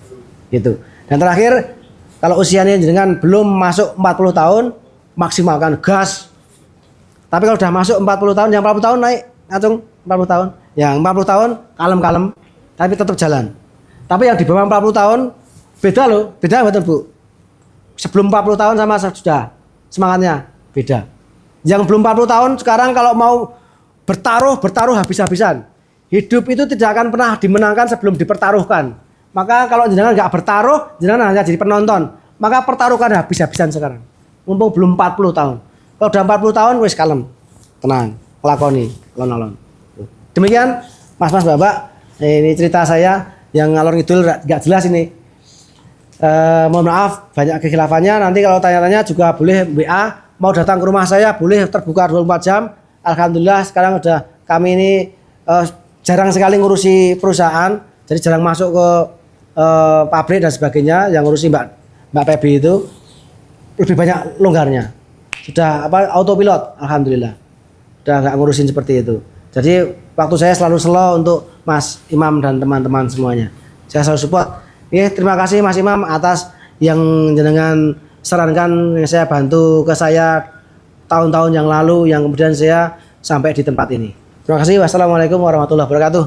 Gitu. Dan terakhir, kalau usianya jenengan belum masuk 40 tahun, maksimalkan gas. Tapi kalau sudah masuk 40 tahun, yang 40 tahun naik, ngacung 40 tahun. Yang 40 tahun kalem-kalem, tapi tetap jalan. Tapi yang di bawah 40 tahun beda loh, beda betul Bu. Sebelum 40 tahun sama sudah semangatnya beda. Yang belum 40 tahun sekarang kalau mau bertaruh habis-habisan. Hidup itu tidak akan pernah dimenangkan sebelum dipertaruhkan. Maka kalau jenengan nggak bertaruh, jenengan hanya jadi penonton. Maka pertaruhkan habis-habisan sekarang. Mumpung belum 40 tahun. Kalau udah 40 tahun wis kalem, tenang, lakoni, alon-alon. Demikian mas-mas mbak-mbak, ini cerita saya yang ngalor ngidul nggak jelas ini. Mohon maaf banyak kekhilaafannya. Nanti kalau tanya-tanya juga boleh WA. Mau datang ke rumah saya boleh, terbuka 24 jam. Alhamdulillah sekarang udah kami ini jarang sekali ngurusi perusahaan. Jadi jarang masuk ke pabrik dan sebagainya. Yang ngurusi Mbak Pebi itu lebih banyak longgarnya. Sudah autopilot, alhamdulillah. Udah nggak ngurusin seperti itu. Jadi waktu saya selalu slow untuk Mas Imam dan teman-teman semuanya. Saya selalu support. Terima kasih Mas Imam atas yang jenengan sarankan, yang saya bantu ke saya tahun-tahun yang lalu, yang kemudian saya sampai di tempat ini. Terima kasih. Wassalamualaikum warahmatullahi wabarakatuh.